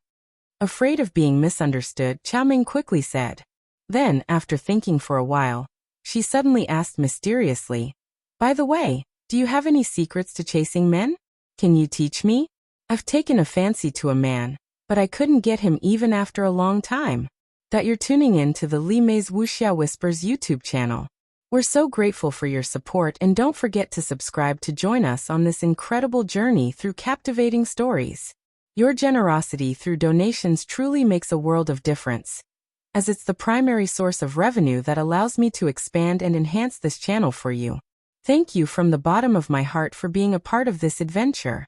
Afraid of being misunderstood, Qiao Ming quickly said. Then, after thinking for a while, she suddenly asked mysteriously, By the way, do you have any secrets to chasing men? Can you teach me? I've taken a fancy to a man, but I couldn't get him even after a long time. That you're tuning in to the Li Mei's Wuxia Whispers YouTube channel. We're so grateful for your support, and don't forget to subscribe to join us on this incredible journey through captivating stories. Your generosity through donations truly makes a world of difference, as it's the primary source of revenue that allows me to expand and enhance this channel for you. Thank you from the bottom of my heart for being a part of this adventure.